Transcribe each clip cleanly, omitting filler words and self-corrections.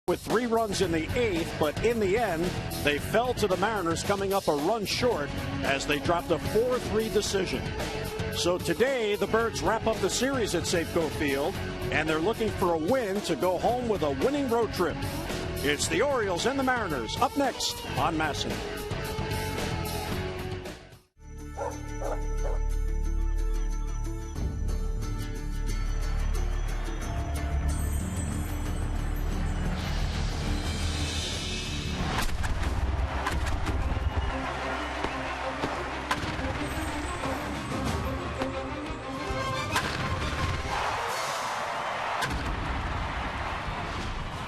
with 3 runs in the 8th, but in the end, they fell to the Mariners, coming up a run short as they dropped a 4-3 decision. So today, the Birds wrap up the series at Safeco Field, and they're looking for a win to go home with a winning road trip. It's the Orioles and the Mariners up next on MASN.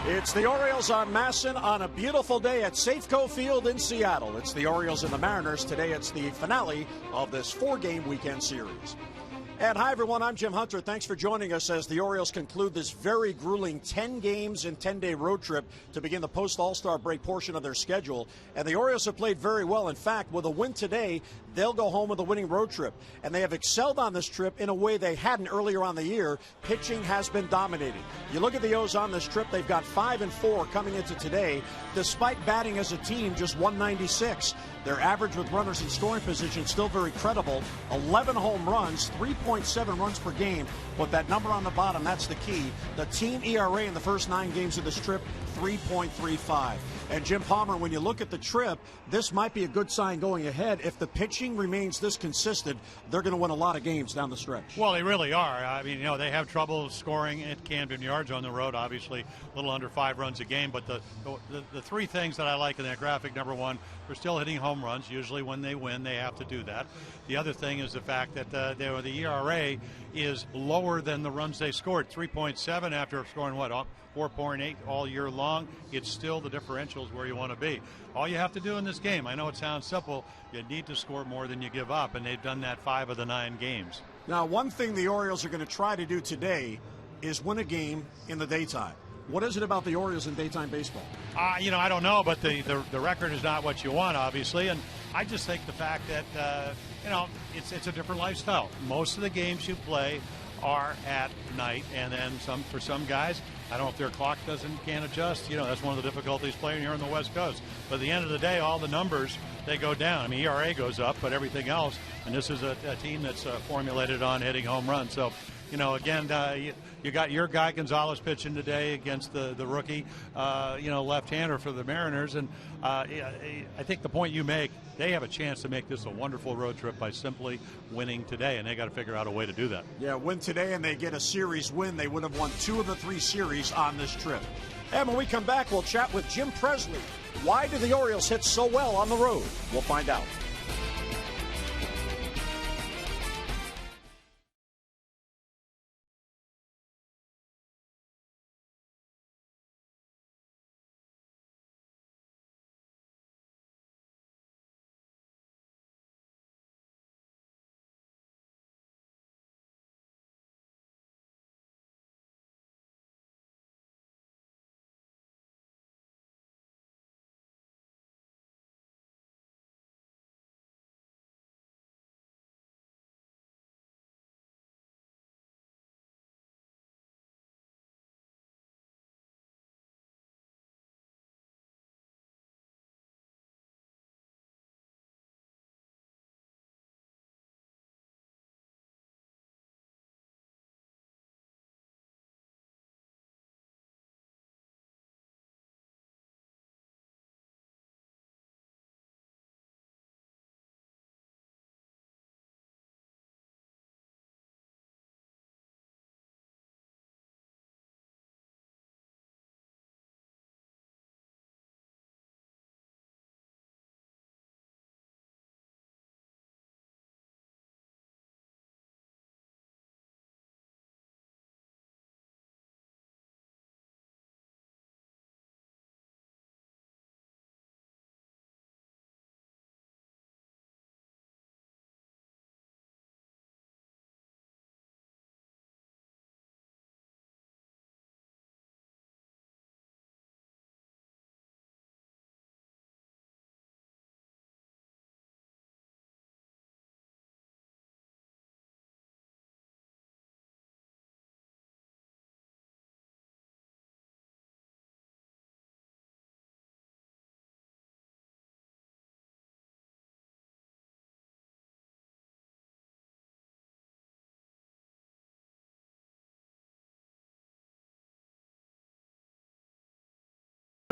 It's the Orioles on MASN on a beautiful day at Safeco Field in Seattle. It's the Orioles and the Mariners. Today it's the finale of this 4-game weekend series. And hi, everyone. I'm Jim Hunter. Thanks for joining us as the Orioles conclude this very grueling 10 games and 10-day road trip to begin the post-All-Star break portion of their schedule. And the Orioles have played very well. In fact, with a win today, they'll go home with a winning road trip. And they have excelled on this trip in a way they hadn't earlier on the year. Pitching has been dominating. You look at the O's on this trip, they've got 5-4 coming into today, despite batting as a team just 196. Their average with runners in scoring position still very credible. 11 home runs, 3.7 runs per game. But that number on the bottom, that's the key. The team ERA in the first 9 games of this trip, 3.35. And Jim Palmer, when you look at the trip, this might be a good sign going ahead. If the pitching remains this consistent, they're going to win a lot of games down the stretch. Well, they really are. I mean, they have trouble scoring at Camden Yards on the road, obviously a little under 5 runs a game. But the 3 things that I like in that graphic, number one, they're still hitting home runs. Usually when they win, they have to do that. The other thing is the fact that the ERA is lower than the runs they scored, 3.7 after scoring, 4.8 all year long. It's still the differentials where you want to be. All you have to do in this game, I know it sounds simple, you need to score more than you give up, and they've done that 5 of the 9 games. Now, one thing the Orioles are going to try to do today is win a game in the daytime. What is it about the Orioles in daytime baseball? I don't know, but the record is not what you want, obviously, and I just think the fact that, it's a different lifestyle. Most of the games you play are at night, and then for some guys, I don't know if their clock can't adjust. That's one of the difficulties playing here on the West Coast. But at the end of the day, all the numbers, they go down. I mean, ERA goes up, but everything else, and this is a team that's formulated on hitting home runs. So, again, you got your guy Gonzalez pitching today against the rookie, left-hander for the Mariners. And I think the point you make, they have a chance to make this a wonderful road trip by simply winning today, and they got to figure out a way to do that. Yeah, win today and they get a series win. They would have won 2 of the 3 series on this trip. And when we come back, we'll chat with Jim Presley. Why do the Orioles hit so well on the road? We'll find out.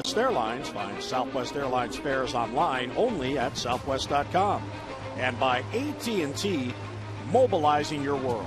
Southwest Airlines. Find Southwest Airlines fares online only at southwest.com. And by AT&T, mobilizing your world.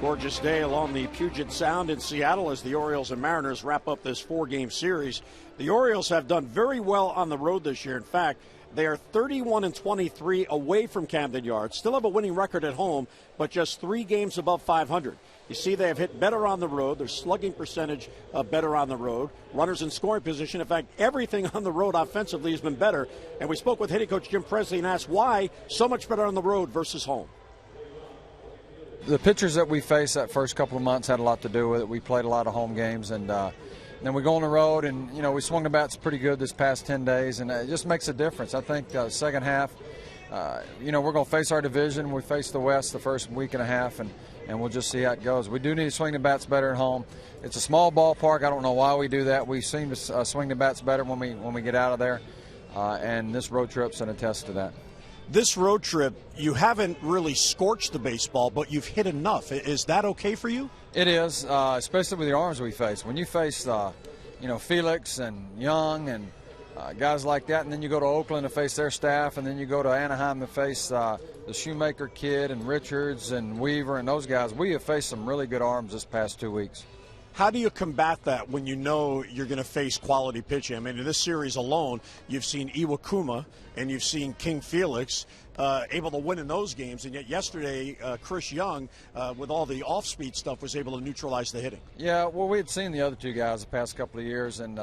Gorgeous day along the Puget Sound in Seattle as the Orioles and Mariners wrap up this 4-game series. The Orioles have done very well on the road this year. In fact, they are 31-23 away from Camden Yards. Still have a winning record at home, but just 3 games above 500. You see they have hit better on the road. Their slugging percentage better on the road. Runners in scoring position. In fact, everything on the road offensively has been better. And we spoke with hitting coach Jim Presley and asked why so much better on the road versus home. The pitchers that we faced that first couple of months had a lot to do with it. We played a lot of home games, and then we go on the road, and we swung the bats pretty good this past 10 days, and it just makes a difference. I think second half, we're going to face our division. We face the West the first week and a half, and we'll just see how it goes. We do need to swing the bats better at home. It's a small ballpark. I don't know why we do that. We seem to swing the bats better when we get out of there, and this road trip's an attest to that. This road trip, you haven't really scorched the baseball, but you've hit enough. Is that okay for you? It is, especially with the arms we face. When you face, Felix and Young and guys like that, and then you go to Oakland to face their staff, and then you go to Anaheim to face the Shoemaker kid and Richards and Weaver and those guys. We have faced some really good arms this past 2 weeks. How do you combat that when you know you're going to face quality pitching? I mean, in this series alone, you've seen Iwakuma and you've seen King Felix able to win in those games, and yet yesterday Chris Young, with all the off-speed stuff, was able to neutralize the hitting. Yeah, well, we had seen the other two guys the past couple of years, and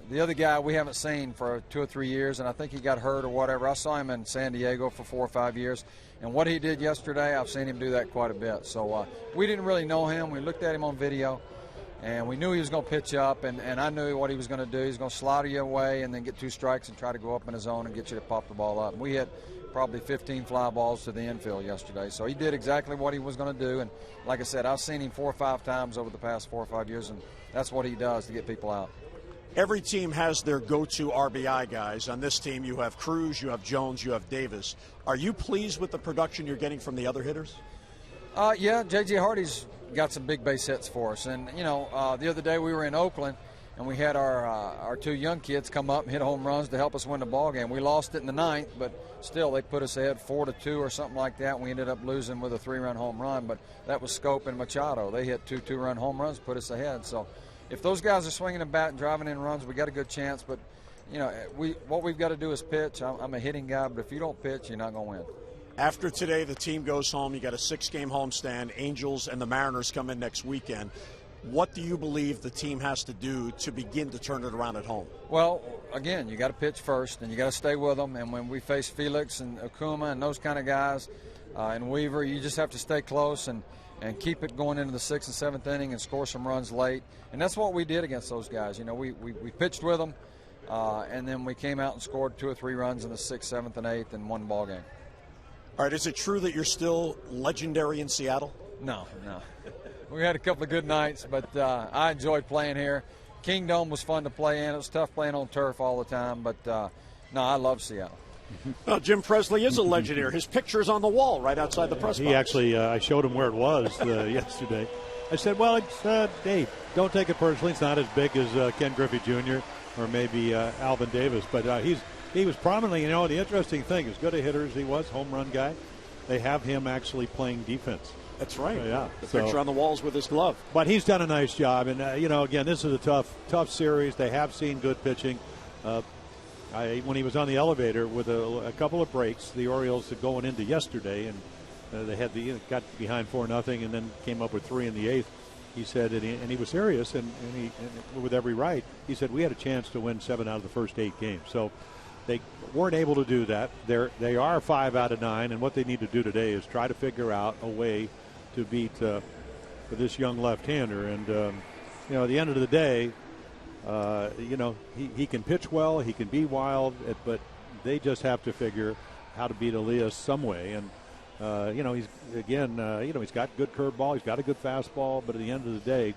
the other guy we haven't seen for 2 or 3 years, and I think he got hurt or whatever. I saw him in San Diego for 4 or 5 years, and what he did yesterday, I've seen him do that quite a bit. So we didn't really know him. We looked at him on video, and we knew he was going to pitch up, and I knew what he was going to do. He was going to slaughter you away and then get 2 strikes and try to go up in his zone and get you to pop the ball up. And we hit probably 15 fly balls to the infield yesterday. So he did exactly what he was going to do, and like I said, I've seen him 4 or 5 times over the past 4 or 5 years, and that's what he does to get people out. Every team has their go-to RBI guys. On this team, you have Cruz, you have Jones, you have Davis. Are you pleased with the production you're getting from the other hitters? Yeah, J.J. Hardy's got some big base hits for us. And, the other day we were in Oakland, and we had our 2 young kids come up and hit home runs to help us win the ball game. We lost it in the 9th, but still they put us ahead 4-2 or something like that. We ended up losing with a 3-run home run, but that was Scope and Machado. They hit 2 2-run home runs, put us ahead. So if those guys are swinging the bat and driving in runs, we got a good chance. But, what we've got to do is pitch. I'm a hitting guy, but if you don't pitch, you're not going to win. After today, the team goes home. You got a 6-game homestand. Angels and the Mariners come in next weekend. What do you believe the team has to do to begin to turn it around at home? Well, again, you got to pitch first, and you got to stay with them. And when we face Felix and Akuma and those kind of guys, and Weaver, you just have to stay close and keep it going into the 6th and 7th inning and score some runs late. And that's what we did against those guys. We pitched with them, and then we came out and scored 2 or 3 runs in the 6th, 7th, and 8th and won the ball game. All right, is it true that you're still legendary in Seattle? No. We had a couple of good nights, but I enjoyed playing here. Kingdom was fun to play in. It was tough playing on turf all the time, but I love Seattle. Well, Jim Presley is a legend here. His picture's on the wall right outside the press box. He actually, I showed him where it was yesterday. I said, well, it's Dave, don't take it personally. It's not as big as Ken Griffey Jr. or maybe Alvin Davis, but he was prominently, the interesting thing, as good a hitter as he was, home run guy, they have him actually playing defense. That's right. Yeah. The picture on the walls with his glove. But he's done a nice job. And, again, this is a tough series. They have seen good pitching. When he was on the elevator with a couple of breaks, the Orioles had going into yesterday, and they got behind 4-0 and then came up with 3 in the 8th. He said, and he was serious, and with every right, he said, we had a chance to win 7 out of the first 8 games. So they weren't able to do that. They are 5 out of 9, and what they need to do today is try to figure out a way to beat this young left-hander. And, at the end of the day, he can pitch well, he can be wild, but they just have to figure how to beat Elias some way. And, he's got good curveball, he's got a good fastball, but at the end of the day,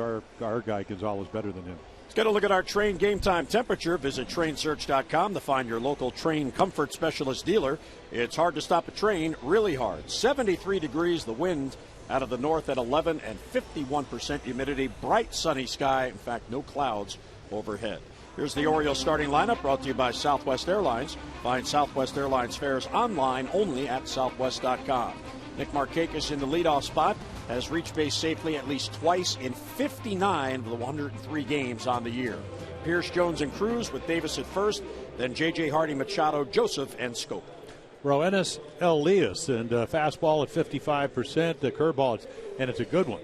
our guy Gonzalez better than him. Let's get a look at our Train game time temperature. Visit trainsearch.com to find your local Train comfort specialist dealer. It's hard to stop a train, really hard. 73 degrees, the wind out of the north at 11 and 51% humidity. Bright sunny sky. In fact, no clouds overhead. Here's the Orioles starting lineup brought to you by Southwest Airlines. Find Southwest Airlines fares online only at southwest.com. Nick Markakis in the leadoff spot has reached base safely at least twice in 59 of the 103 games on the year. Pierce, Jones, and Cruz with Davis at first, then J.J. Hardy, Machado, Joseph, and Scope. Roenis Elias, and fastball at 55%, the curveball, and it's a good one.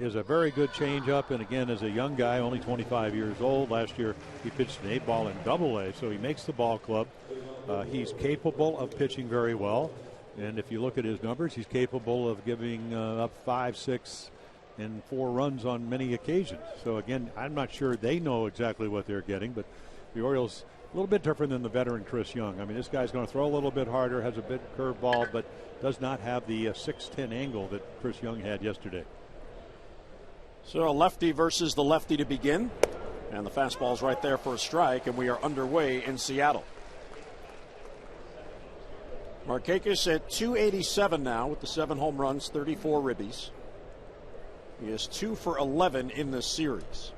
Is a very good changeup, and again, as a young guy, only 25 years old. Last year, he pitched an 8-ball in Double-A, so he makes the ball club. He's capable of pitching very well, and if you look at his numbers, he's capable of giving up 5, 6, and 4 runs on many occasions. So again, I'm not sure they know exactly what they're getting, but the Orioles a little bit different than the veteran Chris Young. I mean, this guy's going to throw a little bit harder, has a big curveball, but does not have the 6'10" angle that Chris Young had yesterday. So a lefty versus the lefty to begin. And the fastball's right there for a strike, and we are underway in Seattle. Markakis at 287 now with the 7 home runs, 34 ribbies. He is 2 for 11 in this series.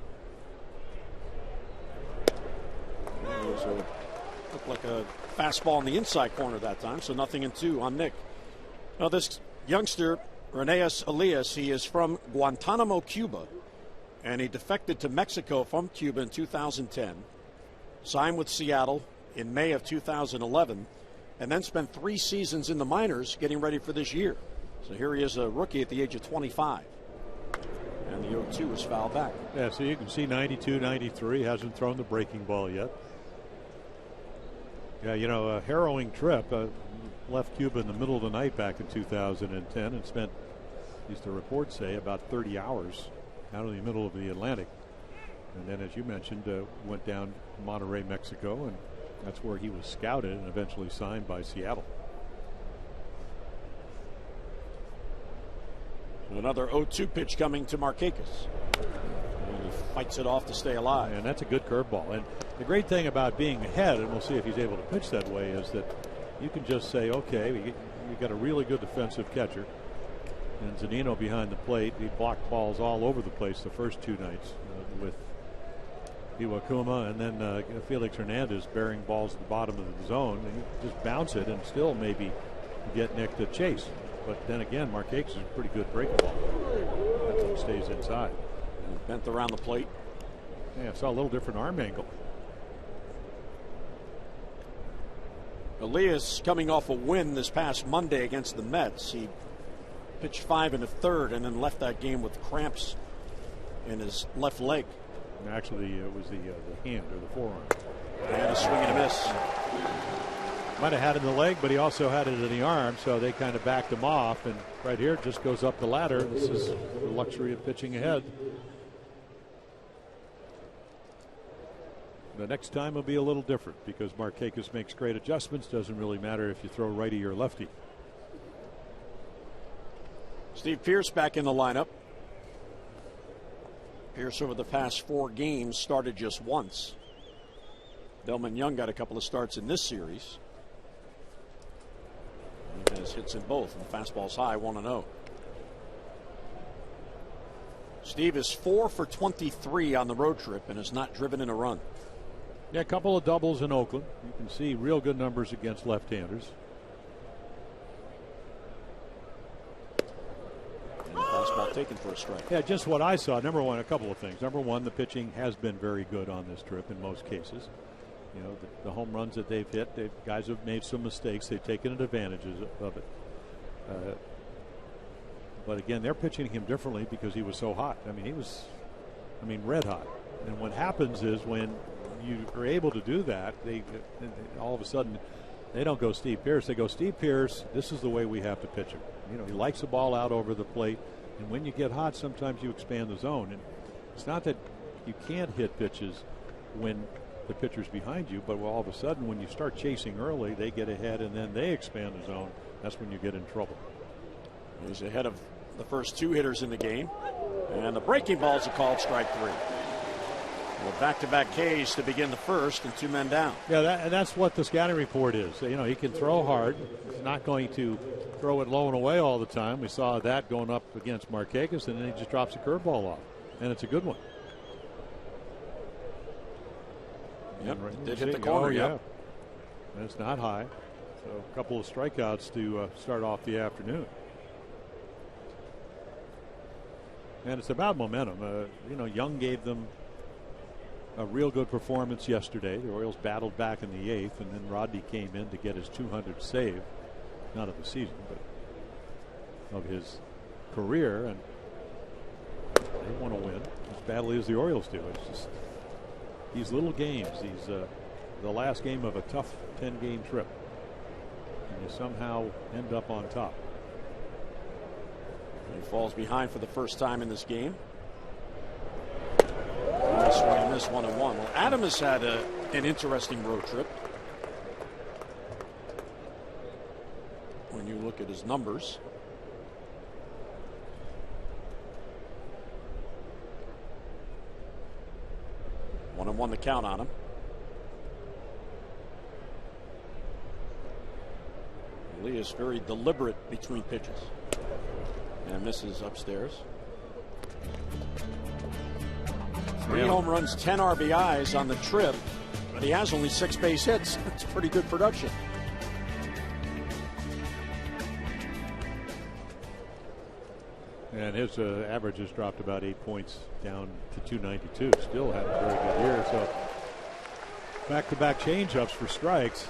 Looked like a fastball in the inside corner that time, so 0-2 on Nick. Now this youngster, Roenis Elias, he is from Guantanamo, Cuba, and he defected to Mexico from Cuba in 2010, signed with Seattle in May of 2011, and then spent 3 seasons in the minors getting ready for this year. So here he is, a rookie at the age of 25. And the 0-2 is fouled back. Yeah, so you can see 92, 93, hasn't thrown the breaking ball yet. Yeah, you know, a harrowing trip. Left Cuba in the middle of the night back in 2010 and spent, at least the reports say, about 30 hours out in the middle of the Atlantic. And then, as you mentioned, went down to Monterrey, Mexico, and that's where he was scouted and eventually signed by Seattle. Another 0-2 pitch coming to Markakis. And he fights it off to stay alive. And that's a good curveball. And the great thing about being ahead, and we'll see if he's able to pitch that way, is that you can just say, okay, you got a really good defensive catcher. And Zunino behind the plate, he blocked balls all over the place the first 2 nights with Iwakuma, and then Felix Hernandez burying balls at the bottom of the zone. And you just bounce it and still maybe get Nick to chase. But then again, Markakis is a pretty good breaking ball. That one stays inside. And bent around the plate. Yeah, I saw a little different arm angle. Elias coming off a win this past Monday against the Mets. He pitched 5 1/3 and then left that game with cramps in his left leg. Actually, it was the hand or the forearm. And a swing and a miss. Might have had it in the leg, but he also had it in the arm, so they kind of backed him off. And right here, it just goes up the ladder. This is the luxury of pitching ahead. The next time will be a little different because Markakis makes great adjustments. Doesn't really matter if you throw righty or lefty. Steve Pearce back in the lineup. Pearce over the past 4 games started just once. Delman Young got a couple of starts in this series. He has hits in both, and the fastball's high, 1-0. Steve is 4 for 23 on the road trip and has not driven in a run. Yeah, a couple of doubles in Oakland. You can see real good numbers against left-handers. And the fastball taken for a strike. Yeah, just what I saw. Number one, a couple of things. Number one, the pitching has been very good on this trip in most cases. You know, the home runs that they've hit, guys have made some mistakes. They've taken advantage of it. But again, they're pitching him differently because he was so hot. I mean, he was, red hot. And what happens is when you are able to do that, they all of a sudden they don't go Steve Pearce. They go Steve Pearce. This is the way we have to pitch him. You know, he likes the ball out over the plate, and when you get hot, sometimes you expand the zone. And it's not that you can't hit pitches when the pitcher's behind you, but all of a sudden when you start chasing early, they get ahead and then they expand the zone. That's when you get in trouble. He's ahead of the first 2 hitters in the game, and the breaking ball's a called strike 3. Well, back-to-back Ks to begin the first and 2 men down. Yeah, that's what the scouting report is. You know, he can throw hard. He's not going to throw it low and away all the time. We saw that going up against Markakis, and then he just drops a curveball off, and it's a good one. Yep, did hit the corner. Yeah. And it's not high. So a couple of strikeouts to start off the afternoon. And it's about momentum. You know, Young gave them a real good performance yesterday. The Orioles battled back in the 8th, and then Rodney came in to get his 200th save, not of the season, but of his career. And they want to win as badly as the Orioles do. It's just these little games, the last game of a tough 10-game trip, and you somehow end up on top. He falls behind for the first time in this game. Nice swing and miss, 1-1. Well, Adam has had an interesting road trip. When you look at his numbers. One and one the count on him. Lee is very deliberate between pitches. And misses upstairs. 3 home runs, 10 RBIs on the trip, but he has only 6 base hits. That's pretty good production. And his average has dropped about 8 points down to 292. Still having a very good year. So back-to-back changeups for strikes.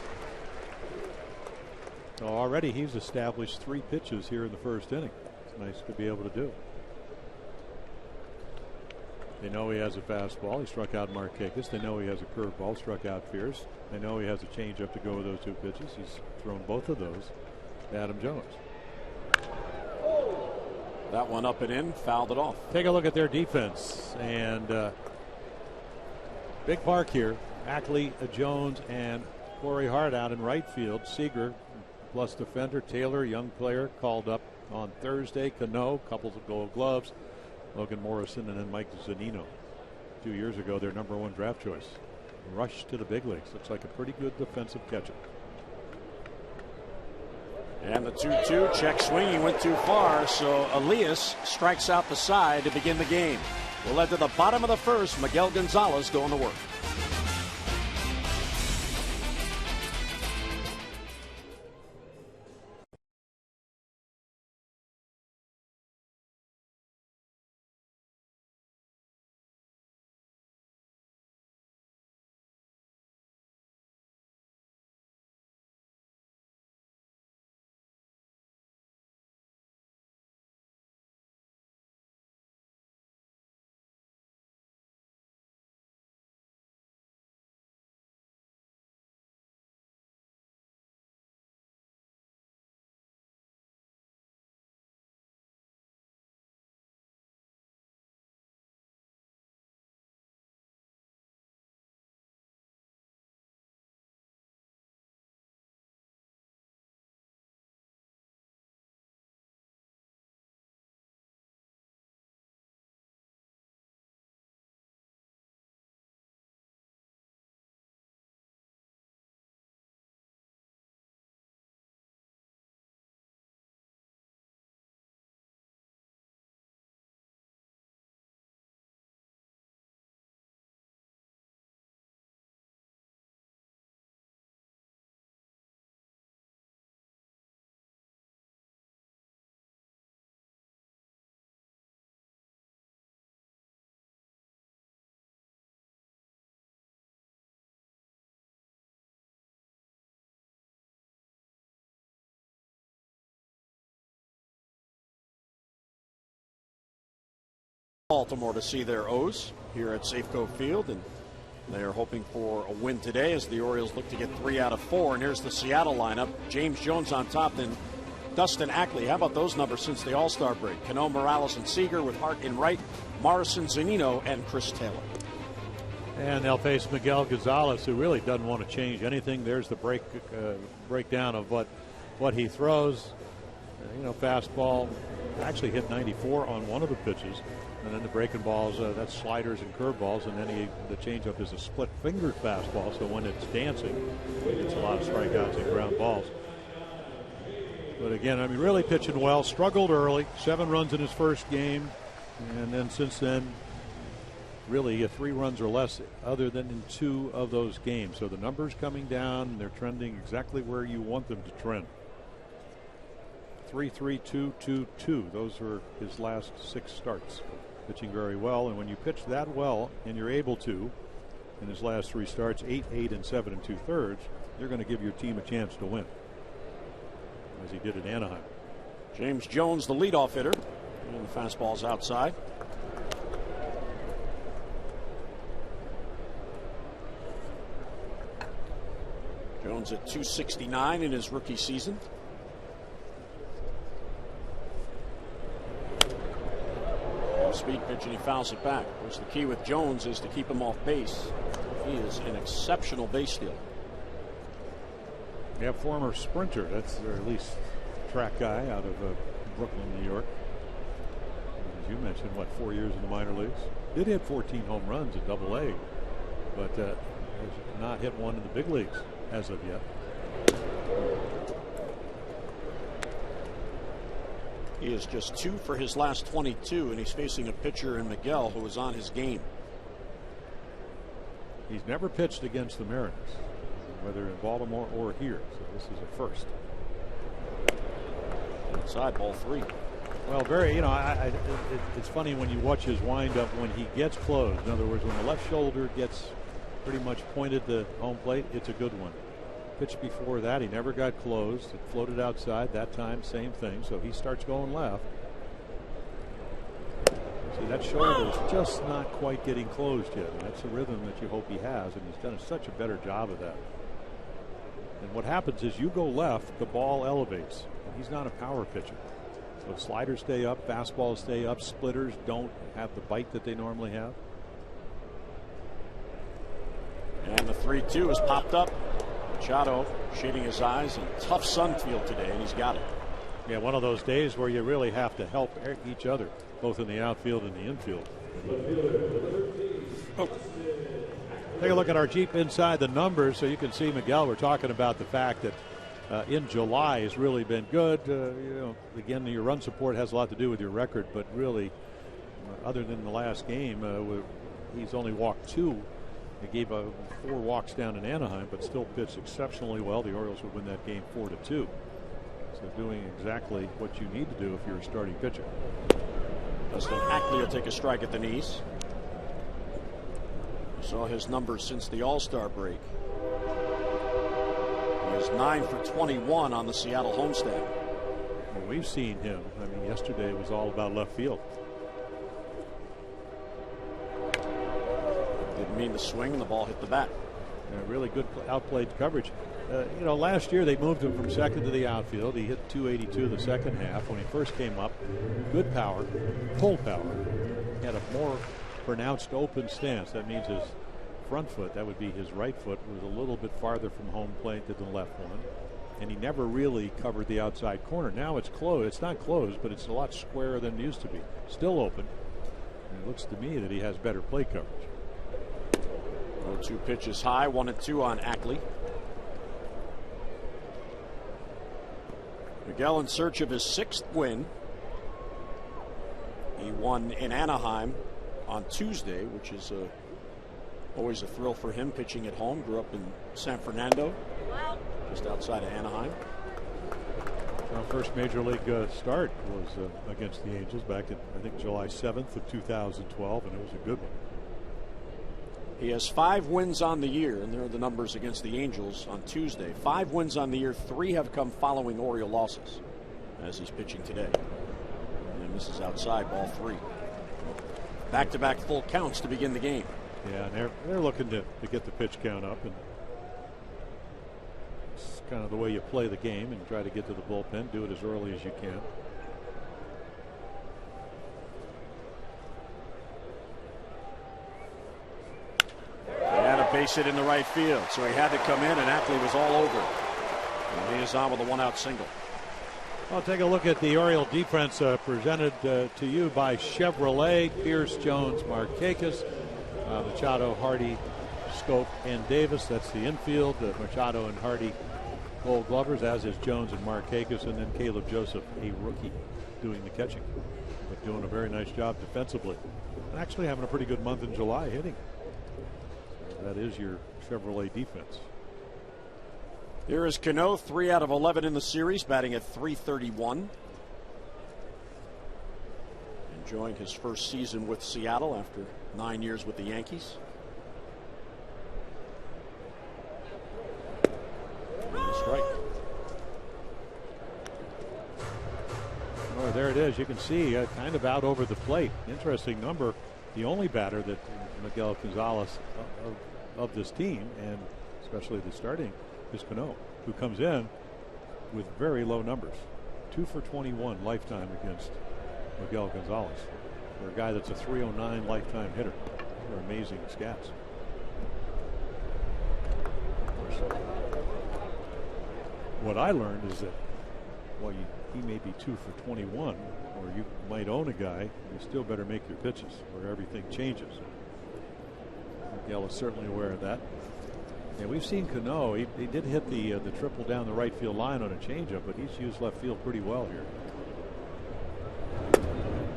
So already he's established 3 pitches here in the first inning. It's nice to be able to do. They know he has a fastball. He struck out Markakis. They know he has a curveball. Struck out Fierce. They know he has a changeup to go with those 2 pitches. He's thrown both of those to Adam Jones. That one up and in, fouled it off. Take a look at their defense. And big park here. Ackley, Jones, and Corey Hart out in right field. Seager plus defender. Taylor, young player, called up on Thursday. Cano, couples of gold gloves. Logan Morrison, and then Mike Zunino. 2 years ago, their #1 draft choice. Rushed to the big leagues. Looks like a pretty good defensive catcher. And the 2-2 check swing. He went too far, so Elias strikes out the side to begin the game. We'll head to the bottom of the first. Miguel Gonzalez going to work. Baltimore to see their O's here at Safeco Field, and they are hoping for a win today as the Orioles look to get 3 out of 4. And here's the Seattle lineup. James Jones on top, then Dustin Ackley. How about those numbers since the All-Star break? Cano, Morales, and Seager with Hart in right, Morrison, Zunino, and Chris Taylor. And they'll face Miguel Gonzalez, who really doesn't want to change anything. There's the breakdown of what he throws. Fastball, actually hit 94 on one of the pitches. And then the breaking balls, that's sliders and curveballs. And then the changeup is a split-fingered fastball. So when it's dancing, it gets a lot of strikeouts and ground balls. But again, I mean, really pitching well. Struggled early, 7 runs in his first game. And then since then, really 3 runs or less other than in 2 of those games. So the numbers coming down, and they're trending exactly where you want them to trend. 3-3-2-2-2. Those were his last 6 starts. Pitching very well, and when you pitch that well, and you're able to, in his last 3 starts, 8 and 7 2/3, you're going to give your team a chance to win, as he did at Anaheim. James Jones, the leadoff hitter, and the fastball's outside. Jones at 269 in his rookie season. Speed pitch, and he fouls it back. Of course, the key with Jones is to keep him off base. He is an exceptional base stealer. Yeah, former sprinter. That's, or at least track guy out of Brooklyn, New York. As you mentioned, 4 years in the minor leagues. Did hit 14 home runs at Double-A, but has not hit one in the big leagues as of yet. He is just 2 for his last 22, and he's facing a pitcher in Miguel who is on his game. He's never pitched against the Mariners, whether in Baltimore or here, so this is a first. Inside, ball 3. Well, very, it's funny when you watch his windup when he gets closed. In other words, when the left shoulder gets pretty much pointed to home plate, it's a good one. Pitch before that, he never got closed. It floated outside. That time, same thing. So he starts going left. See, that shoulder is just not quite getting closed yet. And that's a rhythm that you hope he has, and he's done such a better job of that. And what happens is you go left, the ball elevates. And he's not a power pitcher. So sliders stay up, fastballs stay up, splitters don't have the bite that they normally have. And the 3-2 is popped up. Machado shading his eyes, and tough sun field today, and he's got it. Yeah, one of those days where you really have to help each other, both in the outfield and the infield. Oh. Take a look at our Jeep inside the numbers so you can see, Miguel, we're talking about the fact that in July has really been good. Again, your run support has a lot to do with your record, but really, other than the last game, he's only walked 2. He gave 4 walks down in Anaheim, but still pitched exceptionally well. The Orioles would win that game 4-2. So doing exactly what you need to do if you're a starting pitcher. Dustin Ackley will take a strike at the knees. You saw his numbers since the All-Star break. He is 9 for 21 on the Seattle homestand. Well, we've seen him. I mean, yesterday was all about left field. Didn't mean to swing, and the ball hit the bat. Really good outplayed coverage. Last year they moved him from second to the outfield. He hit 282 the second half when he first came up. Good power, full power. He had a more pronounced open stance. That means his front foot, that would be his right foot, was a little bit farther from home plate than the left one. And he never really covered the outside corner. Now it's closed. It's not closed, but it's a lot squarer than it used to be. Still open. And it looks to me that he has better plate coverage. 0-2 pitches high, 1-2 on Ackley. Miguel in search of his 6th win. He won in Anaheim on Tuesday, which is always a thrill for him, pitching at home. Grew up in San Fernando, just outside of Anaheim. Our first major league start was against the Angels back in, I think, July 7th of 2012, and it was a good one. He has 5 wins on the year, and there are the numbers against the Angels on Tuesday. 5 wins on the year, 3 have come following Oriole losses, as he's pitching today. And this is outside, ball 3. Back-to-back full counts to begin the game. Yeah, and they're looking to get the pitch count up, and it's kind of the way you play the game and try to get to the bullpen, do it as early as you can. Base hit in the right field, so he had to come in, and Ackley was all over. And he is on with a 1-out single. I'll take a look at the Oriole defense presented to you by Chevrolet. Pierce, Jones, Markakis, Machado, Hardy, Scope, and Davis. That's the infield. Machado and Hardy, Gold Glovers, as is Jones and Markakis, and then Caleb Joseph, a rookie, doing the catching, but doing a very nice job defensively. And actually having a pretty good month in July hitting. That is your Chevrolet defense. Here is Cano, 3 out of 11 in the series, batting at .331. Enjoying his first season with Seattle after 9 years with the Yankees. Strike. Oh, there it is. You can see kind of out over the plate. Interesting number. The only batter that Miguel Gonzalez of this team, and especially the starting, is Cano, who comes in with very low numbers. 2 for 21 lifetime against Miguel Gonzalez. For a guy that's a .309 lifetime hitter. They're amazing stats. What I learned is that while he may be 2 for 21, or you might own a guy, you still better make your pitches, or everything changes. Miguel is certainly aware of that. Yeah, we've seen Cano. He did hit the triple down the right field line on a changeup, but he's used left field pretty well here.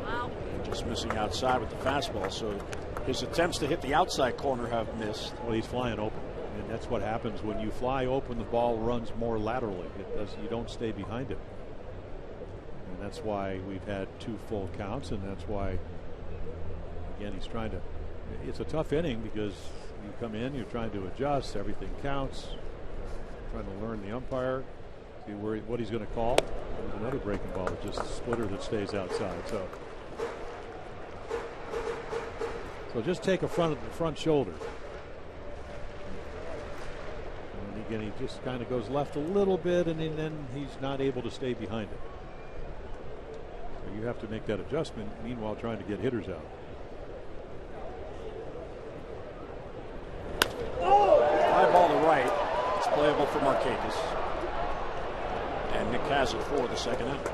Wow. Just missing outside with the fastball, so his attempts to hit the outside corner have missed. Well, he's flying open, and that's what happens when you fly open. The ball runs more laterally. You don't stay behind it, and that's why we've had 2 full counts, and that's why, again, he's trying to. It's a tough inning because you come in, you're trying to adjust, everything counts, trying to learn the umpire, see what he's going to call. There's another breaking ball, just a splitter that stays outside. So just take a front shoulder. And again, he just kind of goes left a little bit, and then he's not able to stay behind it. So you have to make that adjustment, meanwhile trying to get hitters out. High ball to right. It's playable for Markakis. And Nick has it for the second out.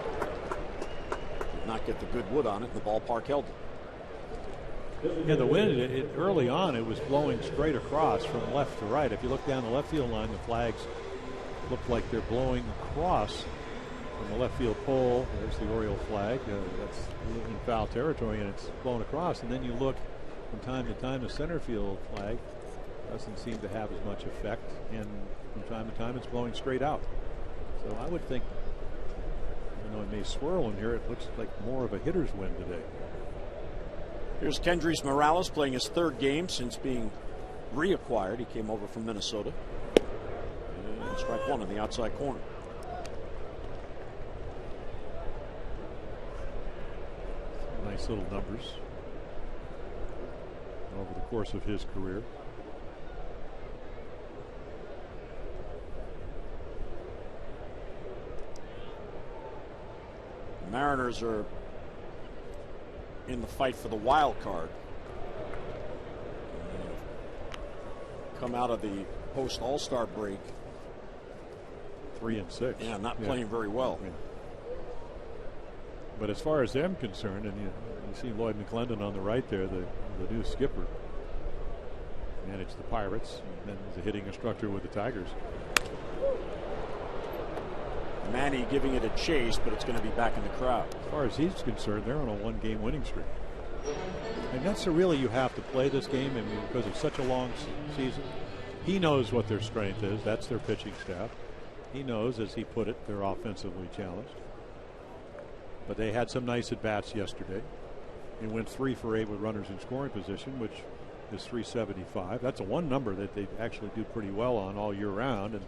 Did not get the good wood on it. The ballpark held it. Yeah, the wind early on, it was blowing straight across from left to right. If you look down the left field line, the flags look like they're blowing across from the left field pole. There's the Oriole flag. That's in foul territory, and it's blown across. And then you look from time to time, the center field flag doesn't seem to have as much effect, and from time to time it's blowing straight out. So I would think, even though it may swirl in here, it looks like more of a hitter's wind today. Here's Kendrys Morales playing his 3rd game since being reacquired. He came over from Minnesota. And strike 1 in the outside corner. Nice little numbers over the course of his career. Mariners are in the fight for the wild card. Come out of the post All-Star break 3-6. Yeah, not playing very well. Yeah. But as far as I'm concerned, and you see Lloyd McClendon on the right there, the new skipper, managed the Pirates, and then he's a hitting instructor with the Tigers. Manny giving it a chase, but it's going to be back in the crowd. As far as he's concerned, they're on a 1-game winning streak. And that's really, you have to play this game, I mean, because it's such a long season. He knows what their strength is. That's their pitching staff. He knows, as he put it, they're offensively challenged. But they had some nice at-bats yesterday. They went 3 for 8 with runners in scoring position, which is .375. That's a one number that they actually do pretty well on all year round. And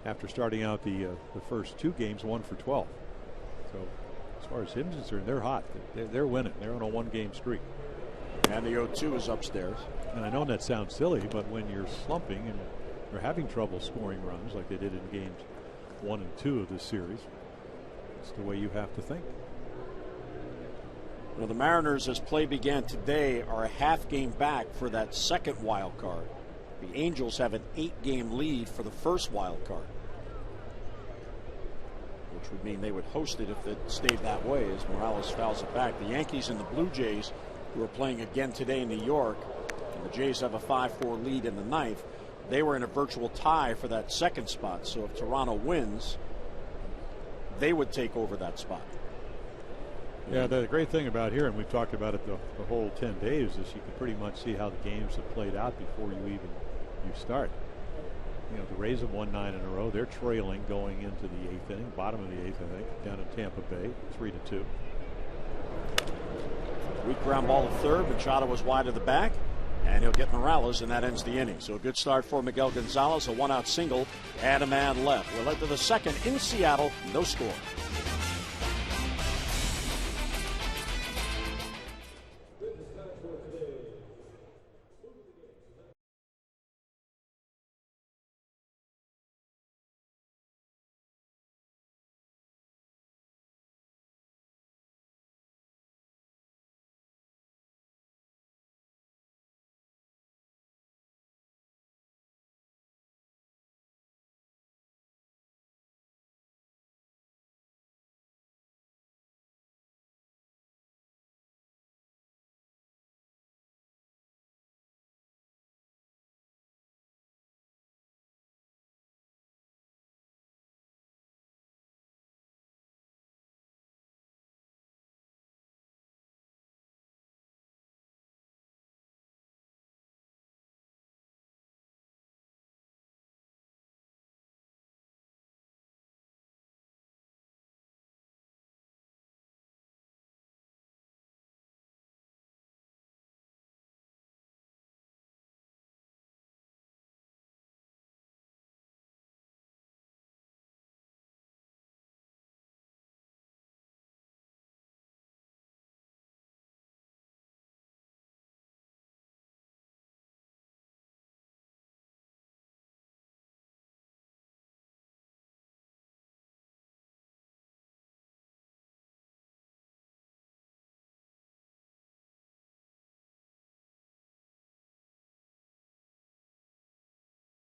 after starting out the first 2 games, 1 for 12. So as far as him is concerned, they're hot. They're winning. They're on a 1-game streak. And the 0-2 is upstairs. And I know that sounds silly, but when you're slumping and you're having trouble scoring runs like they did in games 1 and 2 of this series, it's the way you have to think. Well, the Mariners, as play began today, are a half game back for that second wild card. The Angels have an 8-game lead for the first wild card. which would mean they would host it if it stayed that way as Morales fouls it back. The Yankees and the Blue Jays, who are playing again today in New York, and the Jays have a 5-4 lead in the ninth. They were in a virtual tie for that second spot. So if Toronto wins, they would take over that spot. Yeah, the great thing about here, and we've talked about it the whole 10 days, is you can pretty much see how the games have played out before you start. You know, the Rays have won 9 in a row. They're trailing going into the 8th inning, bottom of the 8th, I think, down in Tampa Bay, 3-2. Weak ground ball to third. Machado was wide of the back, and he'll get Morales, and that ends the inning. So a good start for Miguel Gonzalez, a 1-out single, and a man left. We're led to the second in Seattle, no score.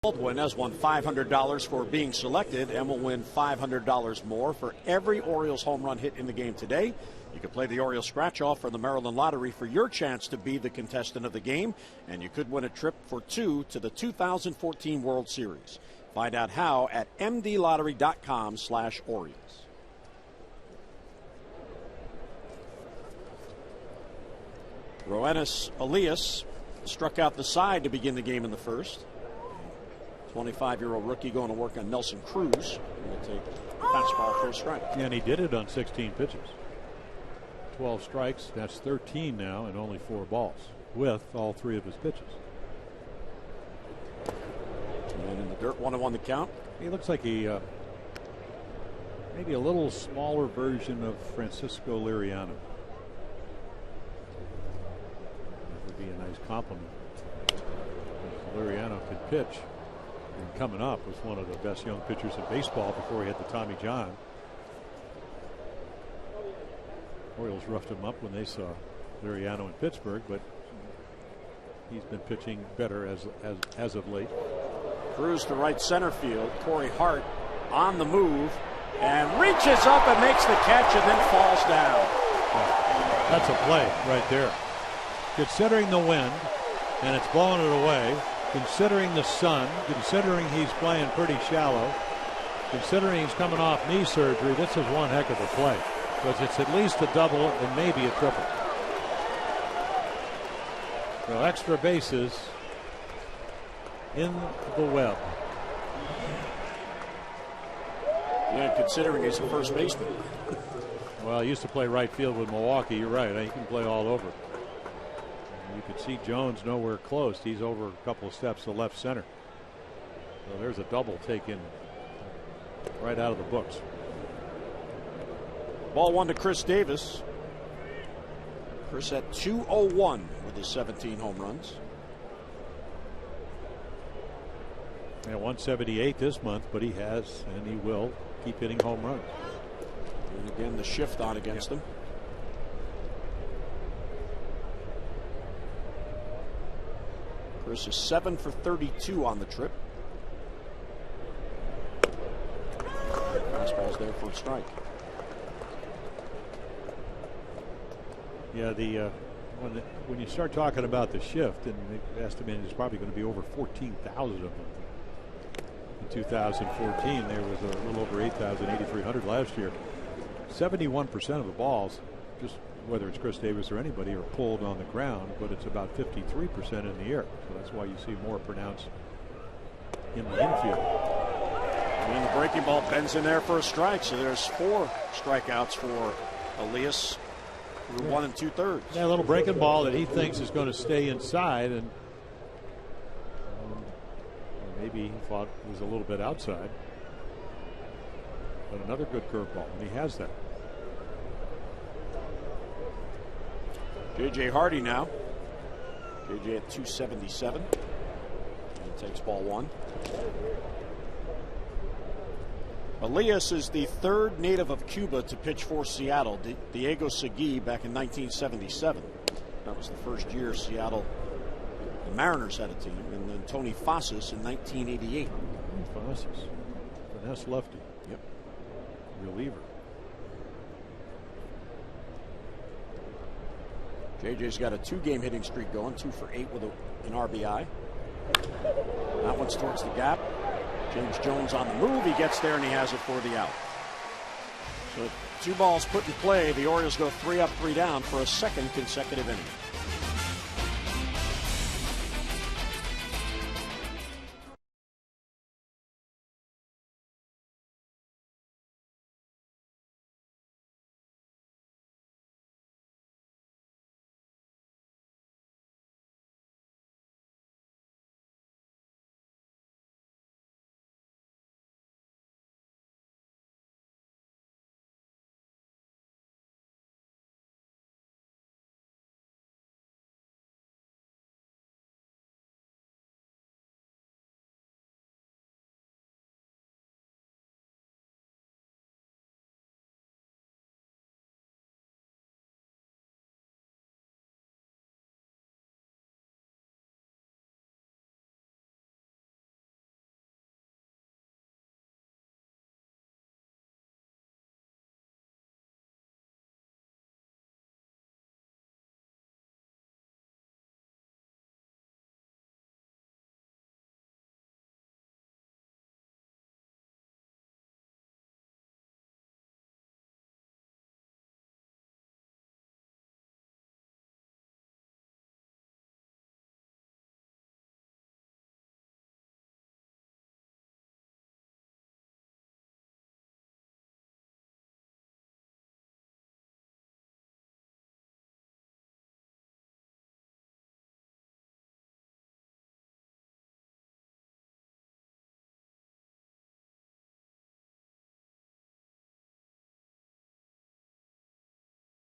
Baldwin has won $500 for being selected and will win $500 more for every Orioles home run hit in the game today. You can play the Orioles scratch-off for the Maryland Lottery for your chance to be the contestant of the game, and you could win a trip for 2 to the 2014 World Series. Find out how at mdlottery.com/Orioles. Roenis Elias struck out the side to begin the game in the first. 25-year-old rookie going to work on Nelson Cruz. Will take fastball for a strike. And he did it on 16 pitches. 12 strikes. That's 13 now, and only 4 balls with all 3 of his pitches. And in the dirt, 1-1 the count. He looks like he maybe a little smaller version of Francisco Liriano. That would be a nice compliment. Liriano could pitch. And coming up was one of the best young pitchers in baseball before he had the Tommy John. Orioles roughed him up when they saw Liriano in Pittsburgh, but he's been pitching better as of late. Cruz to right center field. Corey Hart on the move and reaches up and makes the catch and then falls down. That's a play right there. Considering the wind, and it's blowing it away. Considering the sun, considering he's playing pretty shallow, considering he's coming off knee surgery, this is one heck of a play. Because it's at least a double and maybe a triple. So extra bases in the web. Yeah, considering he's a first baseman. Well, he used to play right field with Milwaukee. You're right. He can play all over. You can see Jones nowhere close. He's over a couple of steps to left center. So there's a double taken right out of the books. Ball 1 to Chris Davis. Chris at 201 with his 17 home runs. Yeah, 178 this month, but he has and he will keep hitting home runs. And again, the shift on against him. Chris is 7 for 32 on the trip. Fastball's there for a strike. Yeah, when you start talking about the shift, and they estimated there's probably going to be over 14,000 of them. In 2014, there was a little over 8,000, 8,300 last year. 71% of the balls, just whether it's Chris Davis or anybody, are pulled on the ground, but it's about 53% in the air. So that's why you see more pronounced in the infield. And the breaking ball bends in there for a strike, so there's 4 strikeouts for Elias through 1 2/3. Yeah, a little breaking ball that he thinks is going to stay inside, and maybe he thought it was a little bit outside. But another good curveball, and he has that. J.J. Hardy now. J.J. at 277. And takes ball 1. Elias is the 3rd native of Cuba to pitch for Seattle. Diego Segui back in 1977. That was the first year Seattle, the Mariners, had a team. And then Tony Fossas in 1988. Fossas. Finesse lefty. Yep. Reliever. JJ's got a 2-game hitting streak going, 2 for 8 with an RBI. That one's towards the gap. James Jones on the move. He gets there and he has it for the out. So 2 balls put in play. The Orioles go 3 up, 3 down for a 2nd consecutive inning.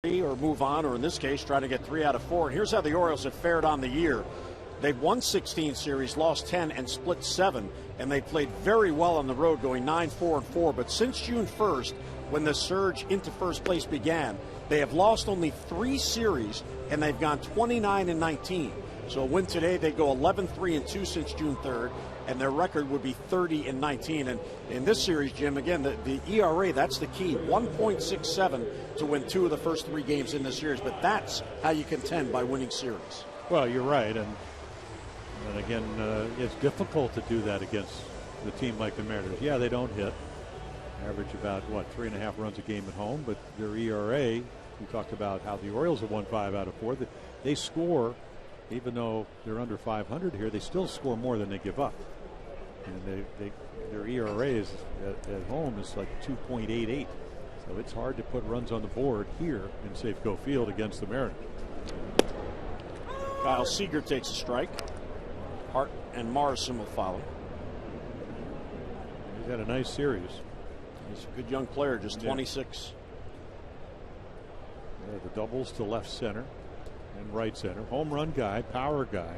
Or move on, or in this case, try to get 3 out of 4. And here's how the Orioles have fared on the year. They've won 16 series, lost 10, and split 7. And they played very well on the road, going 9-4-4. But since June 1st, when the surge into first place began, they have lost only 3 series, and they've gone 29-19. So a win today, they go 11-3-2 since June 3rd. And their record would be 30-19. And in this series, Jim, again, the ERA, that's the key. 1.67 to win 2 of the first 3 games in this series. But that's how you contend by winning series. Well, you're right. And again, it's difficult to do that against the team like the Mariners. Yeah, they don't hit. Average about, 3.5 runs a game at home. But their ERA, we talked about how the Orioles have won 5 out of 4. They score, even though they're under 500 here, they still score more than they give up. And their ERA is at home is like 2.88. So it's hard to put runs on the board here in Safeco Field against the Mariners. Kyle Seager takes a strike. Hart and Morrison will follow. He's had a nice series. He's a good young player, just 26. Yeah, the doubles to left center and right center. Home run guy, power guy.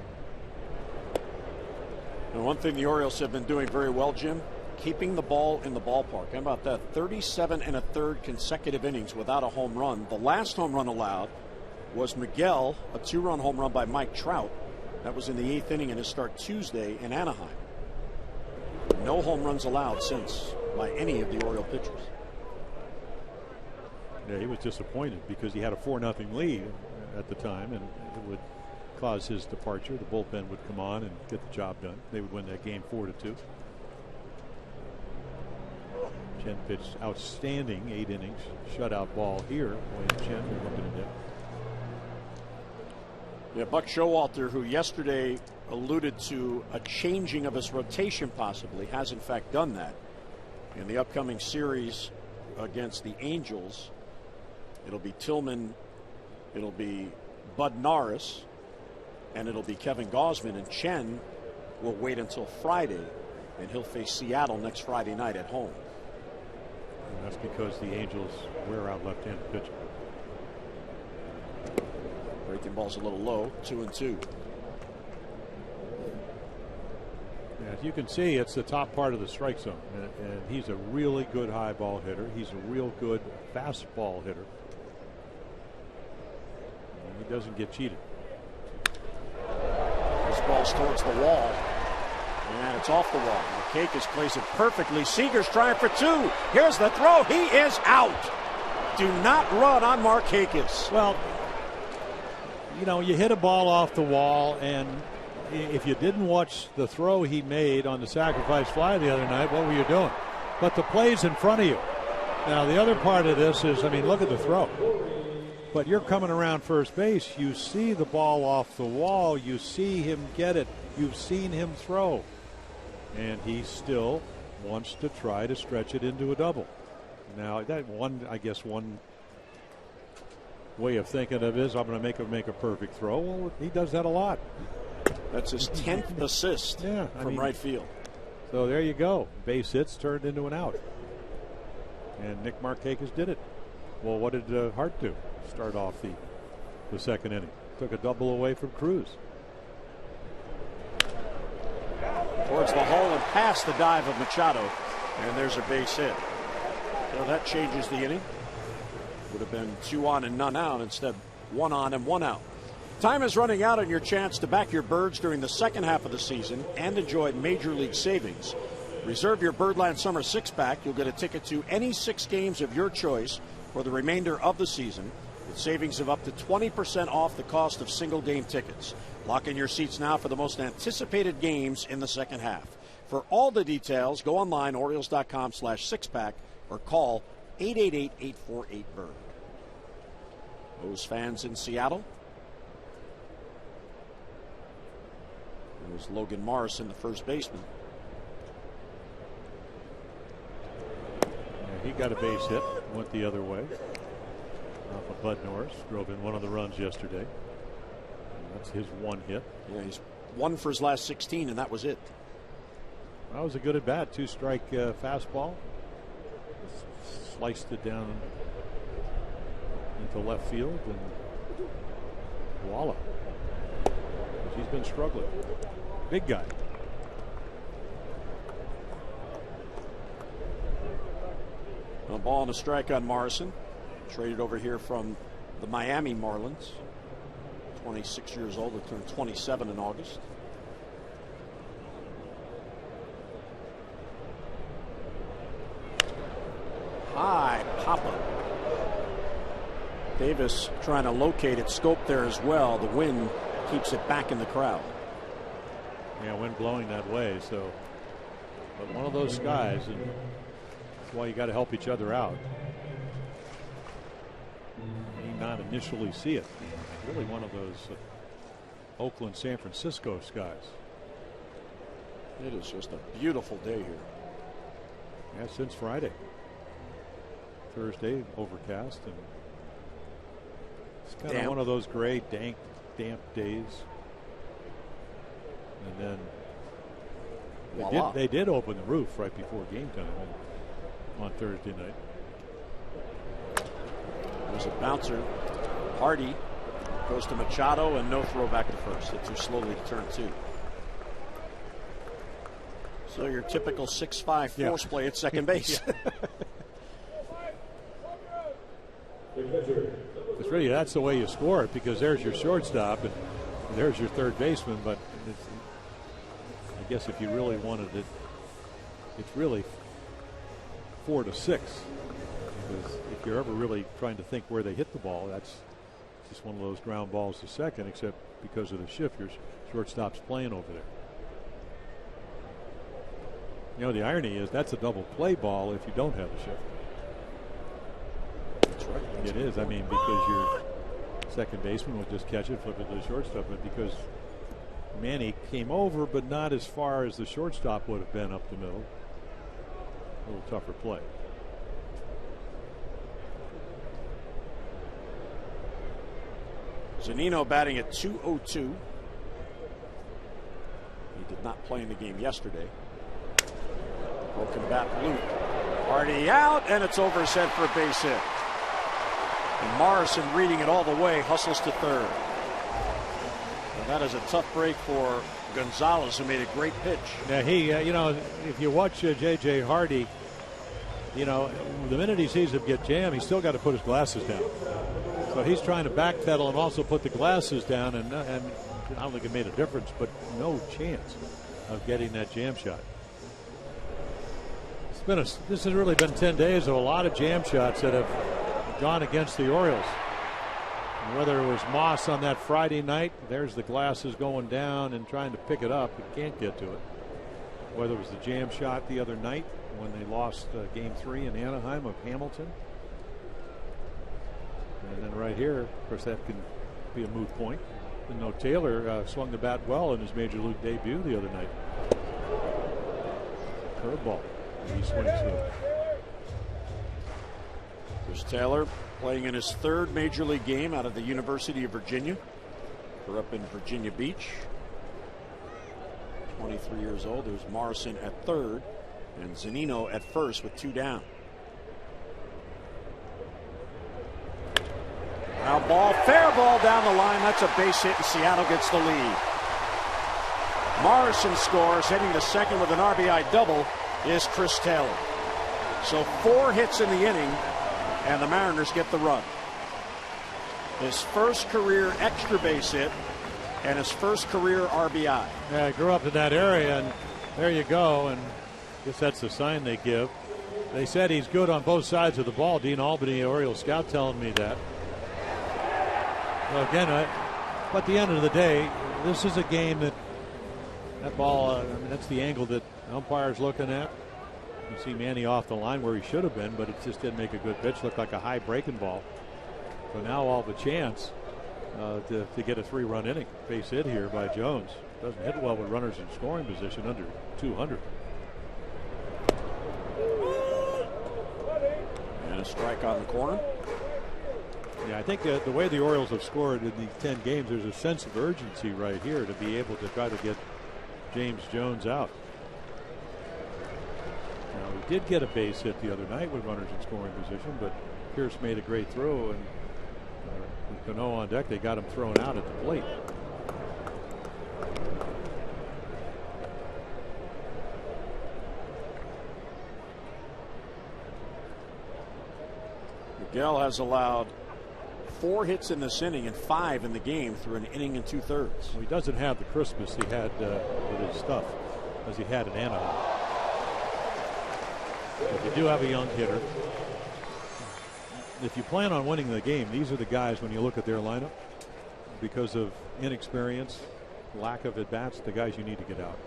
And one thing the Orioles have been doing very well, Jim, keeping the ball in the ballpark. How about that? 37 1/3 consecutive innings without a home run. The last home run allowed was Miguel, a 2-run home run by Mike Trout. That was in the 8th inning in his start Tuesday in Anaheim. No home runs allowed since by any of the Oriole pitchers. Yeah, he was disappointed because he had a 4-0 lead at the time, and it would cause his departure. The bullpen would come on and get the job done. They would win that game 4-2. Chen pitched outstanding 8 innings shutout ball here. Wayne Chen looking at it. Yeah, Buck Showalter, who yesterday alluded to a changing of his rotation possibly, has in fact done that. In the upcoming series against the Angels, it'll be Tillman, it'll be Bud Norris, and it'll be Kevin Gausman, and Chen will wait until Friday, and he'll face Seattle next Friday night at home. And that's because the Angels wear out left-handed pitching. Breaking ball's a little low, 2-2. Yeah, as you can see, it's the top part of the strike zone, and he's a really good high ball hitter. He's a real good fastball hitter. And he doesn't get cheated. This ball's towards the wall, and it's off the wall. Markakis plays it perfectly. Seager's trying for 2. Here's the throw. He is out. Do not run on Markakis. Well, you know, you hit a ball off the wall, and if you didn't watch the throw he made on the sacrifice fly the other night, what were you doing? But the play's in front of you. Now, the other part of this is, I mean, look at the throw. But you're coming around first base. You see the ball off the wall. You see him get it. You've seen him throw. And he still wants to try to stretch it into a double. Now, that I guess one way of thinking of it is, I'm going to make a perfect throw. Well, he does that a lot. That's his 10th assist from right field. So there you go. Base hits turned into an out. And Nick Markakis did it. Well, what did Hart do? Start off the second inning. Took a double away from Cruz. Towards the hole and past the dive of Machado. And there's a base hit. So that changes the inning. Would have been 2 on and none out. Instead, 1 on and 1 out. Time is running out on your chance to back your birds during the second half of the season and enjoy Major League savings. Reserve your Birdland Summer 6-pack. You'll get a ticket to any 6 games of your choice for the remainder of the season, with savings of up to 20% off the cost of single-game tickets. Lock in your seats now for the most anticipated games in the second half. For all the details, go online, Orioles.com/6-pack, or call 888-848-BIRD. Those fans in Seattle. There's Logan Morrison, the first baseman. Yeah, he got a base hit, went the other way. Off of Bud Norris, drove in one of the runs yesterday. And that's his 1 hit. Yeah, he's 1 for his last 16, and that was it. That was a good at bat. 2-strike fastball. Sliced it down into left field, and voila. He's been struggling. Big guy. A ball and a strike on Morrison. Traded over here from the Miami Marlins. 26 years old. He'll turn 27 in August. High pop-up. Davis trying to locate it. Scope there as well. The wind keeps it back in the crowd. Yeah, wind blowing that way. So, but one of those guys, and that's why you got to help each other out. You may not initially see it. Really one of those Oakland, San Francisco skies. It is just a beautiful day here. Yeah, since Friday. Thursday, overcast, and it's kind of one of those gray, damp days. And then they did open the roof right before game time on Thursday night. There's a bouncer. Hardy goes to Machado, and no throw back to first. Hit too slowly to turn 2. So your typical 6'5" force play at second base. It's really, that's the way you score it, because there's your shortstop and there's your third baseman. But I guess if you really wanted it, it's really 4 to 6 Because if you're ever really trying to think where they hit the ball, that's just one of those ground balls to second, except because of the shift, your shortstop's playing over there. You know, the irony is that's a double play ball if you don't have the shift. That's right. It is. I mean, because your second baseman would just catch it, flip it to the shortstop, but because Manny came over, but not as far as the shortstop would have been up the middle. A little tougher play. Zunino batting at 202. He did not play in the game yesterday. Broken bat loop. Already out, and it's over his head for a base hit. And Morrison, reading it all the way, hustles to third. And that is a tough break for Gonzalez, who made a great pitch. Yeah, he, you know, if you watch J.J. Hardy, you know, the minute he sees him get jammed, he's still got to put his glasses down. So he's trying to backpedal and also put the glasses down, and I don't think it made a difference, but no chance of getting that jam shot. This has really been 10 days of a lot of jam shots that have gone against the Orioles. And whether it was Moss on that Friday night, there's the glasses going down and trying to pick it up, but can't get to it. Whether it was the jam shot the other night when they lost Game 3 in Anaheim of Hamilton. And then right here, of course, that can be a moot point. And no, Taylor swung the bat well in his major league debut the other night. Curveball. He swings through. There's Taylor playing in his third major league game out of the University of Virginia. Grew up in Virginia Beach. 23 years old. There's Morrison at third and Zunino at first with two down. Now ball, fair ball down the line. That's a base hit, and Seattle gets the lead. Morrison scores, heading to second with an RBI double is Chris Taylor. So 4 hits in the inning, and the Mariners get the run. His first career extra base hit and his first career RBI. Yeah, I grew up in that area, and there you go. And I guess that's the sign they give. They said he's good on both sides of the ball. Dean Albany, Orioles scout, telling me that. Well, again, but at the end of the day, this is a game that ball, I mean, that's the angle that umpire's looking at. You see Manny off the line where he should have been, but it just didn't make a good pitch. Looked like a high breaking ball. So now all of a chance to get a 3-run inning. Base hit here by Jones. Doesn't hit well with runners in scoring position under 200. And a strike on the corner. Yeah, I think the way the Orioles have scored in these 10 games, there's a sense of urgency right here to be able to try to get James Jones out. Now, he did get a base hit the other night with runners in scoring position, but Pierce made a great throw, and with Cano on deck, they got him thrown out at the plate. Miguel has allowed 4 hits in this inning and 5 in the game through an inning and 2/3. Well, he doesn't have the Christmas he had with his stuff as he had in Anaheim. But you do have a young hitter. If you plan on winning the game, these are the guys, when you look at their lineup, because of inexperience, lack of at-bats, the guys you need to get out.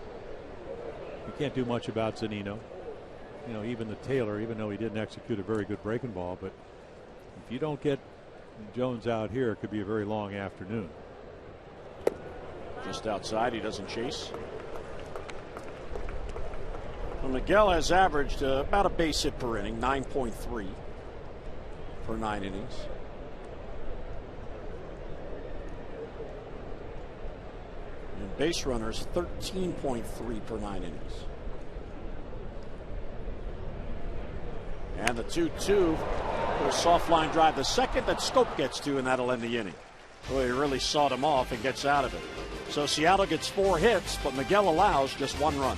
You can't do much about Zunino. You know, even the Taylor, even though he didn't execute a very good breaking ball, but if you don't get Jones out here, it could be a very long afternoon. Just outside, he doesn't chase. Well, Miguel has averaged about a base hit per inning, 9.3 for 9 innings. And base runners 13.3 per 9 innings. And the 2-2, a soft line drive, the second that Scope gets to, and that'll end the inning. Well, he really sawed him off and gets out of it. So Seattle gets 4 hits, but Miguel allows just 1 run.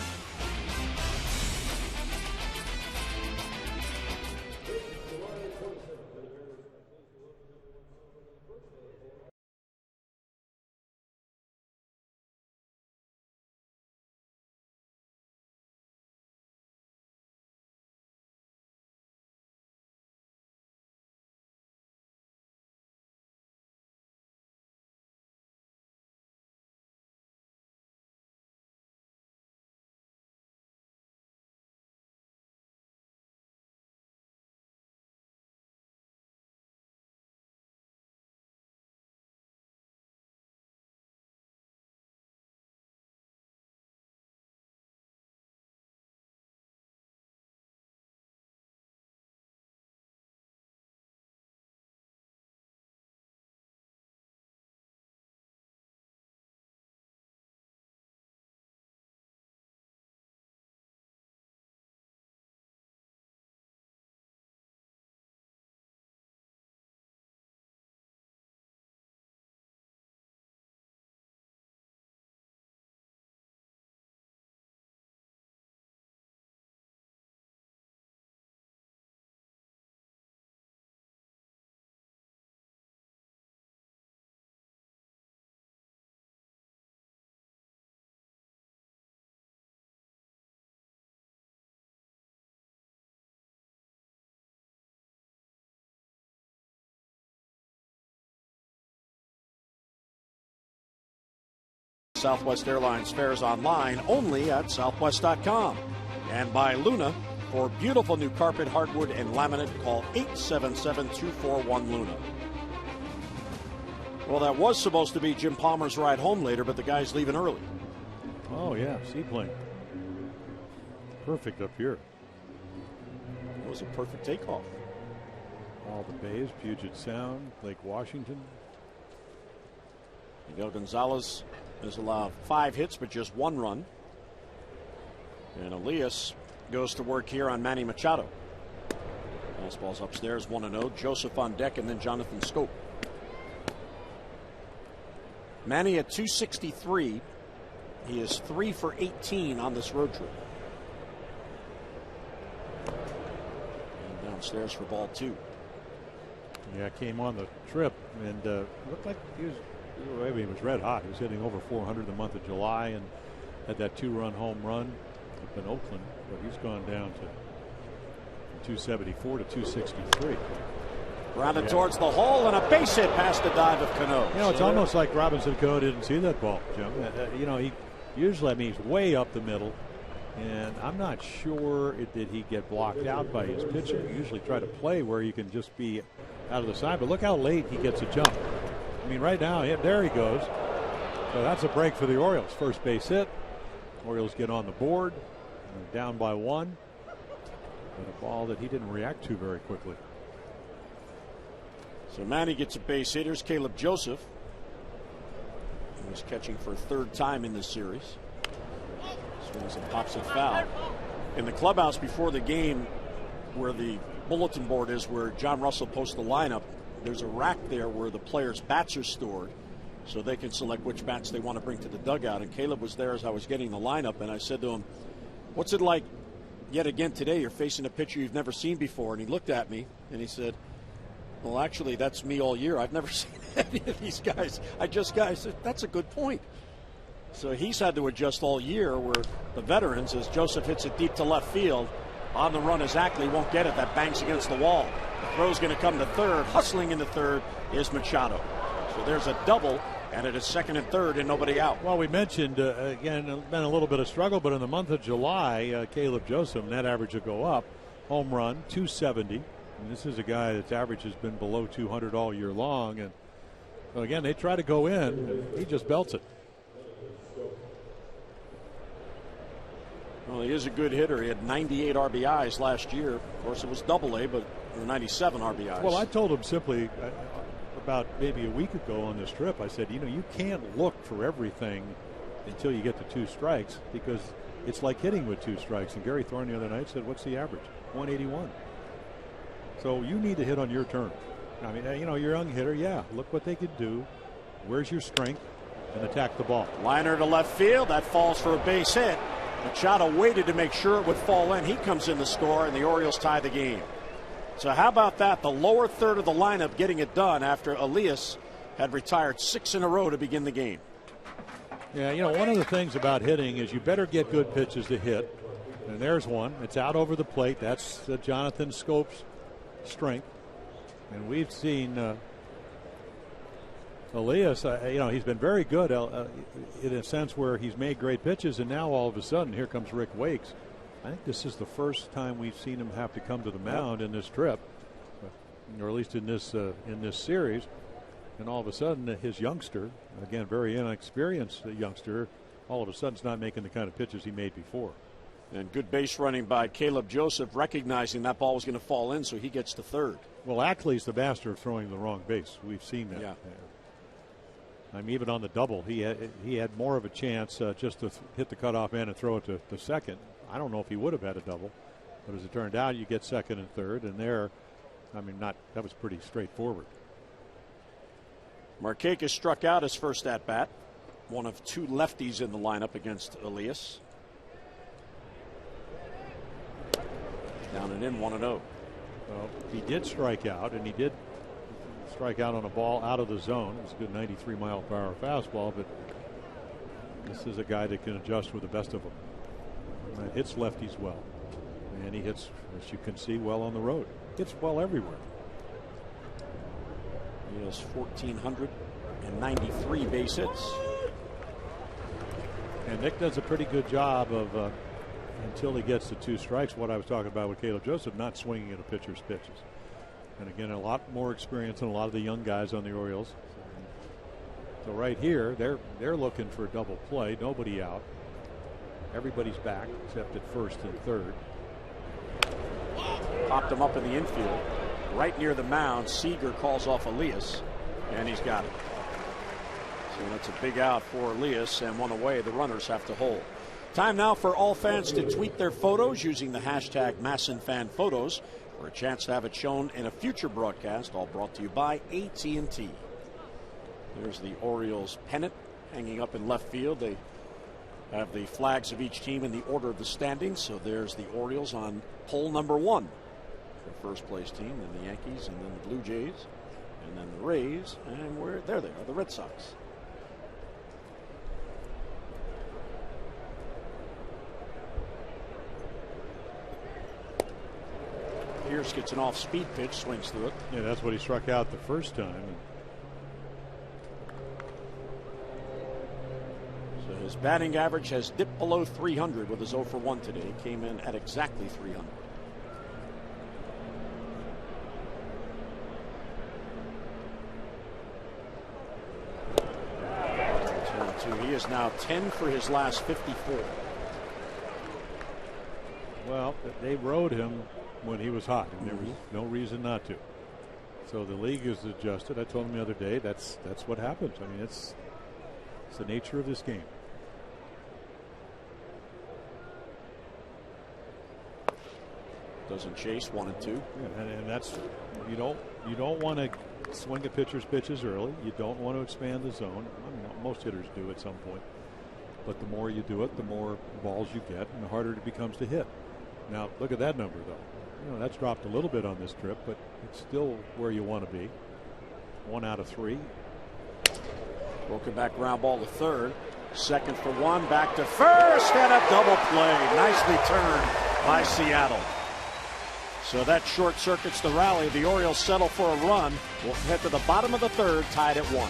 Southwest Airlines fares online only at southwest.com. And by Luna. For beautiful new carpet, hardwood, and laminate, call 877-241-LUNA. Well, that was supposed to be Jim Palmer's ride home later, but the guy's leaving early. Oh, yeah, seaplane. Perfect up here. It was a perfect takeoff. All the bays, Puget Sound, Lake Washington. Miguel Gonzalez has allowed 5 hits, but just 1 run. And Elias goes to work here on Manny Machado. Fastball's upstairs, 1-0. Joseph on deck, and then Jonathan Scope. Manny at 263. He is 3 for 18 on this road trip. And downstairs for ball 2. Yeah, came on the trip and looked like he was red hot. He was hitting over 400 the month of July and had that 2-run home run up in Oakland, but he's gone down to 274 to 263. Grounded towards the hole, and a base hit past the dive of Cano. You know, it's almost like Robinson Cano didn't see that ball, Jim. You know, he usually, I mean, he's way up the middle, and I'm not sure did he get blocked out by his pitcher. You usually try to play where you can just be out of the side, but look how late he gets a jump. I mean, right now, there he goes. So that's a break for the Orioles. First base hit. Orioles get on the board. They're down by 1. But a ball that he didn't react to very quickly. So Manny gets a base hit. Here's Caleb Joseph. He was catching for a 3rd time in this series. Swings and pops it foul. In the clubhouse before the game, where the bulletin board is, where John Russell posts the lineup, there's a rack there where the players' bats are stored, so they can select which bats they want to bring to the dugout. And Caleb was there as I was getting the lineup, and I said to him, "What's it like yet again today? You're facing a pitcher you've never seen before." And he looked at me and he said, "Well, actually, that's me all year. I've never seen any of these guys. Said, that's a good point." So he's had to adjust all year, where the veterans, as Joseph hits it deep to left field, on the run is Ackley, won't get it. That bangs against the wall. The throw's going to come to third. Hustling into third is Machado. So there's a double, and it is 2nd and 3rd and nobody out. Well, we mentioned, again, been a little bit of struggle, but in the month of July, Caleb Joseph, net average will go up. Home run, 270. And this is a guy that's average has been below 200 all year long. And so again, they try to go in, and he just belts it. Well, he is a good hitter. He had 98 RBIs last year. Of course, it was Double-A, but 97 RBIs. Well, I told him simply about maybe a week ago on this trip, I said, you know, you can't look for everything until you get to 2 strikes, because it's like hitting with 2 strikes. And Gary Thorne the other night said, what's the average? 181. So you need to hit on your turn. I mean, you know, you're a young hitter. Yeah, look what they could do. Where's your strength? And attack the ball. Liner to left field. That falls for a base hit. Machado waited to make sure it would fall in. He comes in to score, and the Orioles tie the game. So how about that? The lower third of the lineup getting it done after Elias had retired 6 in a row to begin the game. Yeah, you know, one of the things about hitting is you better get good pitches to hit. And there's one. It's out over the plate. That's Jonathan Scope's strength. And we've seen Elias, you know, he's been very good in a sense where he's made great pitches, and now all of a sudden here comes Rick Wakes. I think this is the first time we've seen him have to come to the mound in this trip, or at least in this series. And all of a sudden, his youngster, again, very inexperienced youngster, all of a sudden is not making the kind of pitches he made before. And good base running by Caleb Joseph, recognizing that ball was going to fall in, so he gets to third. Well, Ackley's the master of throwing the wrong base. We've seen that. Yeah. I mean, even on the double, he had more of a chance just to hit the cutoff man and throw it to second. I don't know if he would have had a double, but as it turned out, you get 2nd and 3rd, and there, I mean, that was pretty straightforward. Markakis struck out his first at bat, one of 2 lefties in the lineup against Elias. Down and in, 1-0. Well, he did strike out, and he did strike out on a ball out of the zone. It was a good 93-mile-per-hour fastball, but this is a guy that can adjust with the best of them. And hits lefties well, and he hits, as you can see, well on the road. Hits well everywhere. He has 1,493 base hits. And Nick does a pretty good job of, until he gets to 2 strikes, what I was talking about with Caleb Joseph, not swinging at a pitcher's pitches. And again, a lot more experience than a lot of the young guys on the Orioles. So right here, they're looking for a double play. Nobody out. Everybody's back except at first and third. Popped him up in the infield, right near the mound. Seager calls off Elias, and he's got it. So that's a big out for Elias, and one away. The runners have to hold. Time now for all fans to tweet their photos using the hashtag MASSonFanPhotos for a chance to have it shown in a future broadcast. All brought to you by AT&T. There's the Orioles pennant hanging up in left field. They have the flags of each team in the order of the standings. So there's the Orioles on pole number 1 for first place team, then the Yankees, and then the Blue Jays, and then the Rays, and there they are, the Red Sox. Pierce gets an off-speed pitch, swings through it. Yeah, that's what he struck out the first time. So his batting average has dipped below 300 with his 0 for 1 today. Came in at exactly 300. He is now 10 for his last 54. Well, they rode him when he was hot, and there was no reason not to. So the league is adjusted. I told him the other day that's what happens. I mean, it's the nature of this game. Doesn't chase 1 and 2. Yeah, and that's you don't want to swing at pitcher's pitches early. You don't want to expand the zone. I mean, most hitters do at some point. But the more you do it, the more balls you get, and the harder it becomes to hit. Now, look at that number, though. You know, that's dropped a little bit on this trip, but it's still where you want to be. 1 out of 3. Broken back ground ball to third. Second for 1, back to first, and a double play. Nicely turned by Seattle. So that short circuits the rally. The Orioles settle for a run. We'll head to the bottom of the third, tied at 1.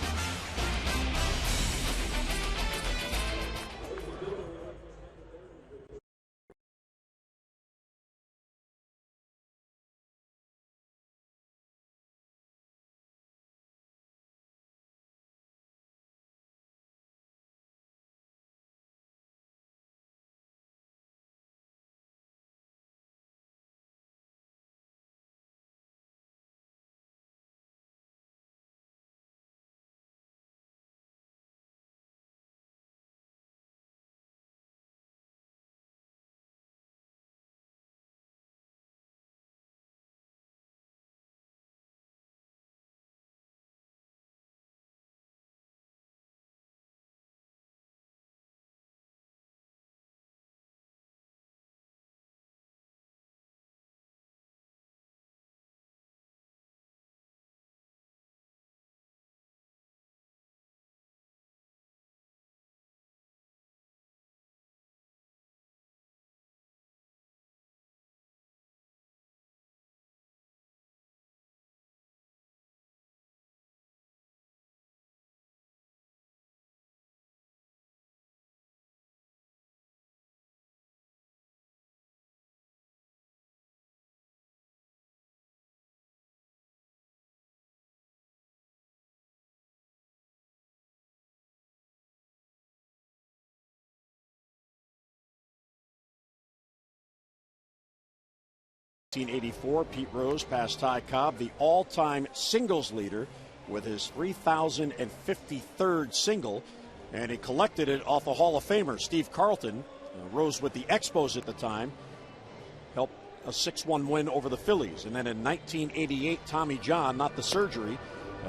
'84, Pete Rose passed Ty Cobb, the all-time singles leader, with his 3,053rd single, and he collected it off a Hall of Famer, Steve Carlton. Rose with the Expos at the time, helped a 6-1 win over the Phillies. And then in 1988, Tommy John, not the surgery,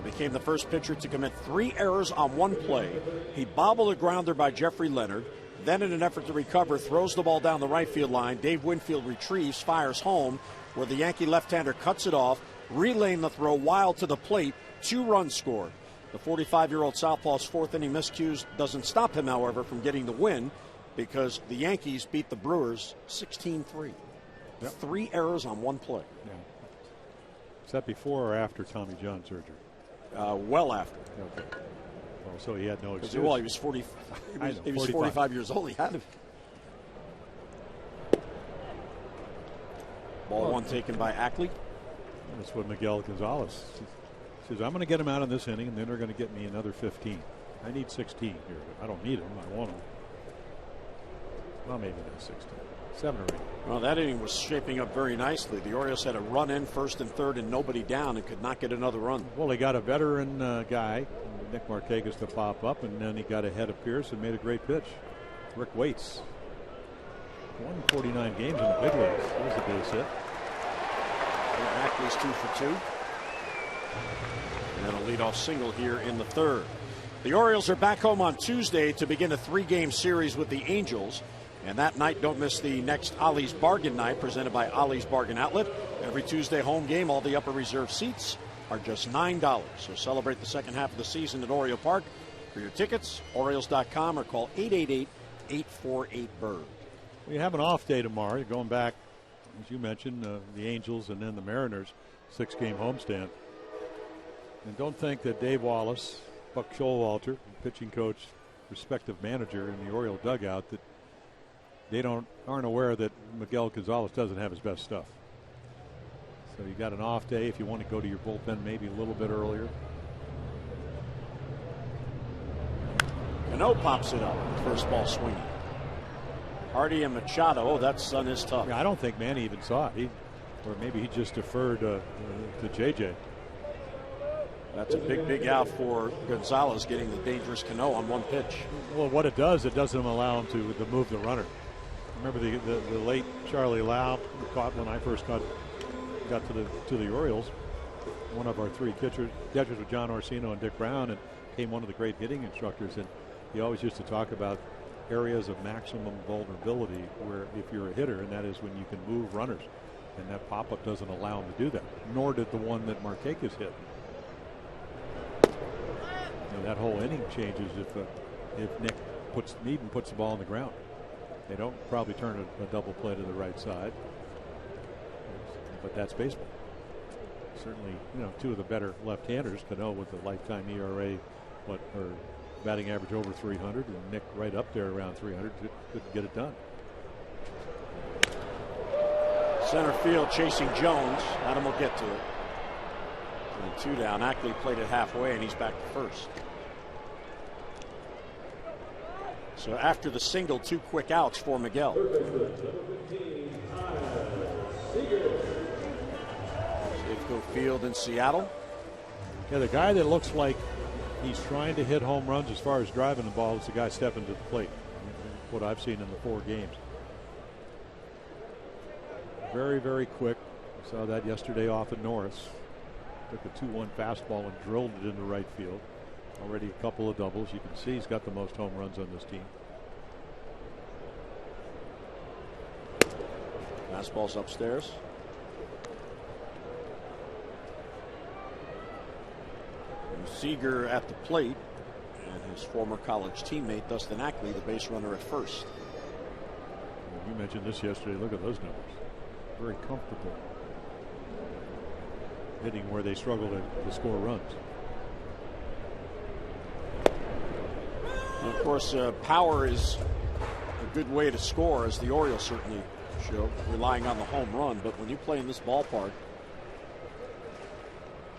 became the first pitcher to commit 3 errors on 1 play. He bobbled a grounder by Jeffrey Leonard. Then in an effort to recover, throws the ball down the right field line. Dave Winfield retrieves, fires home, where the Yankee left-hander cuts it off, relaying the throw wild to the plate. 2 runs scored. The 45-year-old Southpaw's 4th inning miscues doesn't stop him, however, from getting the win, because the Yankees beat the Brewers 16-3. Yep. 3 errors on 1 play. Yeah. Is that before or after Tommy John surgery? Well after. Okay. Well, so he had no excuse. Well, he was 40. He was 45 years old. He had to. Ball one taken by Ackley. That's what Miguel Gonzalez says. I'm going to get him out in this inning, and then they're going to get me another 15. I need 16 here. I don't need him. I want him. Well, maybe not 16. 7 or 8. Well, that inning was shaping up very nicely. The Orioles had a run in first and third and nobody down and could not get another run. Well, they got a veteran guy, Nick Markakis, to pop up, and then he got ahead of Pierce and made a great pitch. Rick Waits. 149 games in the big leagues. That was a base hit. Ackley's 2 for 2. And a leadoff single here in the third. The Orioles are back home on Tuesday to begin a 3-game series with the Angels. And that night, don't miss the next Ollie's Bargain Night presented by Ollie's Bargain Outlet. Every Tuesday home game, all the upper reserve seats are just $9. So celebrate the second half of the season at Oriole Park. For your tickets, Orioles.com or call 888-848-BIRD. We have an off day tomorrow. You're going back, as you mentioned, the Angels and then the Mariners, 6-game homestand. And don't think that Dave Wallace, Buck Showalter, pitching coach, respective manager in the Oriole dugout, that they aren't aware that Miguel Gonzalez doesn't have his best stuff. So you got an off day if you want to go to your bullpen maybe a little bit earlier. Cano pops it up. First ball swinging. Hardy and Machado. Oh, that sun is tough. Yeah, I don't think Manny even saw it. Or maybe he just deferred to JJ. That's a big out for Gonzalez, getting the dangerous Cano on one pitch. Well, what it doesn't allow him to move the runner. Remember the late Charlie Lau caught when I first got to the Orioles. One of our 3 catchers with John Orsino and Dick Brown, and became one of the great hitting instructors. And he always used to talk about areas of maximum vulnerability where if you're a hitter, and that is when you can move runners. And that pop-up doesn't allow him to do that, nor did the one that Markakis hit. And that whole inning changes if Nick puts the ball on the ground. They don't probably turn a double play to the right side, but that's baseball. Certainly, 2 of the better left-handers, Cano with a lifetime ERA, or batting average over 300, and Nick right up there around 300, couldn't get it done. Center field chasing Jones. Adam will get to it. And 2 down. Ackley played it halfway, and he's back to first. So after the single, 2 quick outs for Miguel. Safeco Field in Seattle. Yeah, the guy that looks like he's trying to hit home runs as far as driving the ball is the guy stepping to the plate. What I've seen in the 4 games. Very, very quick. We saw that yesterday off at Norris. Took a 2-1 fastball and drilled it into right field. Already a couple of doubles. You can see he's got the most home runs on this team. Fastball's upstairs. And Seager at the plate, and his former college teammate Dustin Ackley, the base runner at first. You mentioned this yesterday. Look at those numbers. Very comfortable. Hitting where they struggle to score runs. And of course, power is a good way to score, as the Orioles certainly show, relying on the home run. But when you play in this ballpark,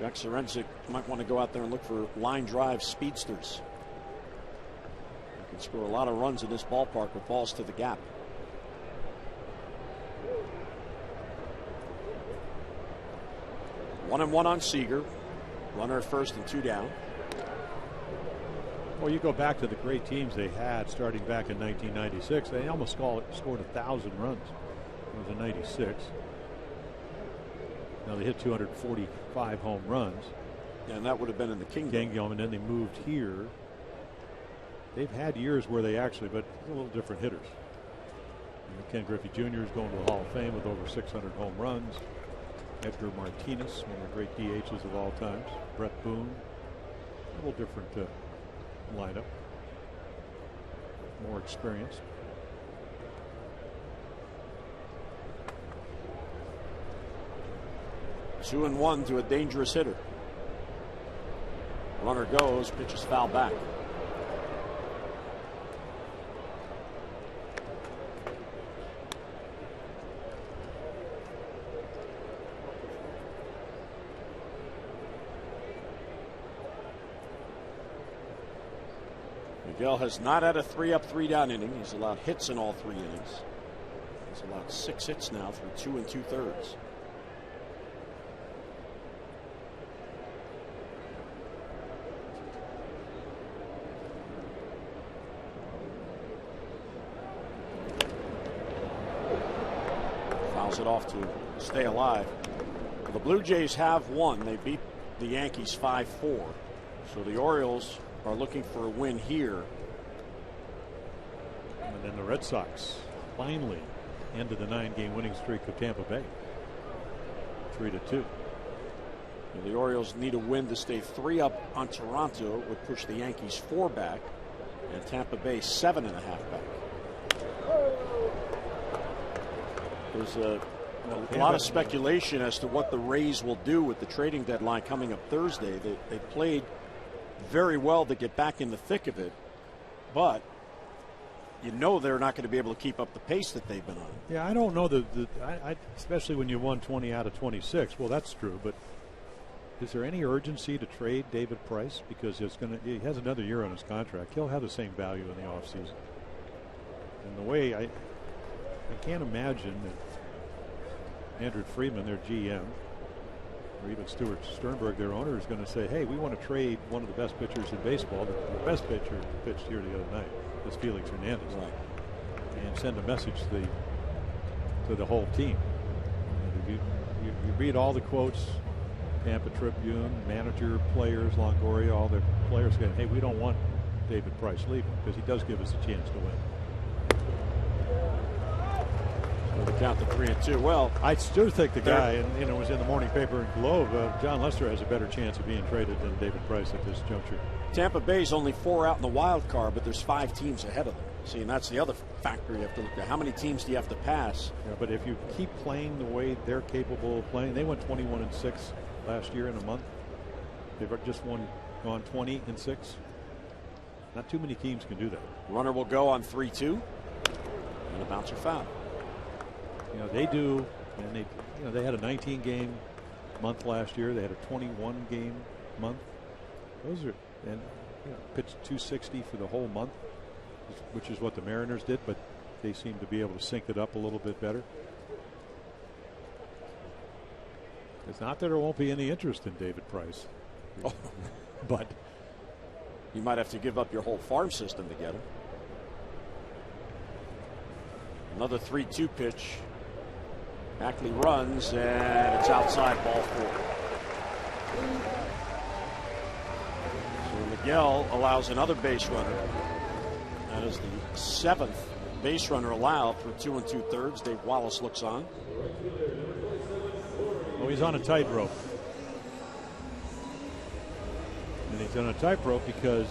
Jack Sorensic might want to go out there and look for line drive speedsters. You can score a lot of runs in this ballpark with balls to the gap. One and one on Seager. Runner at first and 2 down. Well, you go back to the great teams they had starting back in 1996. They almost scored 1,000 runs. It was in 96. Now they hit 245 home runs. Yeah, and that would have been in the Kingdom. And then they moved here. They've had years where they actually, but a little different hitters. Ken Griffey Jr. is going to the Hall of Fame with over 600 home runs. Edgar Martinez, one of the great DHs of all times. Brett Boone, a little different lineup, more experienced. Two and one to a dangerous hitter. Runner goes, pitch is foul back. Miguel has not had a 3-up, 3-down inning. He's allowed hits in all 3 innings. He's allowed 6 hits now through 2 2/3. Fouls it off to stay alive. Well, the Blue Jays have won. They beat the Yankees 5-4. So the Orioles are looking for a win here. And then the Red Sox finally ended the 9-game winning streak of Tampa Bay. 3-2. And the Orioles need a win to stay 3 up on Toronto. It would push the Yankees 4 back and Tampa Bay 7.5 back. There's a lot of speculation as to what the Rays will do with the trading deadline coming up Thursday. They played very well to get back in the thick of it, but you know they're not going to be able to keep up the pace that they've been on. Yeah, I don't know especially when you won 20 out of 26. Well, that's true, but is there any urgency to trade David Price because he has another year on his contract? He'll have the same value in the offseason. And the way I can't imagine that Andrew Friedman, their GM, or even Stuart Sternberg, their owner, is going to say, hey, we want to trade one of the best pitchers in baseball. The best pitcher pitched here the other night is Felix Hernandez. Right. And send a message to the whole team. And you read all the quotes, Tampa Tribune, manager, players, Longoria, all the players saying, hey, we don't want David Price leaving because he does give us a chance to win. So the count to 3-2. Well, I still think the guy, and it was in the morning paper in Globe, John Lester has a better chance of being traded than David Price at this juncture. Tampa Bay's only 4 out in the wild card, but there's 5 teams ahead of them. See, and that's the other factor you have to look at. How many teams do you have to pass? Yeah, but if you keep playing the way they're capable of playing, they went 21-6 last year in a month. They've just gone 20-6. Not too many teams can do that. Runner will go on 3-2, and a bouncer foul. They do, and they had a 19-game month last year. They had a 21-game month. Those are, and pitched 260 for the whole month, which is what the Mariners did, but they seem to be able to sync it up a little bit better. It's not that there won't be any interest in David Price, but you might have to give up your whole farm system to get him. Another 3-2 pitch. Ackley runs, and it's outside, ball 4. So Miguel allows another base runner. That is the 7th base runner allowed for 2 2/3. Dave Wallace looks on. Oh, he's on a tightrope. And he's on a tightrope because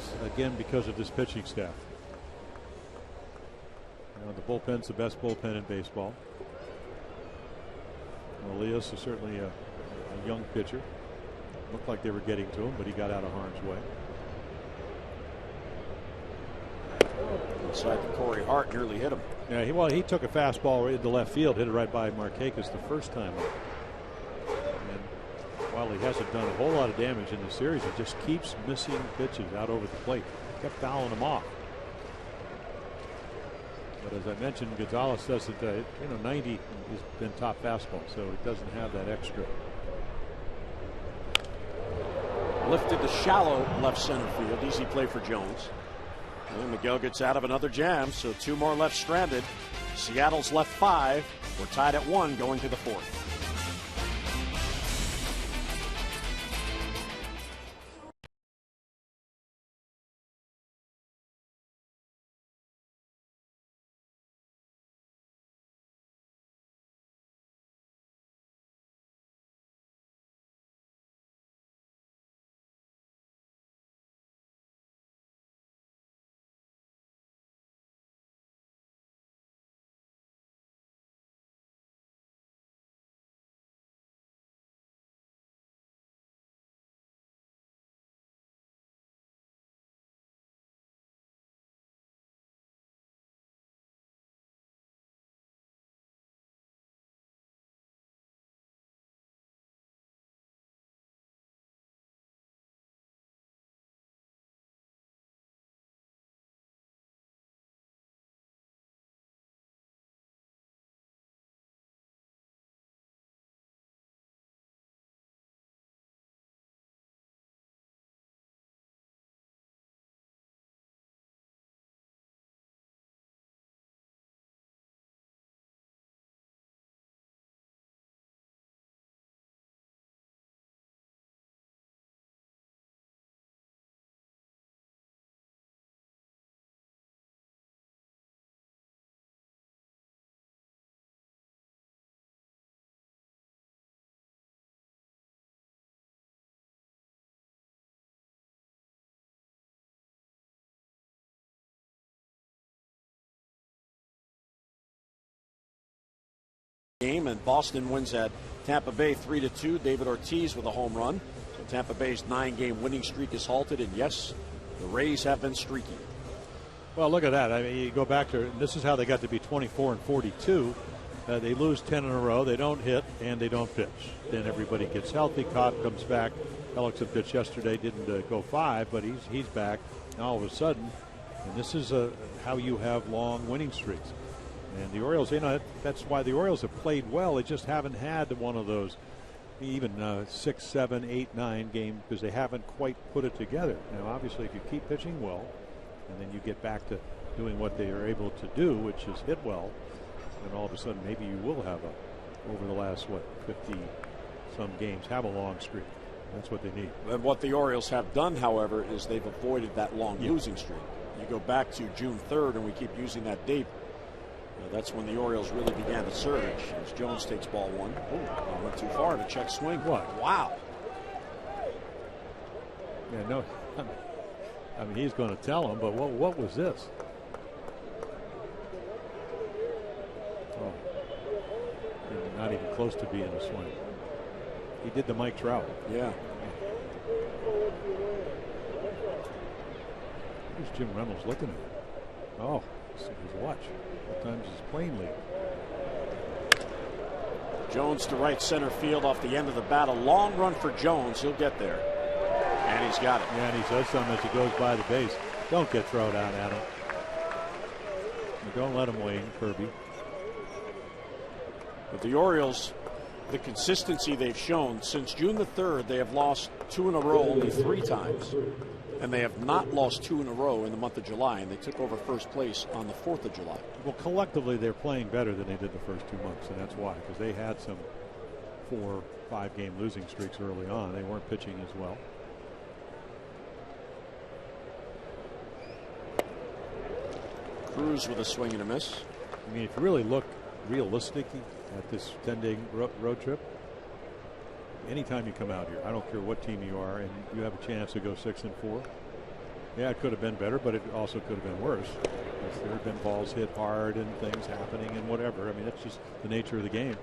of this pitching staff. The bullpen's the best bullpen in baseball. Elias is certainly a young pitcher. Looked like they were getting to him, but he got out of harm's way. Inside the Corey Hart, nearly hit him. Yeah, he took a fastball right into left field, hit it right by Markakis the first time. And while he hasn't done a whole lot of damage in this series, he just keeps missing pitches out over the plate. Kept fouling them off. But as I mentioned, Gonzalez says that 90 has been top fastball, so it doesn't have that extra. Lifted to shallow left center field. Easy play for Jones. And Miguel gets out of another jam, so 2 more left stranded. Seattle's left 5. We're tied at 1 going to the 4th. game, and Boston wins at Tampa Bay 3-2. David Ortiz with a home run. So Tampa Bay's 9-game winning streak is halted, and yes, the Rays have been streaky. Well, look at that. I mean, you go back to, this is how they got to be 24-42. They lose 10 in a row. They don't hit and they don't pitch. Then everybody gets healthy. Cobb comes back. Hellickson pitched yesterday, didn't go 5, but he's back. And all of a sudden, and this is how you have long winning streaks. And the Orioles, that's why the Orioles have played well. They just haven't had one of those even 6, 7, 8, 9 game, because they haven't quite put it together. Now, obviously, if you keep pitching well, and then you get back to doing what they are able to do, which is hit well, and all of a sudden maybe you will have over the last 50 some games, have a long streak. That's what they need. And what the Orioles have done, however, is they've avoided that long losing streak. You go back to June 3rd, and we keep using that date. That's when the Orioles really began to surge. As Jones takes ball 1. Oh, went too far to check swing. What? Wow. Yeah, no. I mean, he's going to tell him, but what was this? Oh, not even close to being a swing. He did the Mike Trout. Yeah. Who's Jim Reynolds looking at? Oh, his watch. What time's his plane leave? Jones to right center field off the end of the bat. A long run for Jones. He'll get there. And he's got it. Yeah, and he says something as he goes by the base. Don't get thrown out at him. Don't let him win, Kirby. But the Orioles, the consistency they've shown since June the 3rd, they have lost 2 in a row only 3 times. And they have not lost 2 in a row in the month of July, and they took over first place on the 4th of July. Well, collectively, they're playing better than they did the first 2 months, and that's why, because they had some 4, 5 game losing streaks early on. They weren't pitching as well. Cruz with a swing and a miss. I mean, if you really look realistically at this 10-day road trip, anytime you come out here, I don't care what team you are, and you have a chance to go 6-4. Yeah, it could have been better, but it also could have been worse. There have been balls hit hard and things happening and whatever. I mean, that's just the nature of the game.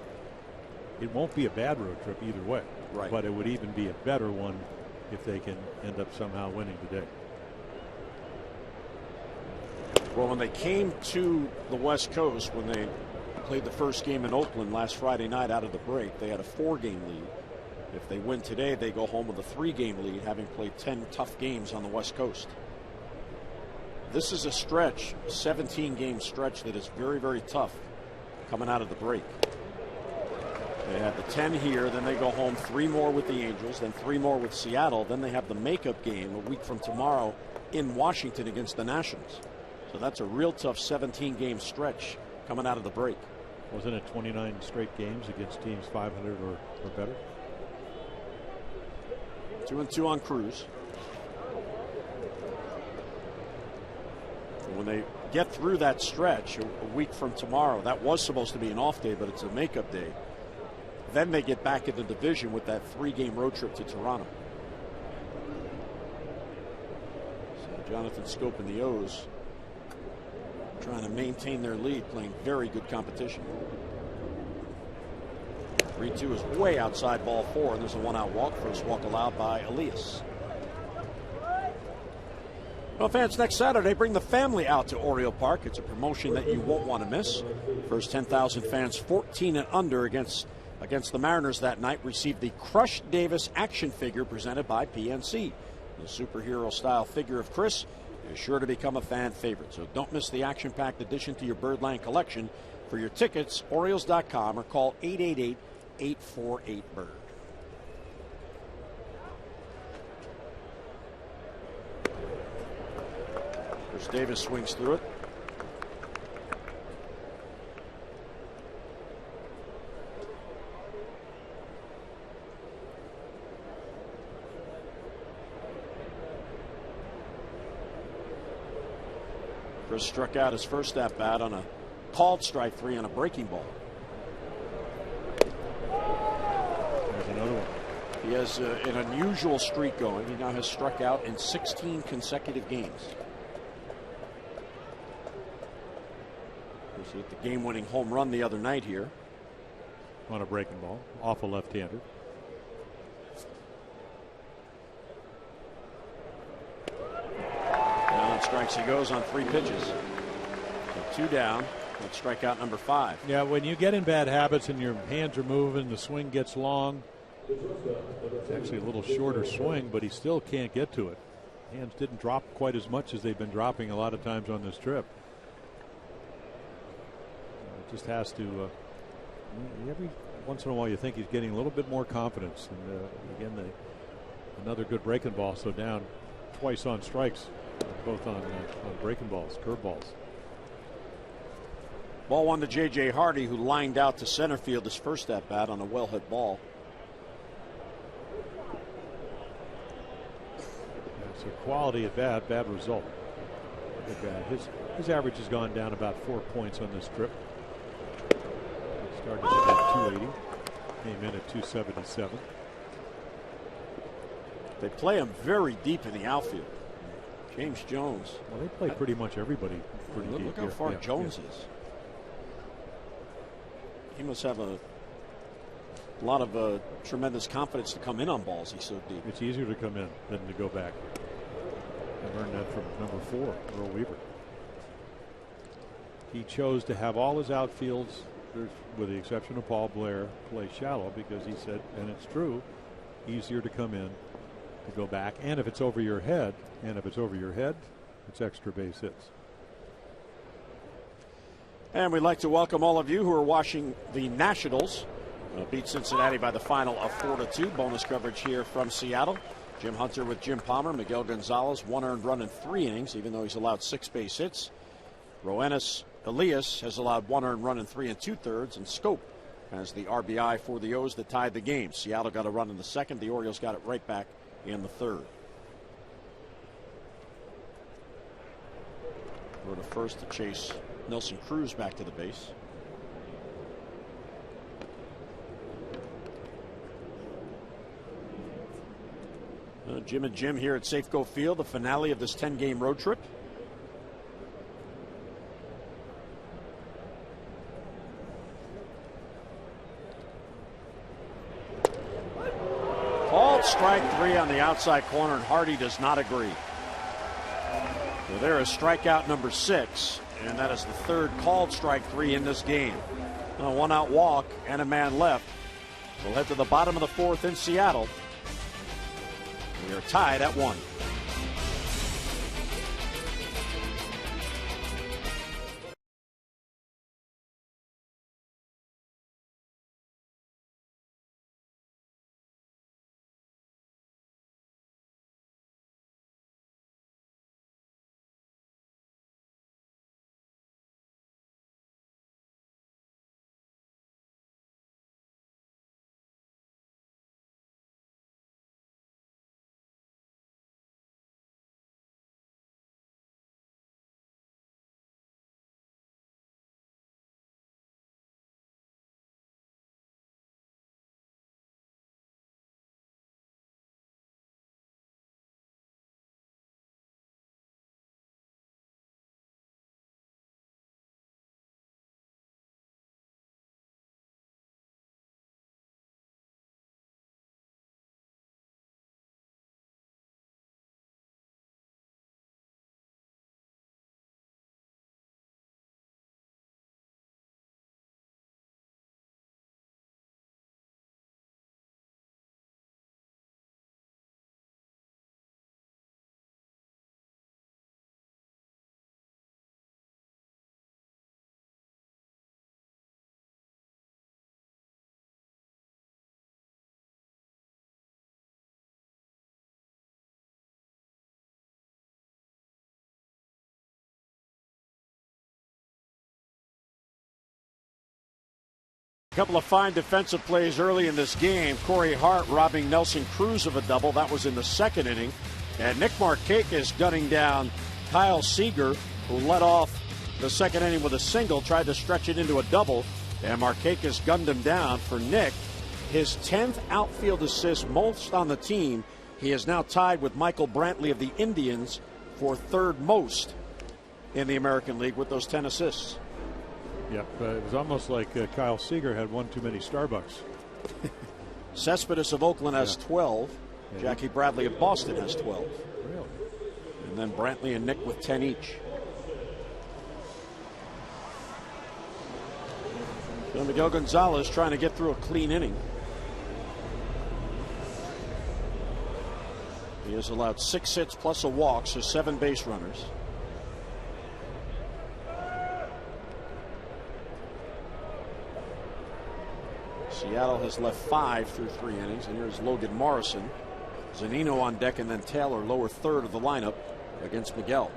It won't be a bad road trip either way, right? But it would even be a better one if they can end up somehow winning today. Well, when they came to the West Coast, when they played the first game in Oakland last Friday night out of the break, they had a 4-game lead. If they win today, they go home with a 3-game lead, having played 10 tough games on the West Coast. This is a stretch, 17-game stretch that is very, very tough coming out of the break. They have the 10 here, then they go home 3 more with the Angels, then 3 more with Seattle. Then they have the makeup game a week from tomorrow in Washington against the Nationals. So that's a real tough 17-game stretch coming out of the break. Wasn't it 29 straight games against teams 500 or better? 2-2 on Cruz. And when they get through that stretch a week from tomorrow, that was supposed to be an off day, but it's a makeup day. Then they get back in the division with that 3-game road trip to Toronto. So Jonathan Scope and the O's trying to maintain their lead, playing very good competition. 3-2 is way outside ball 4, and there's a 1-out walk. First walk allowed by Elias. Well, fans, next Saturday, bring the family out to Oriole Park. It's a promotion that you won't want to miss. First 10,000 fans 14 and under against the Mariners that night receive the Crush Davis action figure presented by PNC. The superhero-style figure of Chris is sure to become a fan favorite. So don't miss the action-packed addition to your Birdland collection. For your tickets, Orioles.com or call 888-848-BIRD. Chris Davis swings through it. Chris struck out his first at bat on a called strike 3 on a breaking ball. There's another one. He has an unusual streak going. He now has struck out in 16 consecutive games. He hit the game-winning home run the other night here. on a breaking ball off a left-hander. Down strikes he goes on 3 pitches. So 2 down. That's strikeout number 5. Yeah, when you get in bad habits and your hands are moving, the swing gets long. It's actually a little shorter swing, but he still can't get to it. Hands didn't drop quite as much as they've been dropping a lot of times on this trip. Just has to. Every once in a while, you think he's getting a little bit more confidence. And again, another good breaking ball. So down twice on strikes, both on breaking balls, curveballs. Ball 1 to J.J. Hardy, who lined out to center field his first at bat on a well hit ball. It's a quality at bat, bad result. His average has gone down about 4 points on this trip. Started at 280, came in at 277. They play him very deep in the outfield. James Jones. Well, they play pretty much everybody pretty deep. Look how far Jones is. He must have a lot of tremendous confidence to come in on balls. He's so deep. It's easier to come in than to go back. I learned that from number 4, Earl Weaver. He chose to have all his outfields, with the exception of Paul Blair, play shallow because he said, and it's true, easier to come in, to go back, and if it's over your head, it's extra base hits. And we'd like to welcome all of you who are watching the Nationals beat Cincinnati by the final of 4-2. Bonus coverage here from Seattle. Jim Hunter with Jim Palmer. Miguel Gonzalez, 1 earned run in 3 innings, even though he's allowed 6 base hits. Roenis Elias has allowed 1 earned run in 3 2/3, and Scope has the RBI for the O's that tied the game. Seattle got a run in the second. The Orioles got it right back in the third. We're the first to chase Nelson Cruz back to the base. Jim and Jim here at Safeco Field, the finale of this 10-game road trip. Called strike 3 on the outside corner, and Hardy does not agree. So there is strikeout number 6, and that is the 3rd called strike 3 in this game. A 1-out walk and a man left. We'll head to the bottom of the 4th in Seattle. We are tied at 1. Couple of fine defensive plays early in this game. Corey Hart robbing Nelson Cruz of a double. That was in the 2nd inning. And Nick Markakis gunning down Kyle Seager, who led off the 2nd inning with a single, tried to stretch it into a double, and Markakis gunned him down. For Nick, his 10th outfield assist, most on the team. He is now tied with Michael Brantley of the Indians for 3rd most in the American League with those 10 assists. Yep, it was almost like Kyle Seager had one too many Starbucks. Cespedes of Oakland has 12. Yeah. Jackie Bradley of Boston has 12. Really? And then Brantley and Nick with 10 each. So Miguel Gonzalez trying to get through a clean inning. He has allowed 6 hits plus a walk, so 7 base runners. Seattle has left 5 through 3 innings, and here's Logan Morrison. Zunino on deck, and then Taylor, lower third of the lineup against Miguel.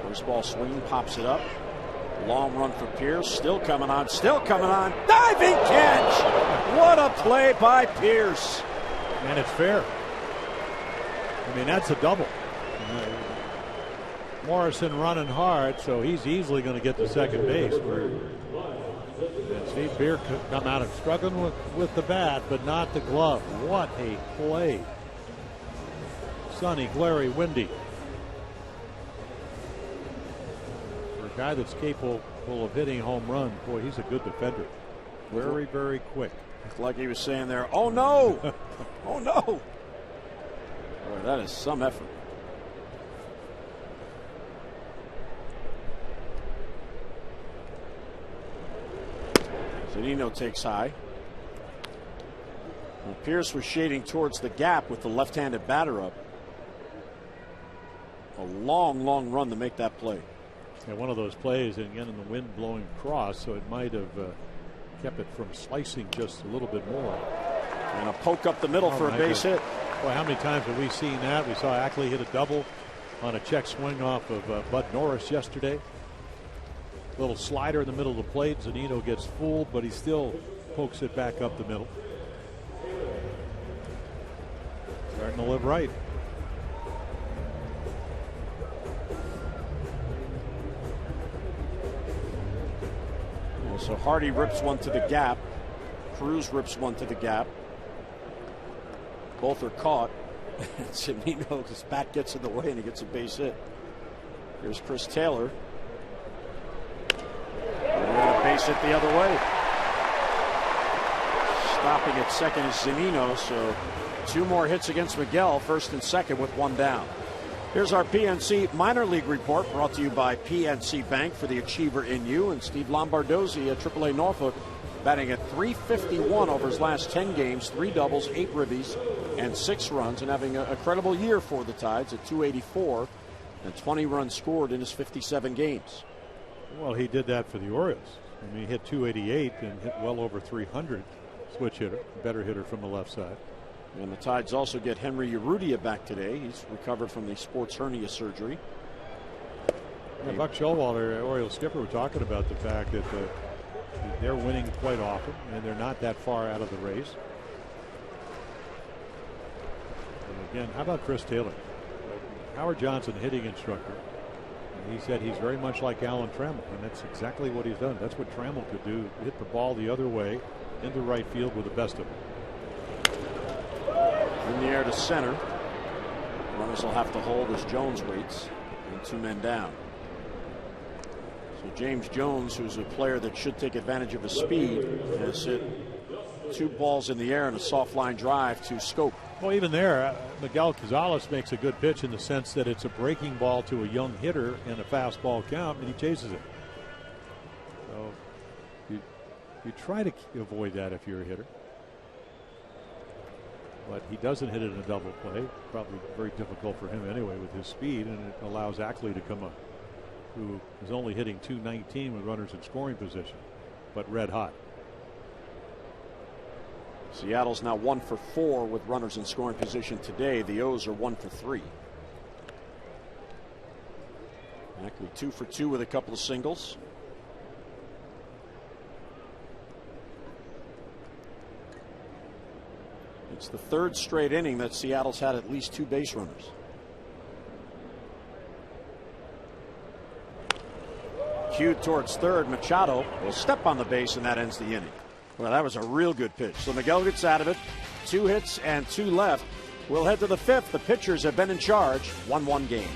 First ball swing, pops it up. Long run for Pierce, still coming on, diving catch! What a play by Pierce. And it's fair. I mean, that's a double. Morrison running hard, so he's easily going to get to second base. And Steve Pierce come out and struggling with the bat, but not the glove. What a play. Sunny, glary, windy. For a guy that's capable of hitting home runs, boy, he's a good defender. Very, very quick. Like he was saying there, oh no! Oh no! Boy, that is some effort. Zunino takes high. And Pierce was shading towards the gap with the left-handed batter up. A long, long run to make that play. Yeah, one of those plays, and again in the wind blowing across, so it might have kept it from slicing just a little bit more. And a poke up the middle for a base hit. Boy, how many times have we seen that? We saw Ackley hit a double on a check swing off of Bud Norris yesterday. Little slider in the middle of the plate. Zunino gets fooled, but he still pokes it back up the middle. Starting to live right. So Hardy rips one to the gap. Cruz rips one to the gap. Both are caught. Zunino, his bat gets in the way and he gets a base hit. Here's Chris Taylor. And a base hit the other way. Stopping at second is Zunino, so 2 more hits against Miguel, first and second with 1 down. Here's our PNC minor league report, brought to you by PNC Bank for the achiever in you, and Steve Lombardozzi at AAA Norfolk, batting at .351 over his last 10 games, 3 doubles, 8 ribbies, and 6 runs, and having a credible year for the Tides at .284 and 20 runs scored in his 57 games. Well, he did that for the Orioles. I mean, he hit .288 and hit well over .300. Switch hitter, better hitter from the left side. And the Tides also get Henry Urrutia back today. He's recovered from the sports hernia surgery. Yeah, Buck Showalter, Orioles skipper, were talking about the fact that they're winning quite often and they're not that far out of the race. And again, how about Chris Taylor? Howard Johnson, hitting instructor. And he said he's very much like Alan Trammell, and that's exactly what he's done. That's what Trammell could do, hit the ball the other way into right field with the best of them. In the air to center. Runners will have to hold as Jones waits, and 2 men down. So James Jones, who's a player that should take advantage of his speed, has hit 2 balls in the air and a soft line drive to Scope. Well, even there, Miguel Gonzalez makes a good pitch in the sense that it's a breaking ball to a young hitter in a fastball count, and he chases it. So you try to avoid that if you're a hitter. But he doesn't hit it in a double play. Probably very difficult for him anyway with his speed, and it allows Ackley to come up, who is only hitting .219 with runners in scoring position, but red hot. Seattle's now 1 for 4 with runners in scoring position today. The O's are 1 for 3. Ackley 2 for 2 with a couple of singles. It's the 3rd straight inning that Seattle's had at least 2 base runners. Cued towards third. Machado will step on the base, and that ends the inning. Well, that was a real good pitch. So Miguel gets out of it. 2 hits and 2 left. We'll head to the 5th. The pitchers have been in charge. 1-1 game.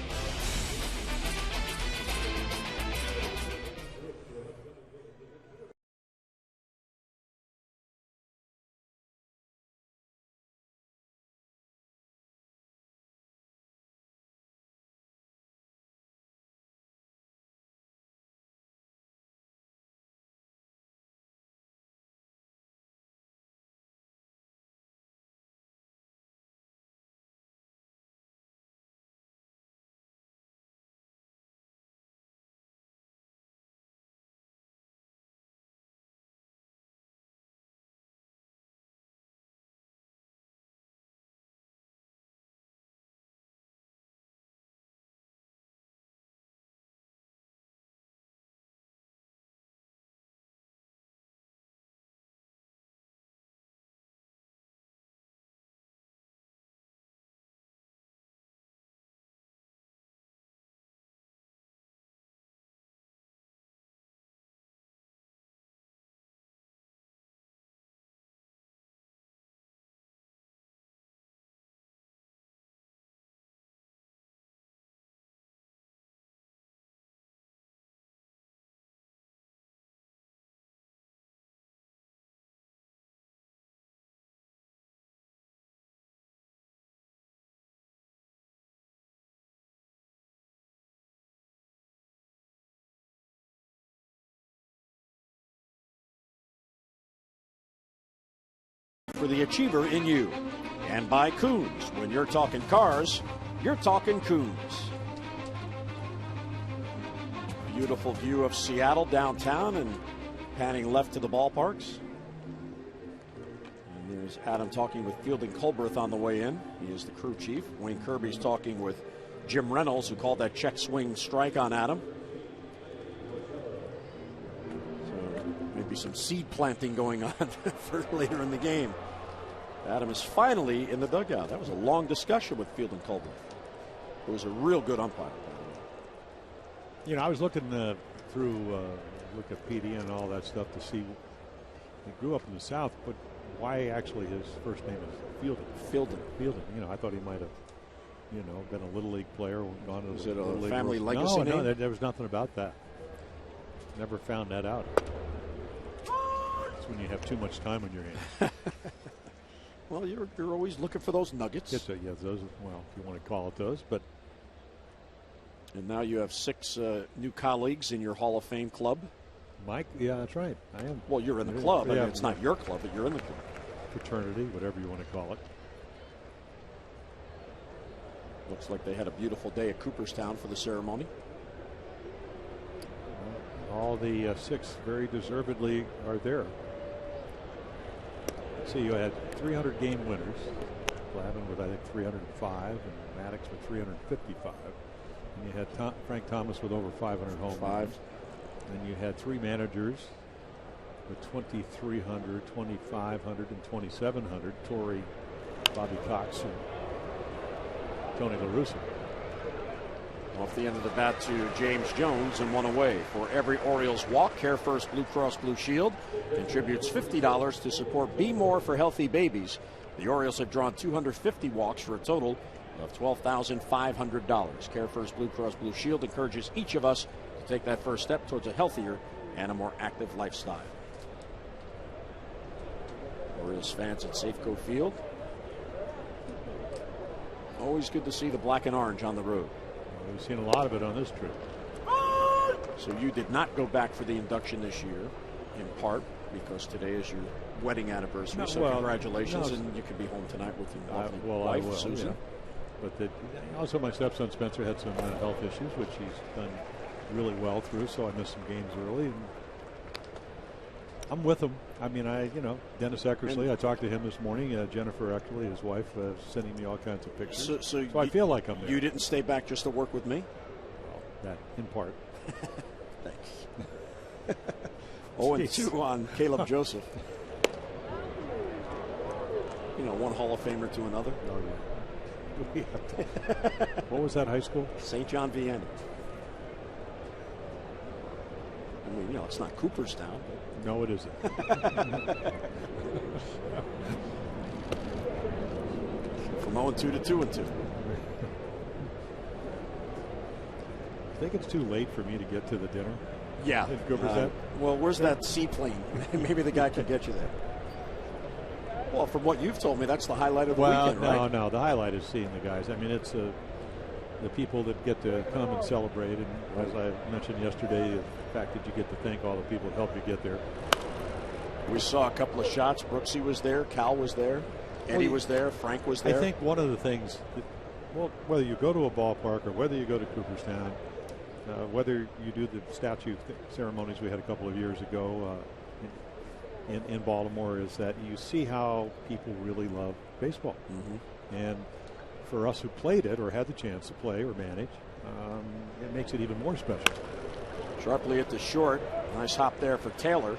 For the achiever in you. And by Coons. When you're talking cars, you're talking Coons. Beautiful view of Seattle downtown and panning left to the ballparks. And there's Adam talking with Fielding Colberth on the way in. He is the crew chief. Wayne Kirby's talking with Jim Reynolds, who called that check swing strike on Adam. So maybe some seed planting going on for later in the game. Adam is finally in the dugout. That was a long discussion with Fielding Colberth. It was a real good umpire. You know, I was looking through Wikipedia and all that stuff to see. He grew up in the South, but why actually his first name is Fielding? Fielding. You know, I thought he might have, been a little league player, gone to Was the it a Little League family or, legacy name? No, there was nothing about that. Never found that out. It's when you have too much time on your hands. Well, you're always looking for those nuggets. Yes, those. Well, if you want to call it those, but. And now you have 6 new colleagues in your Hall of Fame club. Mike, yeah, that's right. I am. Well, you're in the club. I mean, it's not your club, but you're in the club. Fraternity, whatever you want to call it. Looks like they had a beautiful day at Cooperstown for the ceremony. All the 6 very deservedly are there. See, you had 300 game winners. Glavine with, I think, 305, and Maddox with 355. And you had Frank Thomas with over 500 home runs. And you had 3 managers with 2,300, 2,500, and 2,700. Torrey, Bobby Cox, and Tony La Russa. Off the end of the bat to James Jones and 1 away. For every Orioles walk, Care First Blue Cross Blue Shield contributes $50 to support Be More for Healthy Babies. The Orioles have drawn 250 walks for a total of $12,500. Care First Blue Cross Blue Shield encourages each of us to take that first step towards a healthier and a more active lifestyle. Orioles fans at Safeco Field. Always good to see the black and orange on the road. We've seen a lot of it on this trip. So you did not go back for the induction this year, in part because today is your wedding anniversary. No, so congratulations, and you can be home tonight with your lovely wife, Susan. Yeah. But also my stepson Spencer had some health issues, which he's done really well through. So I missed some games early. And I'm with him. I mean, Dennis Eckersley, I talked to him this morning. Jennifer, actually, his wife, sending me all kinds of pictures. So I feel like I'm there. You didn't stay back just to work with me? Well, that, in part. Thanks. 0-2 on Caleb Joseph. One Hall of Famer to another. Oh, yeah. What was that high school? St. John Vianney. I mean, it's not Cooperstown. No, it isn't. From From 0-2 to 2-2. I think it's too late for me to get to the dinner. Yeah. Well, where's that seaplane? Maybe the guy can get you there. Well, from what you've told me, that's the highlight of the weekend, right? No. The highlight is seeing the guys. I mean, it's the people that get to come and celebrate. And as I mentioned yesterday, the fact that you get to thank all the people that helped you get there. We saw a couple of shots. Brooksy was there. Cal was there. Eddie was there. Frank was there. I think one of the things, whether you go to a ballpark or whether you go to Cooperstown, whether you do the statue ceremonies we had a couple of years ago in Baltimore, is that you see how people really love baseball. Mm-hmm. And for us who played it or had the chance to play or manage, it makes it even more special. Sharply at the short. Nice hop there for Taylor.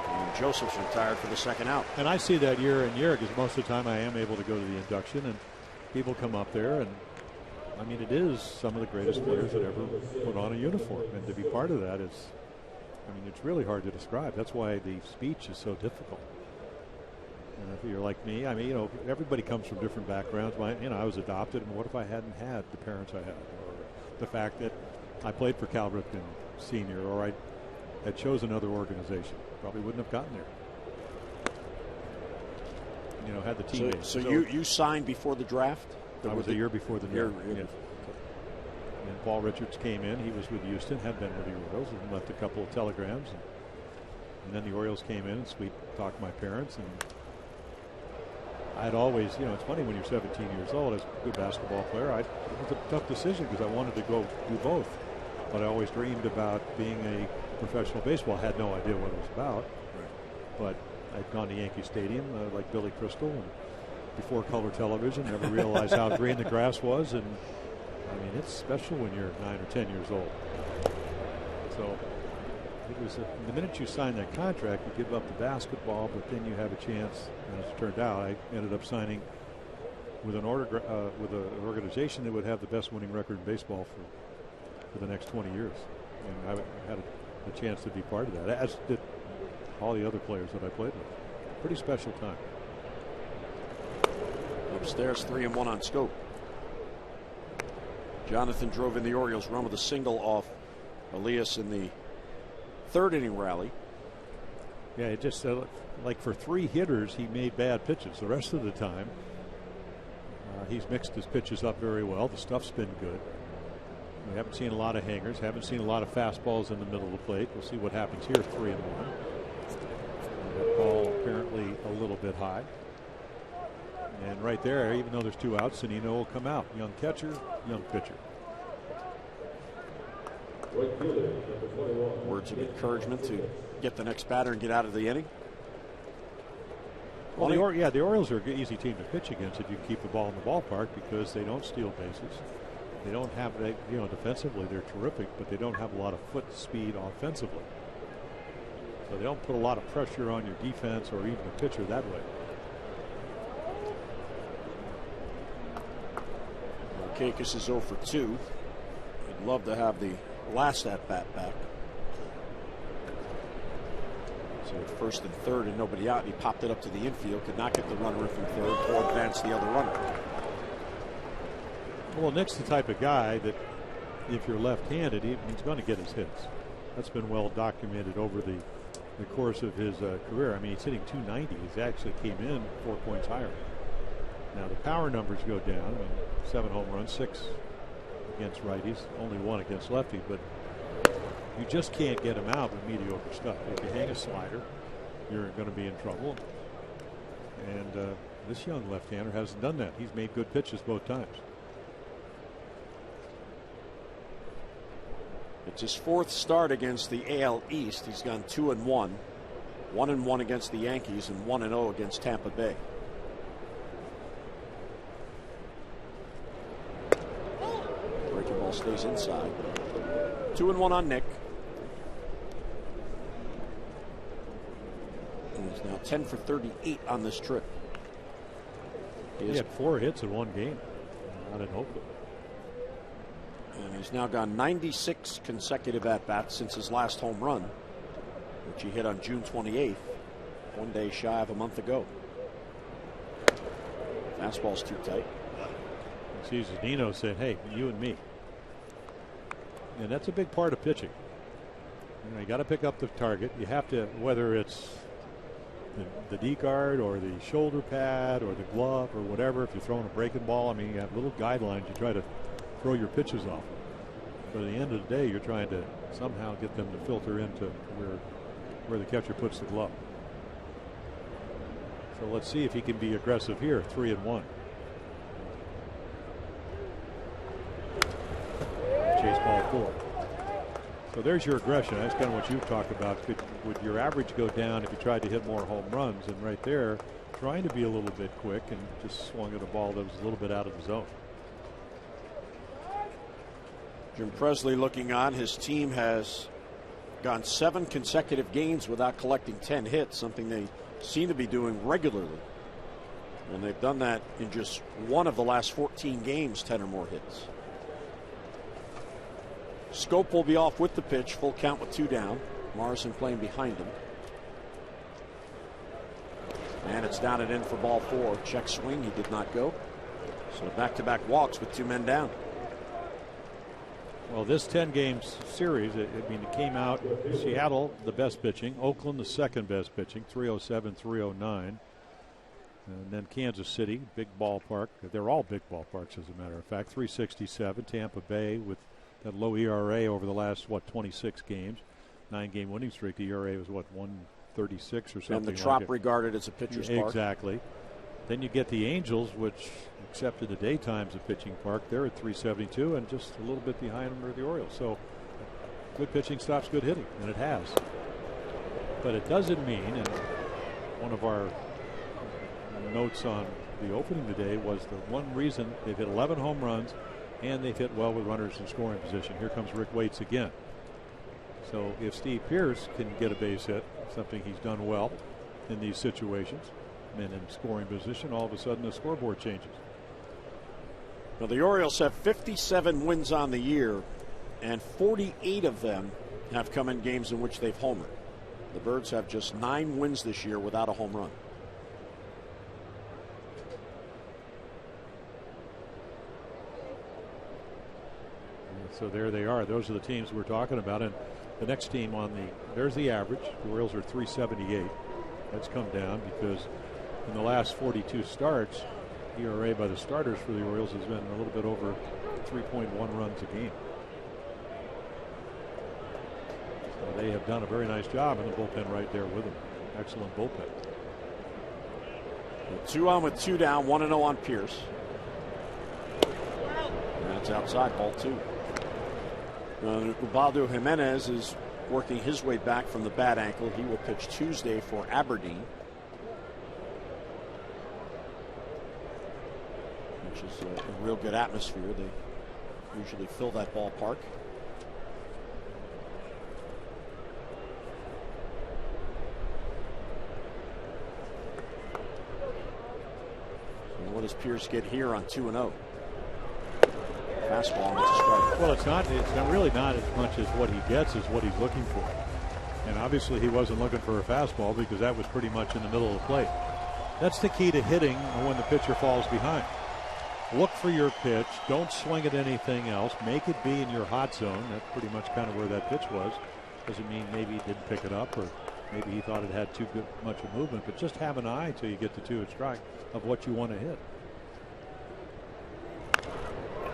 And Joseph's retired for the second out. And I see that year in year because most of the time I am able to go to the induction and people come up there, and I mean, it is some of the greatest players that ever put on a uniform, and to be part of that is, I mean, it's really hard to describe. That's why the speech is so difficult. And if you're like me, I mean, everybody comes from different backgrounds. I was adopted, and what if I hadn't had the parents I had, or the fact that I played for Cal Ripken Sr., or I had chosen another organization, probably wouldn't have gotten there. Had the teammates. So you signed before the draft? I was a year before the draft. Yes. And Paul Richards came in. He was with Houston, had been with the Orioles, and left a couple of telegrams. And then the Orioles came in and sweet talked my parents. And I'd always, it's funny when you're 17 years old as a good basketball player. It was a tough decision because I wanted to go do both. But I always dreamed about being a professional baseball. I had no idea what it was about. Right. But I'd gone to Yankee Stadium like Billy Crystal, and before color television, never realized how green the grass was. And I mean, it's special when you're 9 or 10 years old. So it was the minute you sign that contract, you give up the basketball, but then you have a chance. And as it turned out, I ended up signing with an organization that would have the best winning record in baseball for the next 20 years. And I had a chance to be part of that, as did all the other players that I played with. Pretty special time. Upstairs, 3-1 on Scope. Jonathan drove in the Orioles run with a single off Elias in the third inning rally. Yeah, it just like for 3 hitters, he made bad pitches. The rest of the time, he's mixed his pitches up very well. The stuff's been good. We haven't seen a lot of hangers, haven't seen a lot of fastballs in the middle of the plate. We'll see what happens here, 3-1. That ball apparently a little bit high. And right there, even though there's 2 outs, Sanino will come out. Young catcher, young pitcher. Words of encouragement to get the next batter and get out of the inning. Well, the Orioles are an easy team to pitch against if you keep the ball in the ballpark because they don't steal bases. They don't have, defensively they're terrific, but they don't have a lot of foot speed offensively. So they don't put a lot of pressure on your defense or even the pitcher that way. Kakis is 0 for 2. I'd love to have the last at bat back. So at first and third and nobody out, and he popped it up to the infield, could not get the runner in from third or advance the other runner. Well, Nick's the type of guy that if you're left-handed, he's going to get his hits. That's been well documented over the course of his career. I mean, he's hitting .290. He actually came in 4 points higher. Now the power numbers go down. I mean, 7 home runs, 6 against righties, only 1 against lefty. But you just can't get him out with mediocre stuff. If you hang a slider, you're going to be in trouble. And this young left-hander hasn't done that. He's made good pitches both times. It's his 4th start against the AL East. He's gone 2-1, 1-1 against the Yankees, and 1-0 against Tampa Bay. Breaking ball stays inside. 2-1 on Nick. And he's now 10 for 38 on this trip. He had 4 hits in 1 game out in Oakland. And he's now gone 96 consecutive at-bats since his last home run, which he hit on June 28th, 1 day shy of a month ago. Fastball's too tight. Sees Nino said, "Hey, you and me," and that's a big part of pitching. You got to pick up the target. You have to, whether it's the D guard or the shoulder pad or the glove or whatever. If you're throwing a breaking ball, I mean, you have little guidelines you try to throw your pitches off. But at the end of the day, you're trying to somehow get them to filter into where the catcher puts the glove. So let's see if he can be aggressive here. 3-1. Chase ball 4. So there's your aggression. That's kind of what you've talked about. Would your average go down if you tried to hit more home runs? And right there, trying to be a little bit quick and just swung at a ball that was a little bit out of the zone. Jim Presley looking on. His team has gone 7 consecutive games without collecting 10 hits, something they seem to be doing regularly. And they've done that in just one of the last 14 games, 10 or more hits. Scope will be off with the pitch. Full count with 2 down. Morrison playing behind him. And it's down and in for ball 4. Check swing. He did not go. So back-to-back walks with 2 men down. Well, this 10-game series, it came out Seattle, the best pitching. Oakland, the second best pitching, 307, 309. And then Kansas City, big ballpark. They're all big ballparks, as a matter of fact. 367. Tampa Bay with that low ERA over the last, 26 games. 9-game winning streak. The ERA was, 136 or something. And the Trop regarded as a pitcher's park. Exactly. Then you get the Angels, which, except in the daytime's a pitching park, they're at 372 and just a little bit behind them are the Orioles. So good pitching stops good hitting, and it has. But it doesn't mean, and one of our notes on the opening today was the one reason they've hit 11 home runs and they've hit well with runners in scoring position. Here comes Rick Waits again. So if Steve Pearce can get a base hit, something he's done well in these situations, and in scoring position, all of a sudden the scoreboard changes. Well, the Orioles have 57 wins on the year, and 48 of them have come in games in which they've homered. The Birds have just 9 wins this year without a home run. So there they are. Those are the teams we're talking about. And the next team on there's the average. The Orioles are 378. That's come down because in the last 42 starts, ERA by the starters for the Orioles has been a little bit over 3.1 runs a game. So they have done a very nice job in the bullpen right there with them. Excellent bullpen. 2 on with 2 down, 1-0 on Pierce. That's outside, ball 2. Ubaldo Jimenez is working his way back from the bad ankle. He will pitch Tuesday for Aberdeen, which is a real good atmosphere. They usually fill that ballpark. So what does Pierce get here on 2-0? Fastball, and it's a strike. Well, it's not really not as much as what he gets as what he's looking for. And obviously he wasn't looking for a fastball because that was pretty much in the middle of the plate. That's the key to hitting when the pitcher falls behind. Look for your pitch. Don't swing at anything else. Make it be in your hot zone. That's pretty much kind of where that pitch was. Doesn't mean maybe he didn't pick it up or maybe he thought it had too much of movement. But just have an eye until you get to 2 at strike of what you want to hit.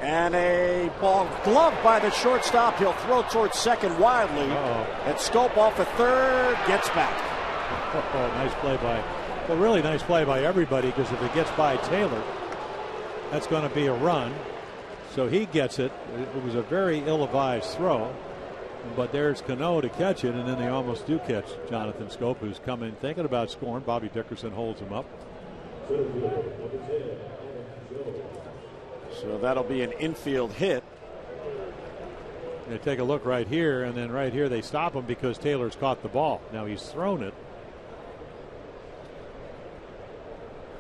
And a ball gloved by the shortstop. He'll throw towards second wildly. And Scope off at third, gets back. Nice play really nice play by everybody, because if it gets by Taylor, that's going to be a run. So he gets it. It was a very ill-advised throw, but there's Cano to catch it, and then they almost do catch Jonathan Scope, who's coming thinking about scoring. Bobby Dickerson holds him up. So that'll be an infield hit. They take a look right here, and then right here they stop him because Taylor's caught the ball. Now he's thrown it.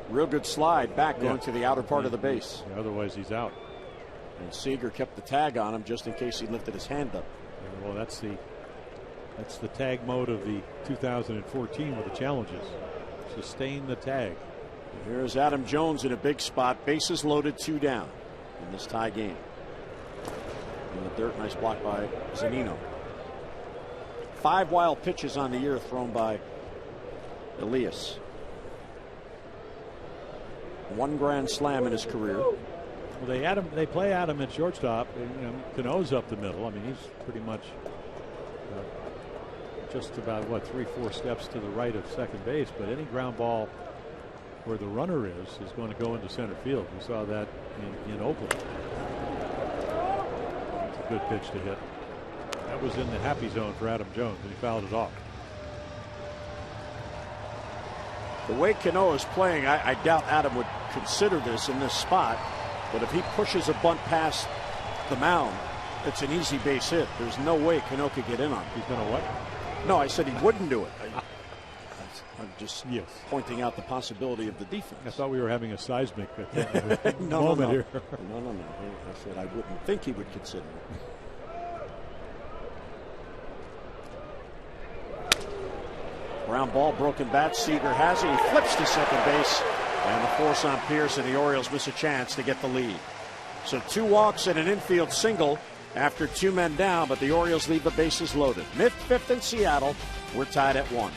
Real good slide back going to the outer part of the base. Yeah, otherwise he's out. And Seager kept the tag on him just in case he lifted his hand up. Yeah, well, that's the tag mode of the 2014 with the challenges. Sustain the tag. Here's Adam Jones in a big spot. Bases loaded, 2 down in this tie game. In the dirt, nice block by Zunino. 5 wild pitches on the year thrown by Elias. 1 grand slam in his career. Well, they play Adam at shortstop. Cano's up the middle. I mean, he's pretty much just about 3-4 steps to the right of second base. But any ground ball where the runner is going to go into center field. We saw that in Oakland. It's a good pitch to hit. That was in the happy zone for Adam Jones, and he fouled it off. The way Cano is playing, I doubt Adam would consider this in this spot. But if he pushes a bunt past the mound, it's an easy base hit. There's no way Cano could get in on it. He's going to what? No, I said he wouldn't do it. I'm just pointing out the possibility of the defense. I thought we were having a seismic no, moment here. No. I said I wouldn't think he would consider it. Ground ball, broken bat. Seager has it. He flips to second base. And the force on Pierce, and the Orioles miss a chance to get the lead. So 2 walks and an infield single after 2 men down, but the Orioles leave the bases loaded. 5th in Seattle. We're tied at 1.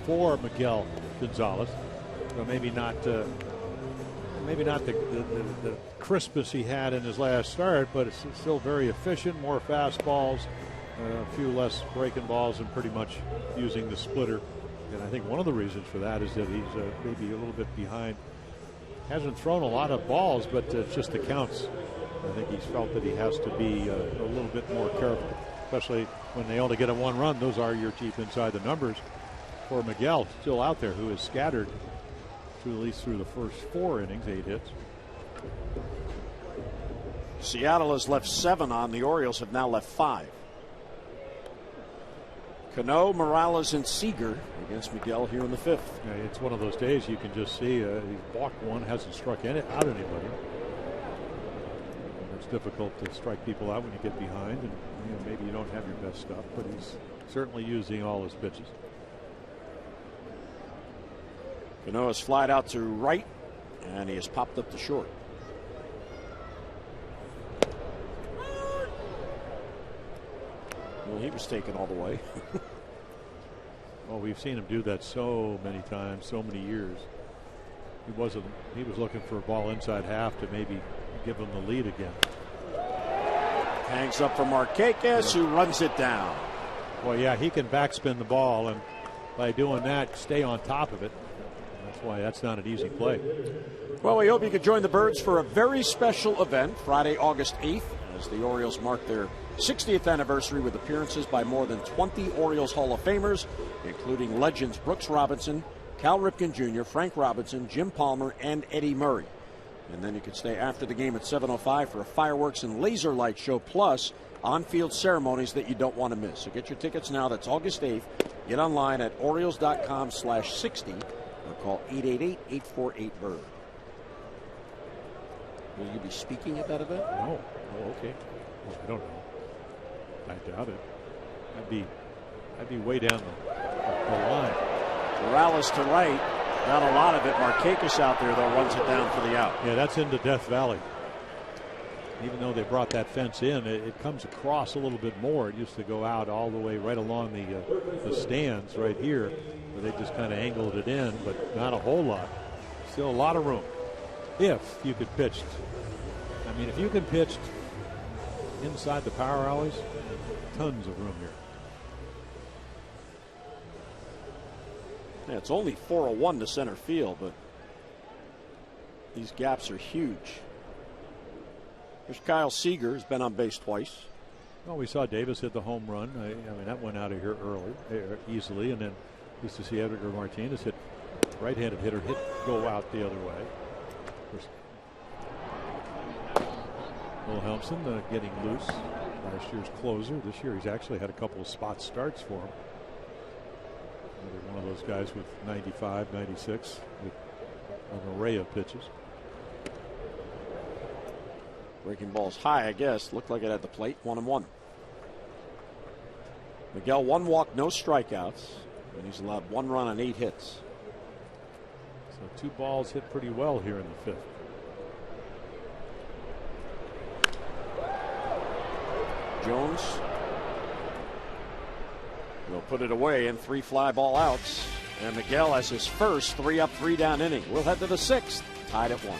For Miguel Gonzalez, so maybe not the crispness he had in his last start, but it's still very efficient. More fastballs, a few less breaking balls, and pretty much using the splitter. And I think one of the reasons for that is that he's maybe a little bit behind. Hasn't thrown a lot of balls, but it's just the counts. I think he's felt that he has to be a little bit more careful, especially when they only get a 1 run. Those are your deep inside the numbers. For Miguel, still out there, who is scattered at least through the first 4 innings, 8 hits. Seattle has left 7 on. The Orioles have now left 5. Cano, Morales, and Seager against Miguel here in the 5th. Yeah, it's one of those days you can just see he's walked 1, hasn't struck out anybody. And it's difficult to strike people out when you get behind, and maybe you don't have your best stuff, but he's certainly using all his pitches. Cano has flied out to right, and he has popped up to short. Well, he was taken all the way. Well, we've seen him do that so many times, so many years. He was looking for a ball inside half to maybe give him the lead again. Hangs up for Marquez, who runs it down. Well, yeah, he can backspin the ball, and by doing that, stay on top of it. That's why that's not an easy play. Well, we hope you could join the Birds for a very special event Friday, August 8th, as the Orioles mark their 60th anniversary with appearances by more than 20 Orioles Hall of Famers, including legends Brooks Robinson, Cal Ripken Jr., Frank Robinson, Jim Palmer, and Eddie Murray. And then you can stay after the game at 7:05 for a fireworks and laser light show, plus on-field ceremonies that you don't want to miss. So get your tickets now. That's August 8th. Get online at Orioles.com/60 or call 888-848-BIRD. Will you be speaking at that event? No. Oh, okay. Well, I don't know. I doubt it. I'd be way down the line. Morales to right. Not a lot of it. Markakis out there, though, runs it down for the out. Yeah, that's into Death Valley. Even though they brought that fence in, it comes across a little bit more. It used to go out all the way right along the stands right here, but they just kind of angled it in, but not a whole lot. Still a lot of room. If you could pitch, I mean, if you can pitch inside the power alleys, tons of room here. Yeah, it's only 401 to center field, but these gaps are huge. There's Kyle Seager, who's been on base twice. Well, we saw Davis hit the home run. I mean, that went out of here easily, and then used to see Edgar Martinez hit, right-handed hitter go out the other way. Will Helmson getting loose. Last year's closer. This year he's actually had a couple of spot starts for him. Another one of those guys with 95, 96, with an array of pitches. Breaking balls high, I guess. Looked like it at the plate. 1-1. Miguel, 1 walk, no strikeouts, and he's allowed 1 run on 8 hits. So 2 balls hit pretty well here in the 5th. Jones will put it away in 3 fly ball outs, and Miguel has his first 3 up, 3 down inning. We'll head to the 6th, tied at 1.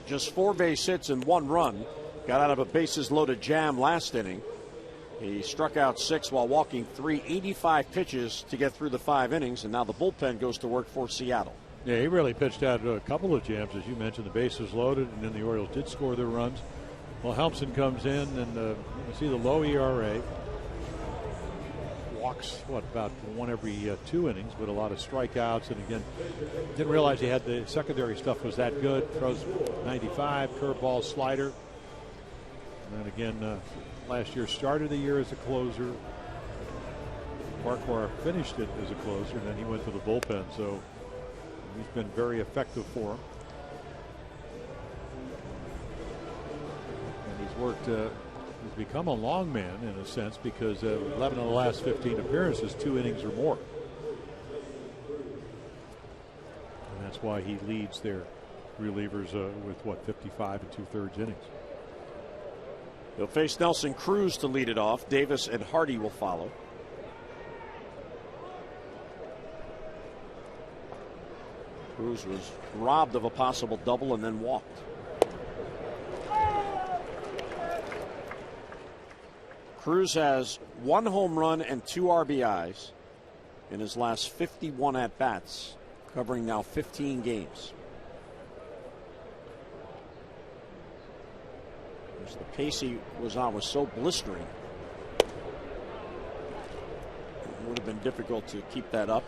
Just 4 base hits and 1 run. Got out of a bases loaded jam last inning. He struck out 6 while walking 3, 85 pitches to get through the 5 innings, and now the bullpen goes to work for Seattle. Yeah, he really pitched out a couple of jams, as you mentioned. The bases loaded, and then the Orioles did score their runs. Well, Helmson comes in, and you see the low ERA. Walks, about 1 every 2 innings, but a lot of strikeouts. And again, didn't realize he had the secondary stuff was that good. Throws 95, curveball, slider. And then again, last year started the year as a closer. Farquhar finished it as a closer, and then he went to the bullpen. So he's been very effective for him. And he's worked. He's become a long man in a sense, because 11 of the last 15 appearances, 2 innings or more. And that's why he leads their relievers with 55 2/3 innings. He'll face Nelson Cruz to lead it off. Davis and Hardy will follow. Cruz was robbed of a possible double and then walked. Cruz has 1 home run and 2 RBIs in his last 51 at-bats, covering now 15 games. The pace he was on was so blistering. It would have been difficult to keep that up.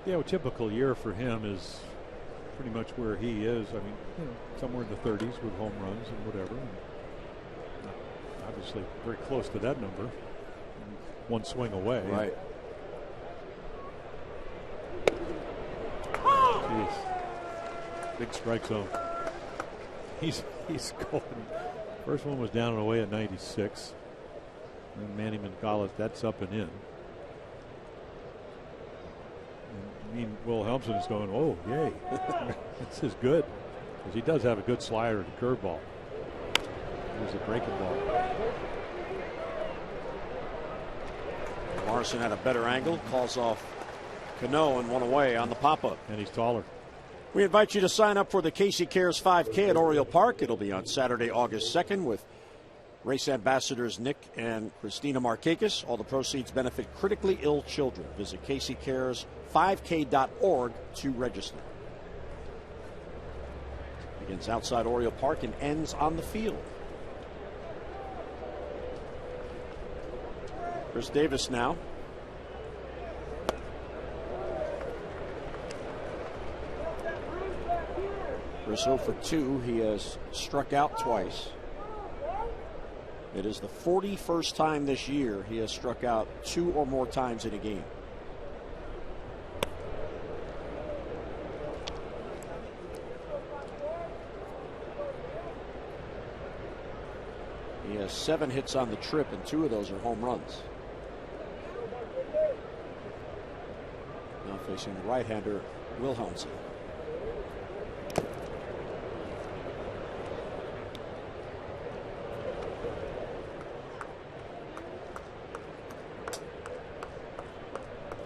Yeah, a typical year for him is pretty much where he is. I mean, somewhere in the 30s with home runs and whatever. And obviously very close to that number. 1 swing away. Right. Jeez. Big strike zone. He's going. First one was down and away at 96. And Manny Mancala, that's up and in. I mean, Will Helmson is going, oh, yay. This is good. Because he does have a good slider and curveball. There's a breaking ball. Morrison had a better angle, calls off Cano and 1 away on the pop-up. And he's taller. We invite you to sign up for the Casey Cares 5K at Oriole Park. It'll be on Saturday, August 2nd with race ambassadors Nick and Christina Markakis. All the proceeds benefit critically ill children. Visit CaseyCares5K.org to register. Begins outside Oriole Park and ends on the field. Chris Davis now. Chris 0 for 2. He has struck out twice. It is the 41st time this year he has struck out 2 or more times in a game. He has 7 hits on the trip, and 2 of those are home runs. Now facing the right-hander, Will Helmson.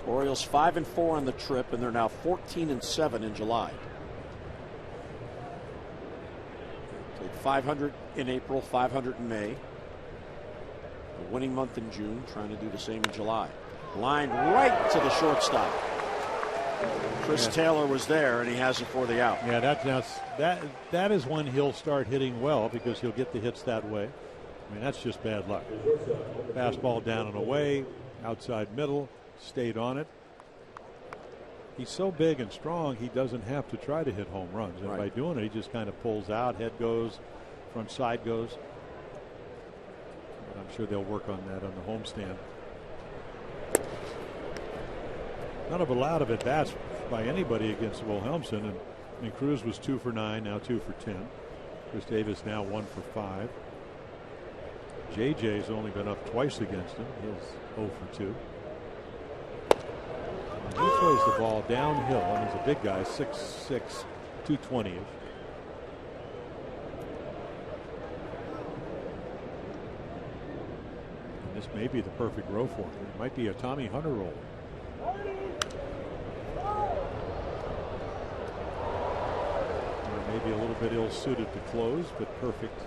Orioles 5-4 on the trip, and they're now 14-7 in July. Played 500 in April, 500 in May. A winning month in June, trying to do the same in July. Lined right to the shortstop. Chris Taylor was there, and he has it for the out. Yeah, that is when he'll start hitting well, because he'll get the hits that way. I mean, that's just bad luck. Fastball down and away, outside middle. Stayed on it. He's so big and strong, he doesn't have to try to hit home runs. And by doing it, he just kind of pulls out, head goes, front side goes. And I'm sure they'll work on that on the homestand. Not a lot of at-bats by anybody against Will Helmson. And I mean, Cruz was 2 for 9, now 2 for 10. Chris Davis now 1 for 5. JJ's only been up twice against him. He's 0 for 2. He throws the ball downhill, and he's a big guy, 6'6", 220-ish. And this may be the perfect row for him. It might be a Tommy Hunter roll. Or maybe a little bit ill-suited to close, but perfect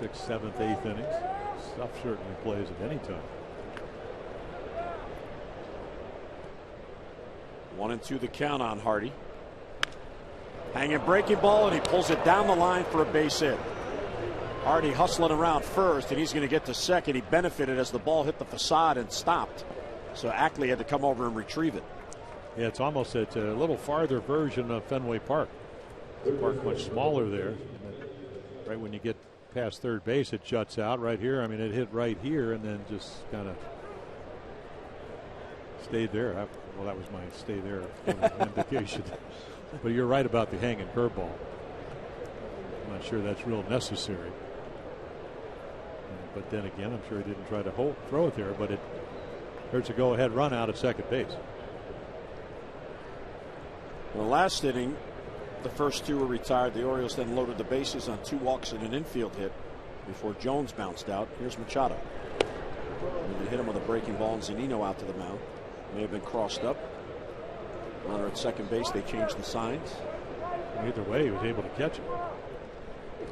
6th, 7th, 8th innings. Stuff certainly plays at any time. 1-2 the count on Hardy. Hanging breaking ball, and he pulls it down the line for a base hit. Hardy hustling around first, and he's going to get to second. He benefited as the ball hit the facade and stopped. So Ackley had to come over and retrieve it. Yeah, it's a little farther version of Fenway Park. The park much smaller there. Right when you get past third base, it juts out right here. I mean, it hit right here and then just kind of stayed there. Well, that was my stay there indication. But you're right about the hanging curveball. I'm not sure that's real necessary. But then again, I'm sure he didn't try to throw it there, but there's a go-ahead run out at second base. In the last inning, the first 2 were retired. The Orioles then loaded the bases on 2 walks and an infield hit before Jones bounced out. Here's Machado. And they hit him with a breaking ball, and Zunino out to the mound. May have been crossed up. Runner at second base, they changed the signs. Either way, he was able to catch it.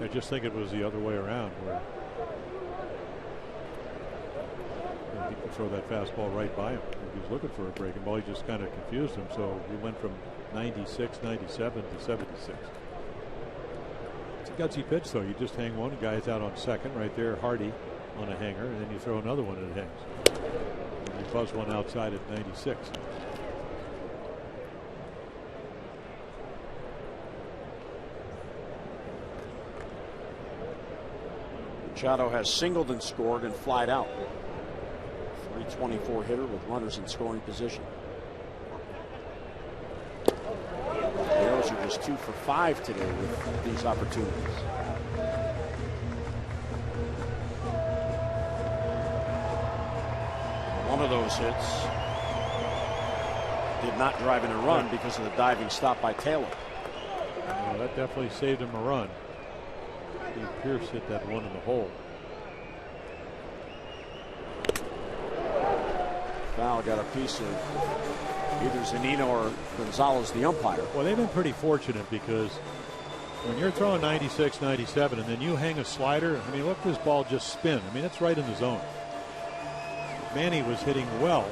I just think it was the other way around, where throw that fastball right by him. He was looking for a breaking ball. He just kind of confused him. So he went from 96, 97 to 76. It's a gutsy pitch, though. You just hang one. The guy's out on second right there, Hardy on a hanger, and then you throw another one and it hangs. And you buzz one outside at 96. Machado has singled and scored and flied out. 324 hitter with runners in scoring position. The Orioles are just 2 for 5 today with these opportunities. One of those hits did not drive in a run because of the diving stop by Taylor. Well, that definitely saved him a run. Pierce hit that one in the hole. Foul got a piece of either Zunino or Gonzalez, the umpire. Well, they've been pretty fortunate because when you're throwing 96, 97, and then you hang a slider, I mean, look, this ball just spin. I mean, it's right in the zone. Manny was hitting well.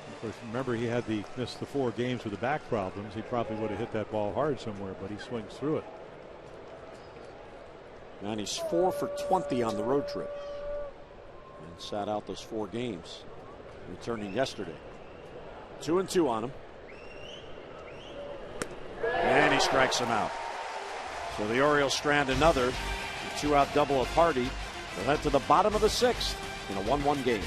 Of course, remember he had missed the 4 games with the back problems. He probably would have hit that ball hard somewhere, but he swings through it. And he's 4 for 20 on the road trip. And sat out those 4 games, returning yesterday. 2-2 on him. And he strikes him out. So the Orioles strand another. A 2-out double of Hardy. They'll head to the bottom of the 6th in a 1-1 game.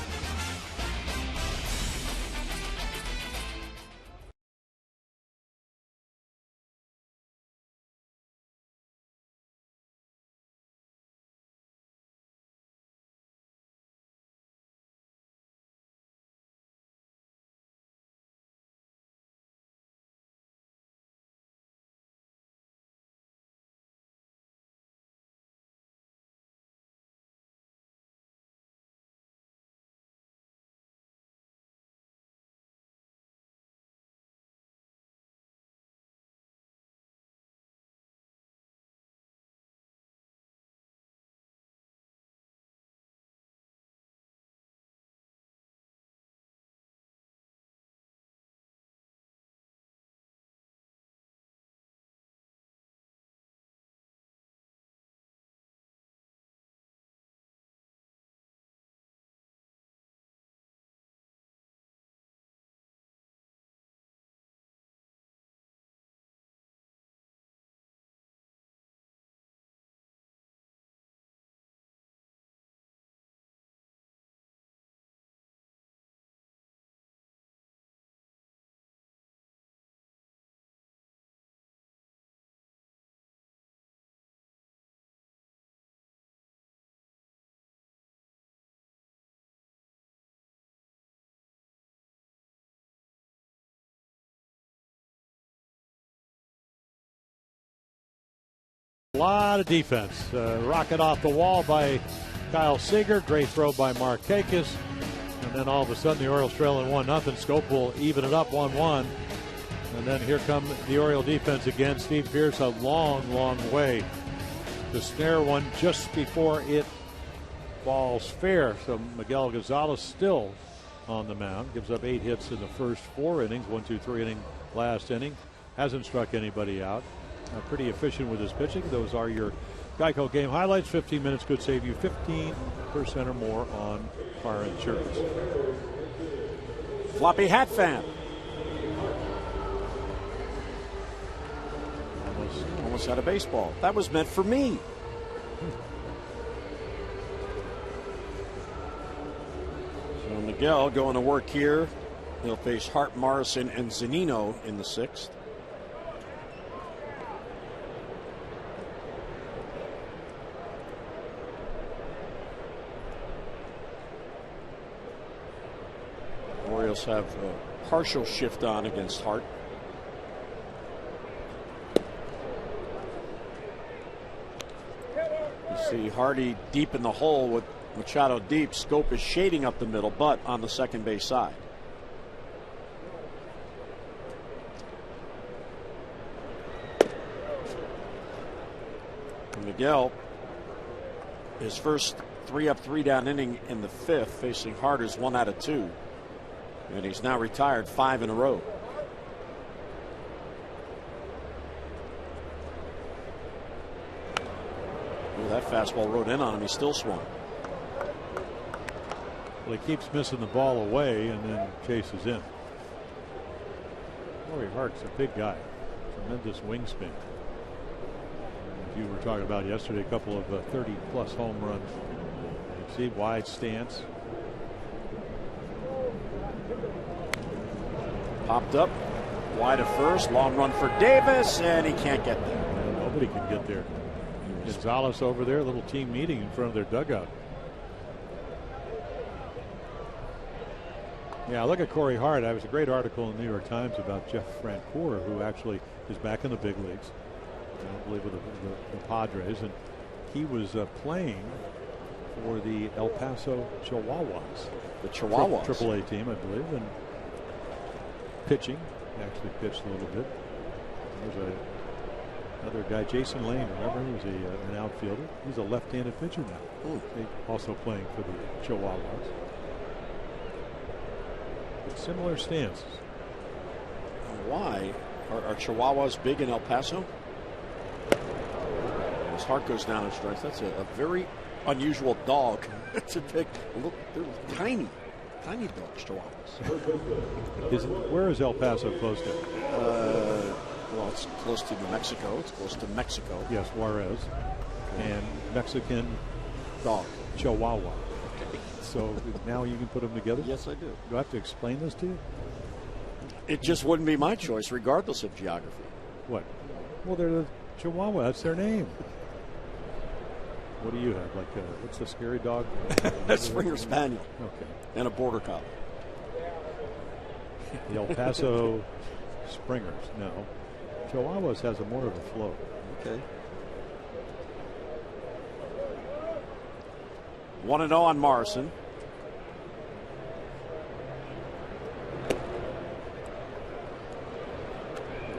A lot of defense. Rocket off the wall by Kyle Seager. Great throw by Markakis. And then all of a sudden the Orioles trailing 1-0. Scope will even it up 1-1. And then here come the Oriole defense again. Steve Pearce a long, long way to snare one just before it falls fair. So Miguel Gonzalez still on the mound. Gives up 8 hits in the first 4 innings. 1-2-3 inning last inning. Hasn't struck anybody out. Pretty efficient with his pitching. Those are your Geico game highlights. 15 minutes could save you 15% or more on car insurance. Floppy hat fan. Almost had a baseball. That was meant for me. So Miguel going to work here. He'll face Hart, Morrison, and Zunino in the 6th. Orioles have a partial shift on against Hart. You see Hardy deep in the hole with Machado deep. Scope is shading up the middle, but on the second base side. Miguel, his first 3 up, 3 down inning in the 5th, facing Harder's 1 out of 2. And he's now retired 5 in a row. Ooh, that fastball rode in on him. He still swung. Well, he keeps missing the ball away and then chases in. Corey Hart's a big guy. Tremendous wingspan. As you were talking about yesterday, a couple of 30-plus home runs. You see, wide stance. Popped up, wide of first, long run for Davis, and he can't get there. Yeah, nobody can get there. Gonzalez over there, a little team meeting in front of their dugout. Yeah, look at Corey Hart. There was a great article in the New York Times about Jeff Francoeur, who actually is back in the big leagues, I believe with the Padres, and he was playing for the El Paso Chihuahuas. The Chihuahuas. AAA team, I believe, and pitching. Actually pitched a little bit. There's another guy, Jason Lane, remember? He was an outfielder. He's a left-handed pitcher now. Ooh. Also playing for the Chihuahuas. But similar stances. Why are Chihuahuas big in El Paso? His heart goes down in strikes. That's a very unusual dog to pick. Look, they're tiny dogs, Chihuahuas. Where is El Paso close to? Well, it's close to New Mexico. It's close to Mexico. Yes, Juarez. Okay. And Mexican dog. Chihuahua. Okay. So now you can put them together? Yes, I do. Do I have to explain this to you? It just wouldn't be my choice, regardless of geography. What? Well, they're the Chihuahua. That's their name. What do you have? Like, what's the scary dog? A Springer Spaniel. Okay. And a Border Collie. The El Paso Springers. No. Chihuahuas has more of a flow. Okay. 1-0 on Morrison.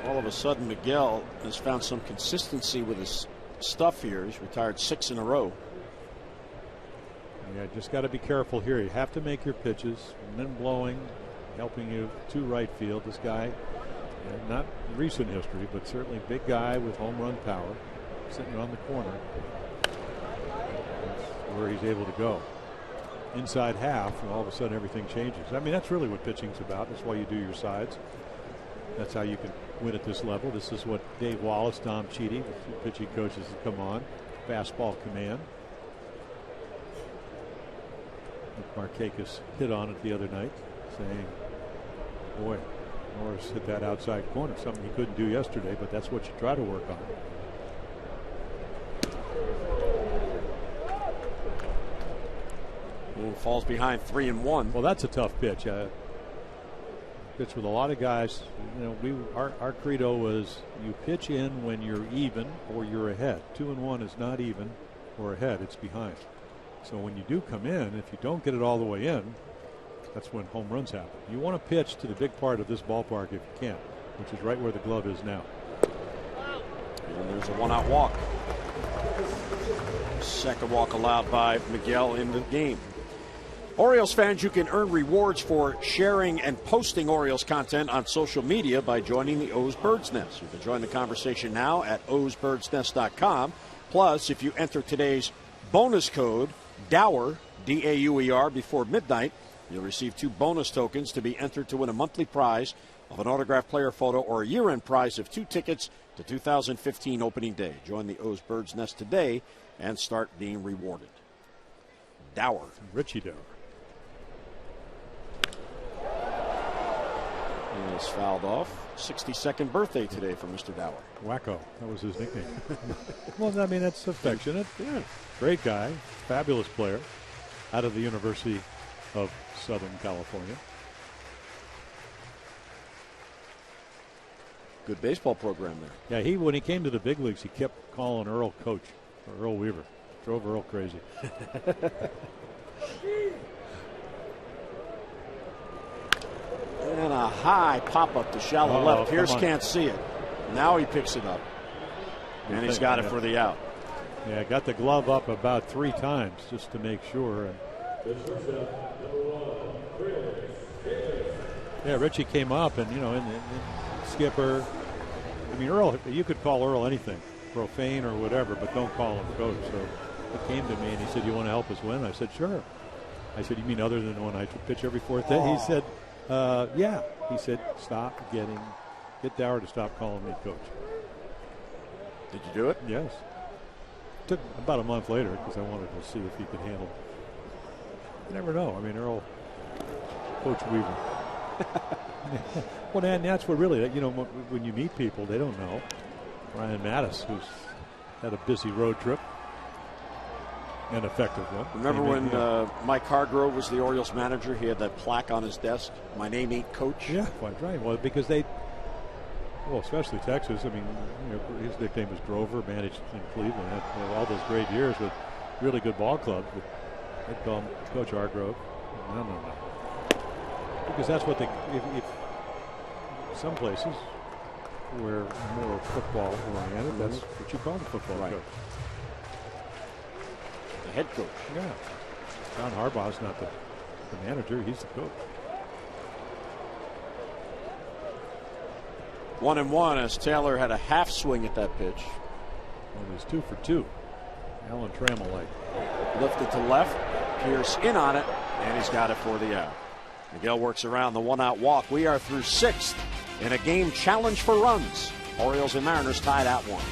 All of a sudden, Miguel has found some consistency with his stuff here. He's retired 6 in a row. Yeah, just got to be careful here. You have to make your pitches. Wind blowing, helping you to right field. This guy, not recent history, but certainly big guy with home run power, sitting on the corner. That's where he's able to go. Inside half, and all of a sudden everything changes. I mean, that's really what pitching's about. That's why you do your sides. That's how you can win at this level. This is what Dave Wallace, Tom Cheedy, the two pitching coaches have come on. Fastball command. Markakis hit on it the other night, saying, boy, Norris hit that outside corner, something he couldn't do yesterday, but that's what you try to work on. And falls behind 3-1. Well, that's a tough pitch. Pitch with a lot of guys. You know, our credo was you pitch in when you're even or you're ahead. 2-1 is not even or ahead, it's behind. So when you do come in, if you don't get it all the way in, that's when home runs happen. You want to pitch to the big part of this ballpark if you can, which is right where the glove is now. And there's a 1-out walk. Second walk allowed by Miguel in the game. Orioles fans, you can earn rewards for sharing and posting Orioles content on social media by joining the O's Bird's Nest. You can join the conversation now at osbirdsnest.com. Plus, if you enter today's bonus code, DAUER, D-A-U-E-R, before midnight, you'll receive 2 bonus tokens to be entered to win a monthly prize of an autographed player photo or a year-end prize of 2 tickets to 2015 opening day. Join the O's Bird's Nest today and start being rewarded. Dower. Richie Dower. He is fouled off. 62nd birthday today for Mr. Dower. Wacko. That was his nickname. Well, I mean, that's affectionate. Yeah. Great guy. Fabulous player. Out of the University of Southern California. Good baseball program there. Yeah, when he came to the big leagues, he kept calling Earl coach, or Earl Weaver. Drove Earl crazy. And a high pop-up to shallow left. Pierce can't see it. Now he picks it up. And he's got it for the out. Yeah, got the glove up about 3 times just to make sure. Yeah, Richie came up and, and skipper. I mean, Earl, you could call Earl anything, profane or whatever, but don't call him coach. So he came to me and he said, "You want to help us win?" I said, "Sure." I said, "You mean other than when I pitch every 4th day?" He said, "Yeah." He said, get Dower to stop calling me coach. Did you do it? Yes. Took about a month later because I wanted to see if he could handle. You never know. I mean, Earl, Coach Weaver. Well, and that's what really, when you meet people, they don't know. Ryan Mattis, who's had a busy road trip, an effective one. Remember when Mike Hargrove was the Orioles manager? He had that plaque on his desk. "My name ain't Coach." Yeah, quite right. Well, because especially Texas. I mean, his nickname was Grover. Managed in Cleveland, had all those great years with really good ball clubs. But they'd call him Coach Hargrove. No. Because that's what if some places where more football oriented, that's what you call the football coach. The head coach. Yeah. John Harbaugh's not the manager, he's the coach. 1-1 as Taylor had a half swing at that pitch. Well, he's 2 for 2. Alan Trammell Lifted to left. Pierce in on it, and he's got it for the out. Miguel works around the 1-out walk. We are through 6th in a game challenge for runs. Orioles and Mariners tied at 1.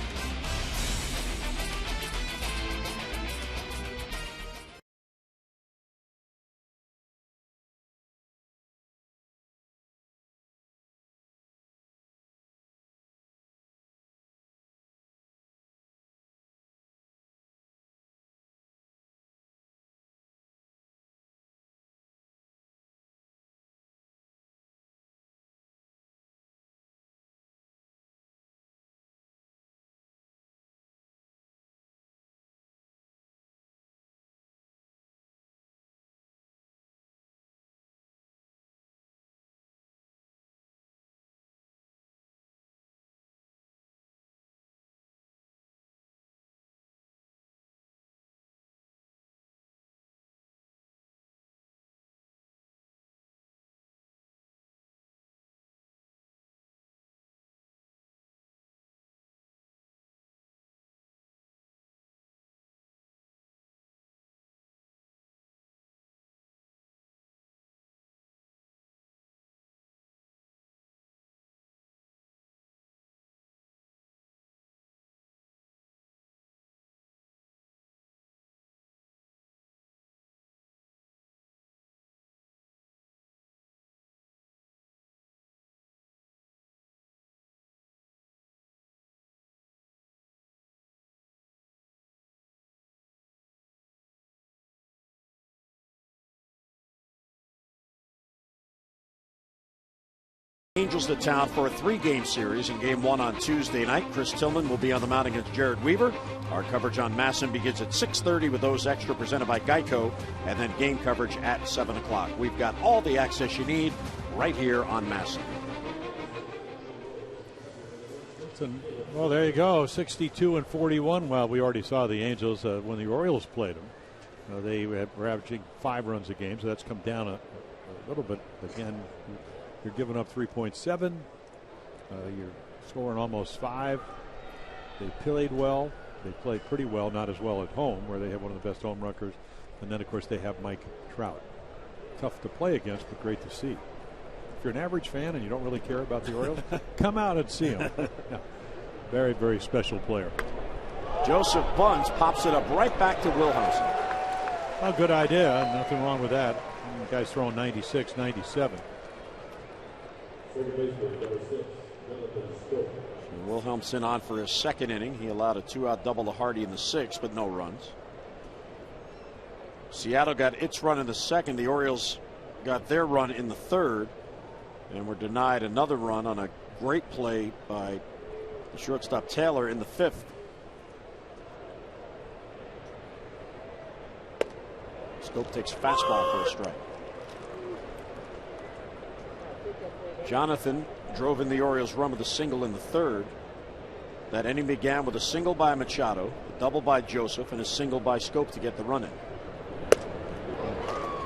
Angels to town for a 3-game series. In game 1 on Tuesday night, Chris Tillman will be on the mound against Jared Weaver. Our coverage on Masson begins at 6:30 with those extra presented by Geico, and then game coverage at 7 o'clock. We've got all the access you need right here on Masson. Well, there you go, 62-41. Well, we already saw the Angels when the Orioles played them. They were averaging 5 runs a game, so that's come down a little bit. Again, you're giving up 3.7. You're scoring almost 5. They played well. They played pretty well, not as well at home, where they have one of the best home runners. And then, of course, they have Mike Trout. Tough to play against, but great to see. If you're an average fan and you don't really care about the Orioles, come out and see him. Yeah. Very, very special player. Joseph Buns pops it up right back to Wilhelmsen. A good idea. Nothing wrong with that. The guy's throwing 96, 97. Wilhelmsen on for his 2nd inning. He allowed a 2-out double to Hardy in the 6th, but no runs. Seattle got its run in the 2nd. The Orioles got their run in the 3rd, and were denied another run on a great play by the shortstop Taylor in the 5th. Scope takes fastball for a strike. Jonathan drove in the Orioles' run with a single in the 3rd. That inning began with a single by Machado. The double by Joseph and a single by Scope to get the run in.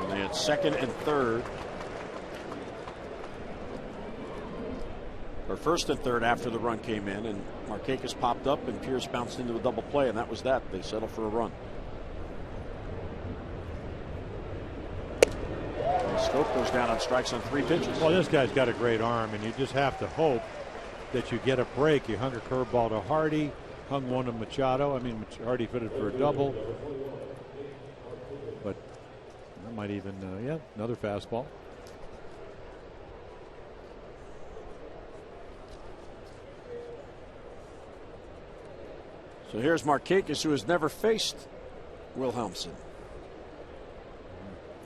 And they had second and third. Or first and third after the run came in, and Markakis popped up and Pierce bounced into a double play, and that was that. They settled for a run. And Scope goes down on strikes on 3 pitches. Well, this guy's got a great arm, and you just have to hope that you get a break. You hung a curveball to Hardy, hung one to Machado. I mean, Hardy fitted for a double. But that might even, yeah, another fastball. So here's Markakis, who has never faced Wilhelmsen.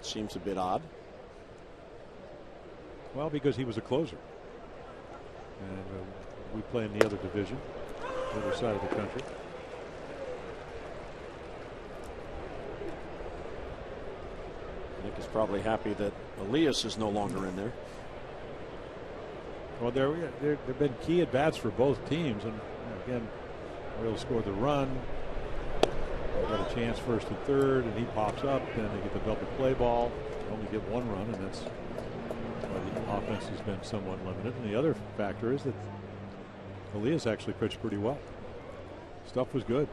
Seems a bit odd. Well, because he was a closer. And we play in the other division, the other side of the country. Nick is probably happy that Elias is no longer in there. Well, there have been key at bats for both teams, and again, Orioles scored the run. They got a chance first and third, and he pops up, and they get the double play ball. They only get 1 run, and that's why the offense has been somewhat limited. And the other factor is that Elias actually pitched pretty well. Stuff was good.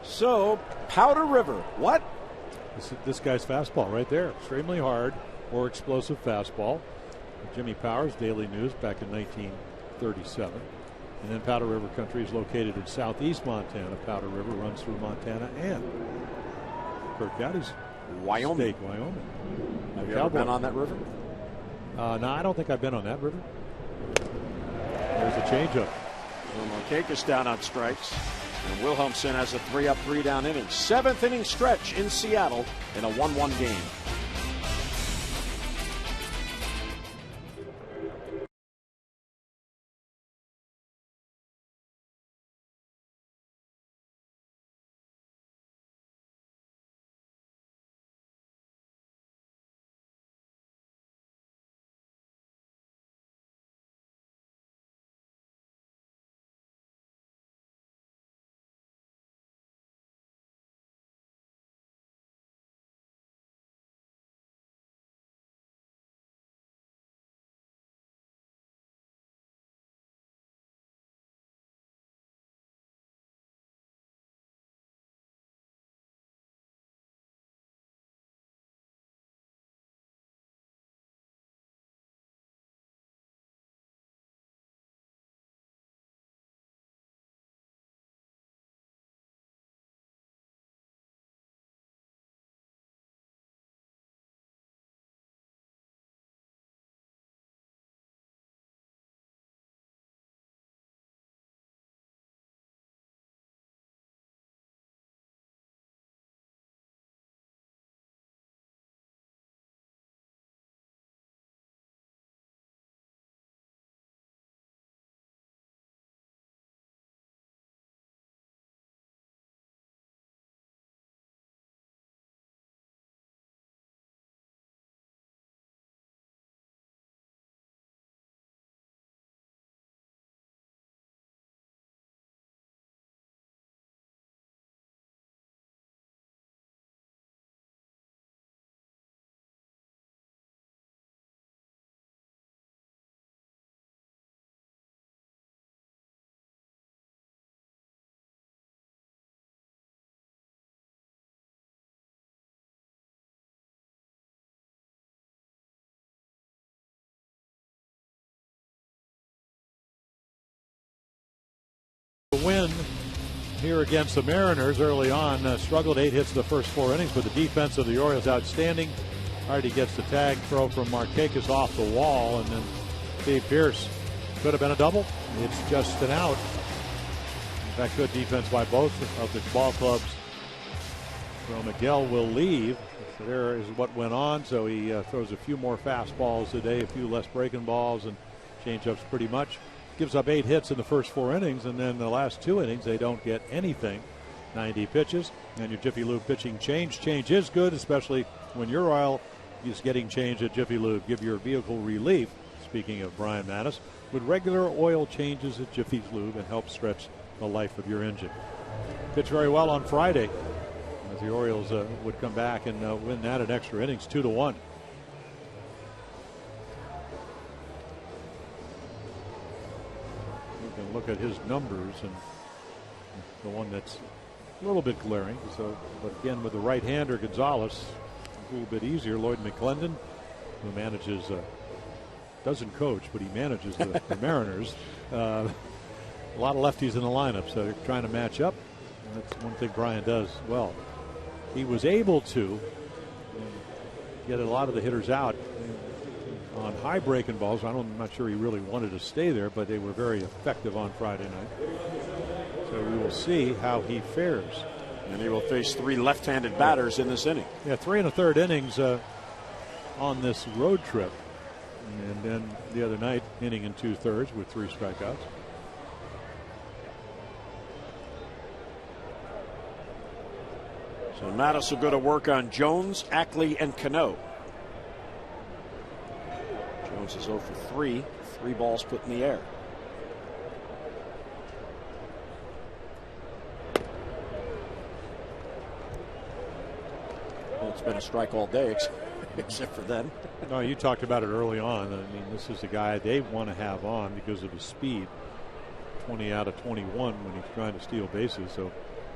So, Powder River, what? This guy's fastball right there, extremely hard or explosive fastball. Jimmy Powers, Daily News, back in 1937. And then Powder River Country is located in southeast Montana. Powder River runs through Montana and Kurt Gowdy's Wyoming. State, Wyoming. Have you ever been on that river? No, I don't think I've been on that river. There's a changeup. Markakis down on strikes. And Wilhelmsen has a 3-up, 3-down inning. 7th inning stretch in Seattle in a 1-1 game. Win here against the Mariners early on. Struggled 8 hits the first 4 innings, but the defense of the Orioles outstanding. Hardy gets the tag throw from Markakis off the wall, and then Steve Pierce could have been a double. It's just an out. In fact, good defense by both of the ball clubs. So Miguel will leave. So there is what went on. So he throws a few more fastballs today, a few less breaking balls, and changeups pretty much. Gives up 8 hits in the first 4 innings, and then the last 2 innings they don't get anything. 90 pitches, and your Jiffy Lube pitching change. Change is good, especially when your oil is getting changed at Jiffy Lube. Give your vehicle relief, speaking of Brian Mattis, with regular oil changes at Jiffy Lube and help stretch the life of your engine. Pitched very well on Friday as the Orioles would come back and win that in extra innings, 2-1. You can look at his numbers, and the one that's a little bit glaring. So, but again, with the right-hander Gonzalez, a little bit easier. Lloyd McClendon, who manages, doesn't coach, but he manages the Mariners. A lot of lefties in the lineup, so they're trying to match up. And that's one thing Brian does well. He was able to get a lot of the hitters out on high breaking balls. I'm not sure he really wanted to stay there, but they were very effective on Friday night. So we will see how he fares. And he will face 3 left-handed batters in this inning. Yeah, 3 1/3 innings on this road trip. And then the other night, inning and 2/3 with 3 strikeouts. So Mattis will go to work on Jones, Ackley, and Cano. Jones is 0 for 3. 3 balls put in the air. Well, it's been a strike all day, except for then. No, you talked about it early on. I mean, this is a guy they want to have on because of his speed. 20 out of 21 when he's trying to steal bases. So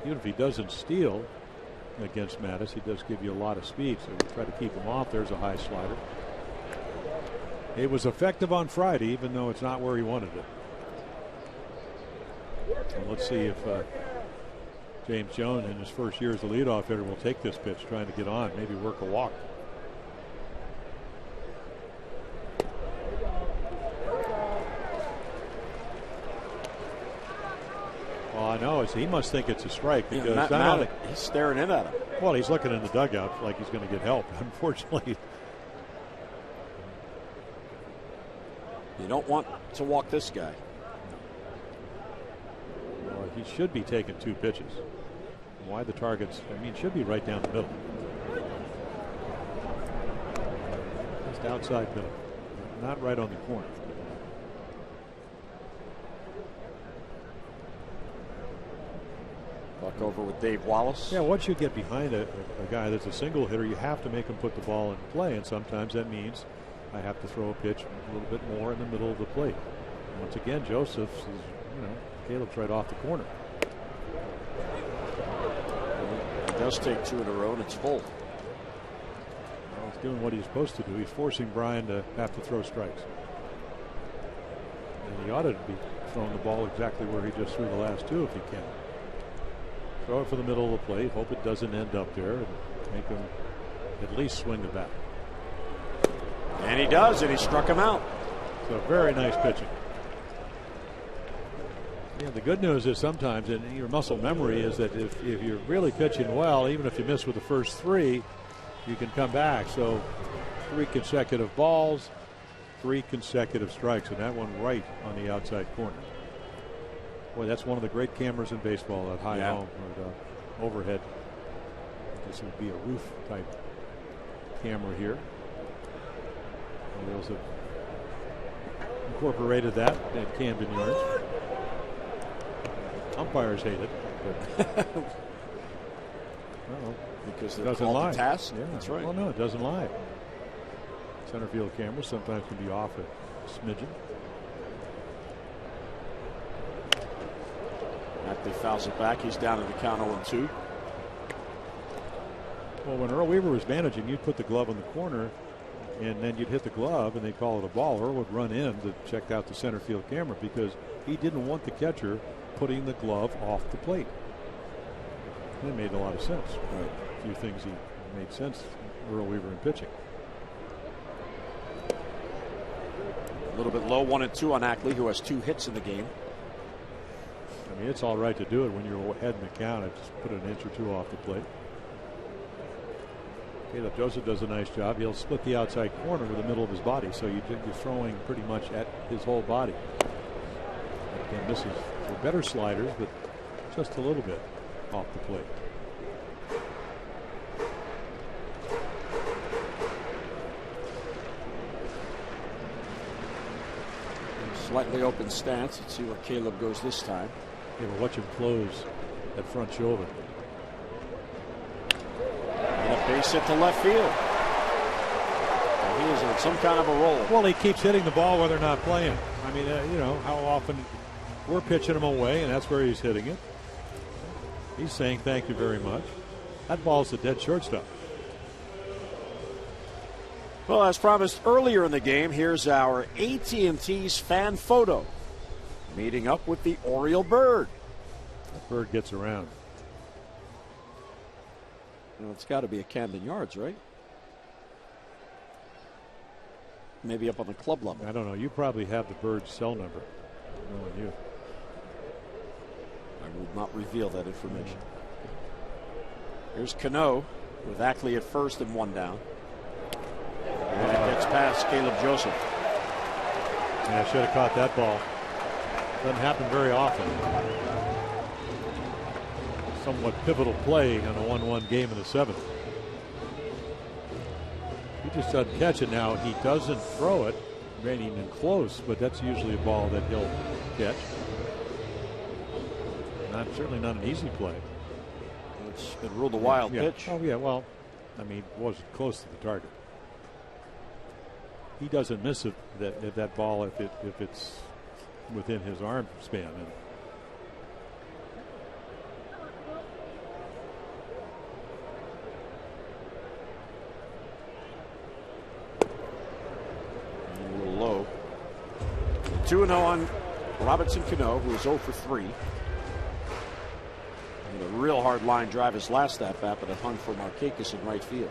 even if he doesn't steal against Mattis, he does give you a lot of speed. So we try to keep him off. There's a high slider. It was effective on Friday, even though it's not where he wanted it. And let's see if James Jones, in his first year as the leadoff hitter, will take this pitch, trying to get on, maybe work a walk. Well, I know he must think it's a strike because he's staring in at him. Well, he's looking in the dugout like he's going to get help. Unfortunately, you don't want to walk this guy. Well, he should be taking 2 pitches. Why the targets? I mean, should be right down the middle. Just outside middle, not right on the corner. Buck over with Dave Wallace. Yeah, once you get behind a guy that's a single hitter, you have to make him put the ball in play, and sometimes that means I have to throw a pitch a little bit more in the middle of the plate. Once again, Joseph is, Caleb's right off the corner. He does take 2 in a row, and it's full. Well, he's doing what he's supposed to do. He's forcing Brian to have to throw strikes. And he ought to be throwing the ball exactly where he just threw the last 2 if he can. Throw it for the middle of the plate. Hope it doesn't end up there, and make him at least swing the bat. And he does, and he struck him out. So very nice pitching. Yeah, the good news is sometimes in your muscle memory is that if you're really pitching well, even if you miss with the first 3, you can come back. So 3 consecutive balls, 3 consecutive strikes, and that one right on the outside corner. Boy, that's one of the great cameras in baseball, that high home or overhead. This would be a roof type camera here. Orioles have incorporated that at Camden Yards. Umpires hate it. Well, because it doesn't lie. Task. Yeah, that's right. Well, no, it doesn't lie. Center field cameras sometimes can be off a smidgen. They fouls it back. He's down in the count 0-2. Well, when Earl Weaver was managing, you'd put the glove in the corner, and then you'd hit the glove, and they'd call it a ball. Earl would run in to check out the center field camera because he didn't want the catcher putting the glove off the plate. That made a lot of sense. Right. A few things he made sense, Earl Weaver in pitching. A little bit low, 1-2 on Ackley, who has 2 hits in the game. I mean, it's all right to do it when you're ahead in the count. Just put an inch or 2 off the plate. Caleb Joseph does a nice job. He'll split the outside corner with the middle of his body, so you're throwing pretty much at his whole body. Again, this is for better sliders, but just a little bit off the plate. Slightly open stance. Let's see where Caleb goes this time. Yeah, but watch him close that front shoulder. And a base hit to left field. He is in some kind of a roll. Well, he keeps hitting the ball while they're not playing. I mean, you know, how often we're pitching him away, and that's where he's hitting it. He's saying thank you very much. That ball's a dead shortstop. Well, as promised earlier in the game, here's our AT&T's fan photo. Meeting up with the Oriole bird. That bird gets around. Well, it's got to be at Camden Yards, right? Maybe up on the club level. I don't know. You probably have the bird's cell number. Knowing you. I will not reveal that information. Here's Cano with Ackley at first and one down. And it gets past Caleb Joseph. Yeah, should have caught that ball. Doesn't happen very often. Somewhat pivotal play on a 1-1 game in the 7th. He just doesn't catch it now. He doesn't throw it, maybe even close, but that's usually a ball that he'll catch. Certainly not an easy play. It's been ruled a wild pitch. Oh yeah, well, I mean, it wasn't close to the target. He doesn't miss it, that ball if it's within his arm span. And a little low. 2-0 on Robinson Cano, who is 0 for 3. And a real hard line drive his last at bat, but it hung for Markakis in right field.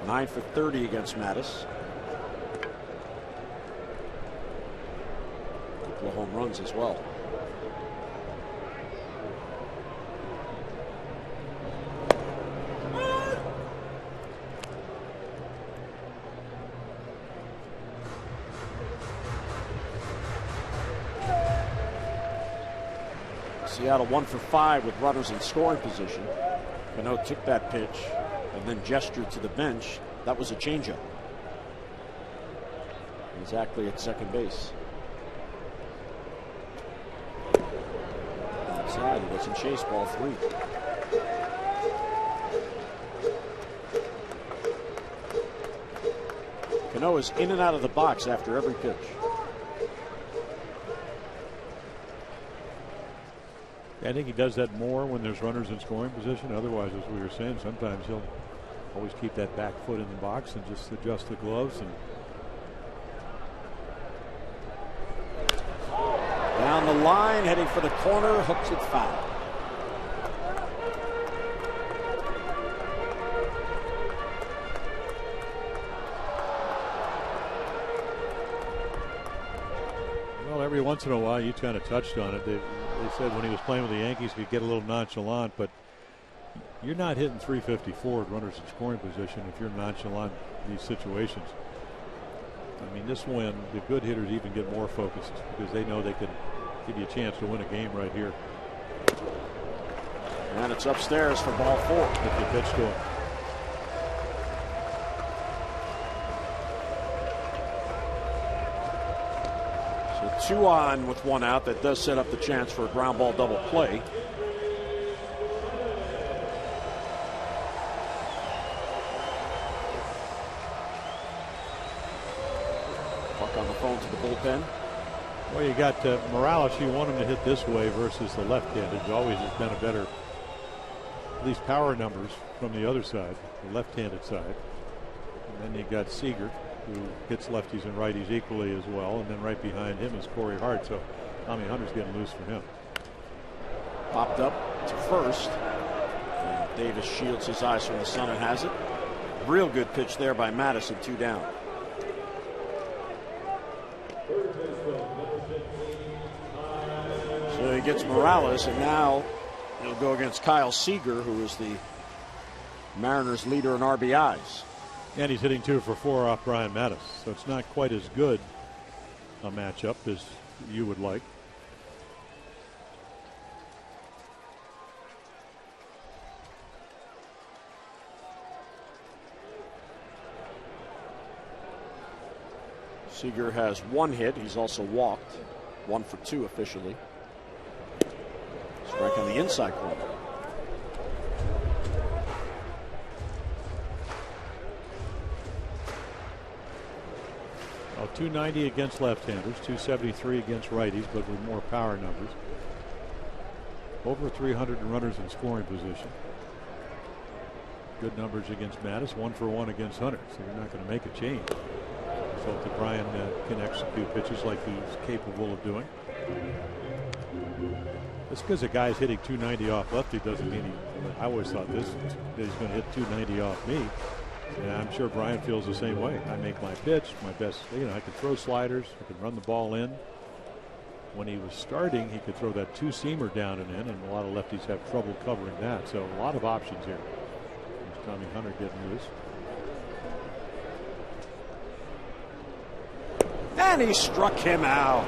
9 for 30 against Mattis. A couple of home runs as well. Seattle 1 for 5 with runners in scoring position. Cano took that pitch and then gestured to the bench. That was a changeup. Exactly at second base. Inside, he doesn't chase ball 3. Cano is in and out of the box after every pitch. I think he does that more when there's runners in scoring position. Otherwise, as we were saying, sometimes he'll always keep that back foot in the box and just adjust the gloves. And down the line, heading for the corner, hooks it foul. Well, every once in a while, you kind of touched on it. They said when he was playing with the Yankees, he'd get a little nonchalant, but you're not hitting 354 at runners in scoring position if you're nonchalant in these situations. I mean, this win, the good hitters even get more focused because they know they can give you a chance to win a game right here. And it's upstairs for ball 4. If you pitch to him. So 2 on with 1 out. That does set up the chance for a ground ball double play. Buck on the phone to the bullpen. Well, you got Morales. You want him to hit this way versus the left-handed. It always has been a better, at least power numbers from the other side, the left-handed side. And then you got Seager, who hits lefties and righties equally as well. And then right behind him is Corey Hart. So Tommy Hunter's getting loose for him. Popped up to first. And Davis shields his eyes from the sun and has it. Real good pitch there by Madison, 2 down. So he gets Morales, and now he'll go against Kyle Seager, who is the Mariners' leader in RBIs. And he's hitting 2 for 4 off Brian Mattis. So it's not quite as good a matchup as you would like. Seager has 1 hit. He's also walked. 1 for 2 officially. Strike on the inside corner. Well, 290 against left-handers, 273 against righties, but with more power numbers. Over 300 runners in scoring position. Good numbers against Mattis, 1 for 1 against Hunter, so you're not going to make a change. So that Brian can execute pitches like he's capable of doing. Just because a guy's hitting 290 off lefty doesn't mean I always thought that he's going to hit 290 off me. And I'm sure Brian feels the same way. I make my pitch, my best, I can throw sliders, I can run the ball in. When he was starting, he could throw that 2-seamer down and in, and a lot of lefties have trouble covering that. So a lot of options here. There's Tommy Hunter getting loose. And he struck him out.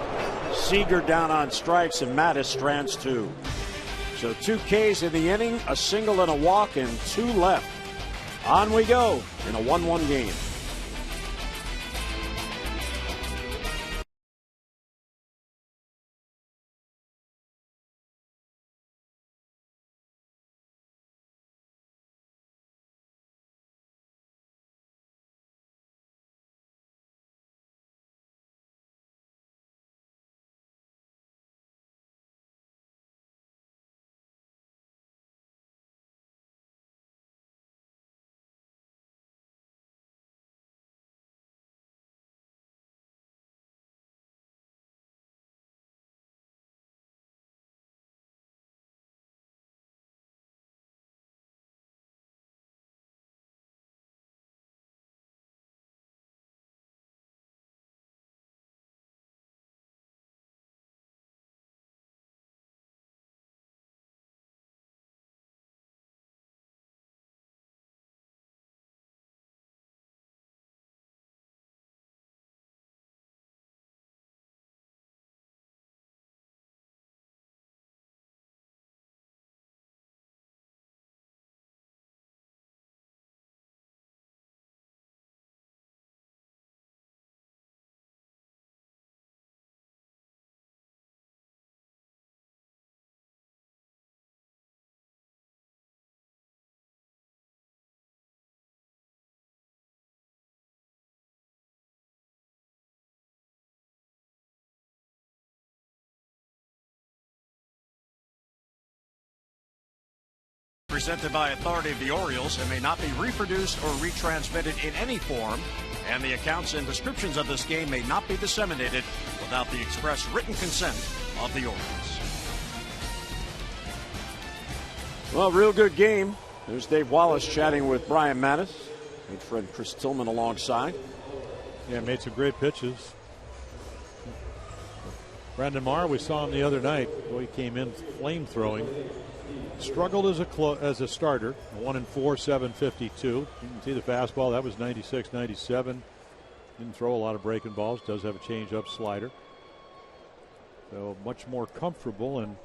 Seager down on strikes, and Mattis strands 2. So 2 Ks in the inning, a single and a walk, and 2 left. On we go in a 1-1 game. Presented by authority of the Orioles and may not be reproduced or retransmitted in any form, and the accounts and descriptions of this game may not be disseminated without the express written consent of the Orioles. Well, real good game. There's Dave Wallace chatting with Brian Mattis. Good friend Chris Tillman alongside. Yeah, made some great pitches. Brandon Marr, we saw him the other night. Boy, he came in flame-throwing. Struggled as a starter. 1-4, 752. You can see the fastball. That was 96, 97. Didn't throw a lot of breaking balls. Does have a change-up slider. So much more comfortable and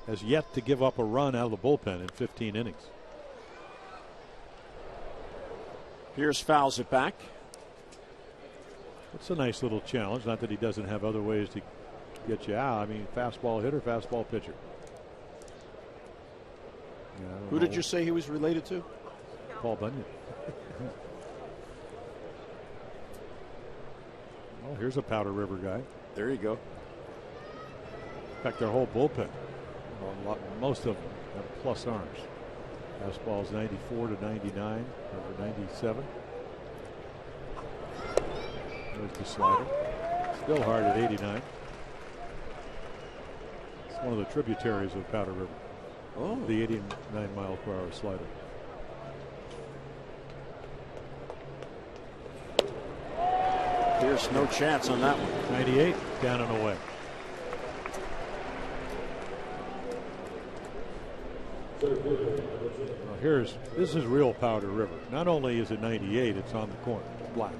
has yet to give up a run out of the bullpen in 15 innings. Pierce fouls it back. It's a nice little challenge. Not that he doesn't have other ways to get you out. I mean, fastball hitter, fastball pitcher. Yeah, who did you say he was related to? Paul Bunyan. Well, here's a Powder River guy. There you go. In fact, their whole bullpen, most of them have plus arms. Fastball's 94 to 99, over 97. There's the slider. Still hard at 89. It's one of the tributaries of Powder River. Oh. The 89 mile per hour slider. Pierce, no chance on that one. 98, down and away. Well, this is real Powder River. Not only is it 98, it's on the corner. It's black.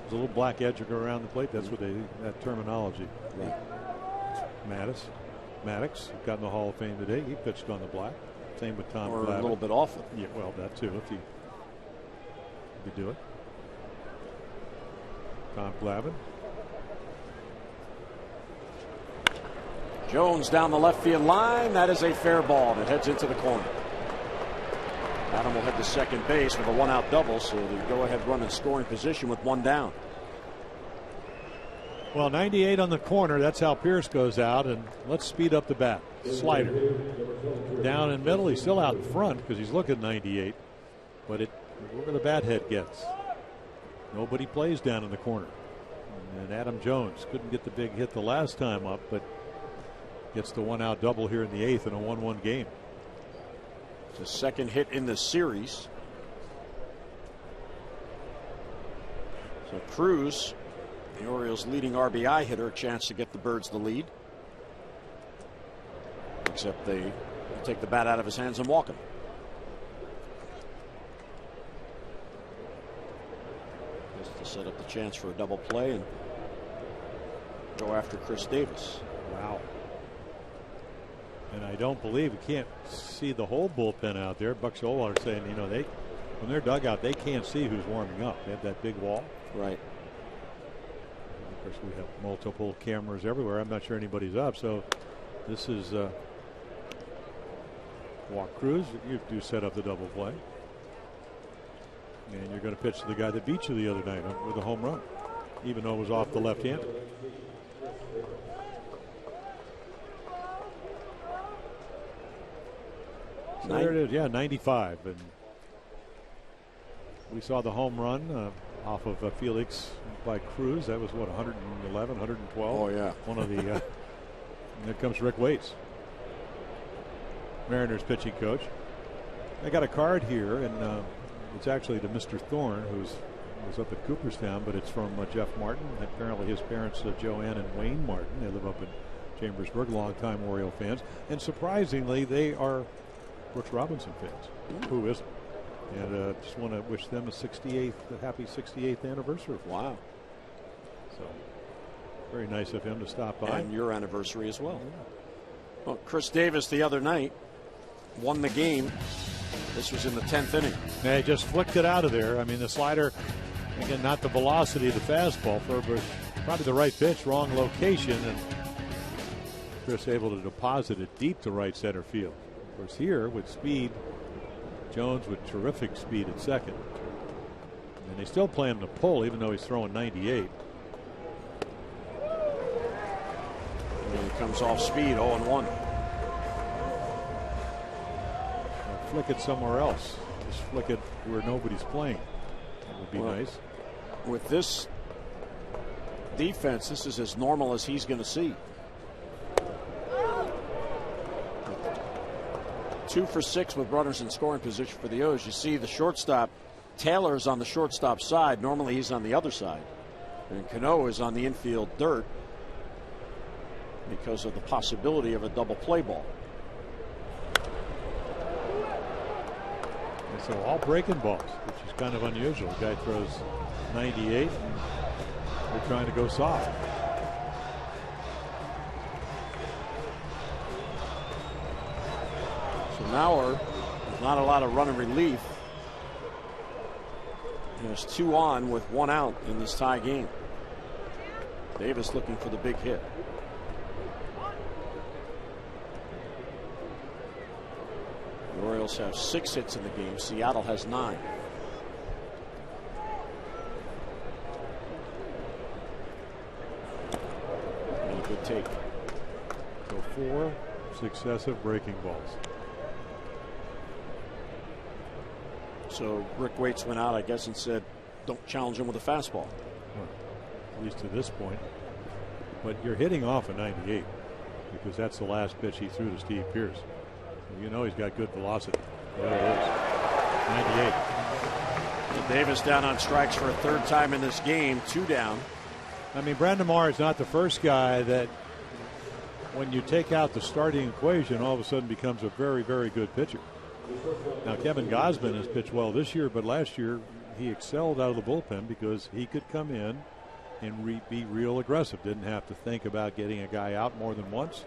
There's a little black edge around the plate. That's what that terminology. Right. Maddox got in the Hall of Fame today. He pitched on the black. Same with Tom Glavine. Or a little bit off it. Yeah, well, that too, if he could do it. Tom Glavine. Jones down the left field line. That is a fair ball that heads into the corner. Adam will head to second base with a 1-out double, so the go-ahead run in scoring position with 1 down. Well, 98 on the corner. That's how Pierce goes out, and let's speed up the bat. Slider down in middle. He's still out in front because he's looking 98, but look where the bat head gets. Nobody plays down in the corner, and Adam Jones couldn't get the big hit the last time up, but gets the 1-out double here in the 8th in a 1-1 game. It's his second hit in this series. So Cruz, the Orioles' leading RBI hitter, a chance to get the Birds the lead. Except they take the bat out of his hands and walk him. Just to set up the chance for a double play and go after Chris Davis. Wow. And I don't believe, we can't see the whole bullpen out there. Buck Showalter saying, when they're dugout, they can't see who's warming up. They have that big wall. Right. Of course, we have multiple cameras everywhere. I'm not sure anybody's up. So this is walk Cruz. You do set up the double play. And you're going to pitch to the guy that beat you the other night with a home run, even though it was off the left-hander. So there it is, yeah, 95. And we saw the home run off of Felix by Cruz. That was what, 111, 112? Oh, yeah. One of the. And there comes Rick Waits, Mariners pitching coach. I got a card here, and it's actually to Mr. Thorne, was up at Cooperstown, but it's from Jeff Martin. Apparently, his parents, Joanne and Wayne Martin, they live up in Chambersburg, longtime Oriole fans, and surprisingly, they are Brooks Robinson fans. Who isn't? And just want to wish them a happy 68th anniversary. Wow. So very nice of him to stop by. And your anniversary as well. Well, Chris Davis the other night won the game. This was in the 10th inning. They just flicked it out of there. I mean, the slider, again, not the velocity of the fastball, but probably the right pitch, wrong location, and Chris able to deposit it deep to right center field. Of course, here with speed, Jones with terrific speed at second. And they still play him to pull, even though he's throwing 98. And he comes off speed, 0-1. Flick it somewhere else. Just flick it where nobody's playing. That would be nice. With this defense, this is as normal as he's going to see. 2 for 6 with runners in scoring position for the O's. You see the shortstop, Taylor's on the shortstop side. Normally he's on the other side. And Cano is on the infield dirt because of the possibility of a double play ball. And so all breaking balls, which is kind of unusual. The guy throws 98 and they're trying to go soft. So now there's not a lot of run and relief. There's 2 on with 1 out in this tie game. Davis looking for the big hit. The Orioles have 6 hits in the game. Seattle has 9. And a good take. So 4 successive breaking balls. So Rick Waits went out, I guess, and said, don't challenge him with a fastball. Well, at least to this point. But you're hitting off a 98 because that's the last pitch he threw to Steve Pierce. You know he's got good velocity. There it is. 98. And Davis down on strikes for a 3rd time in this game. 2 down. I mean, Brandon Moore is not the first guy that when you take out the starting equation all of a sudden becomes a very, very good pitcher. Now, Kevin Gausman has pitched well this year, but last year he excelled out of the bullpen because he could come in and be real aggressive. Didn't have to think about getting a guy out more than once.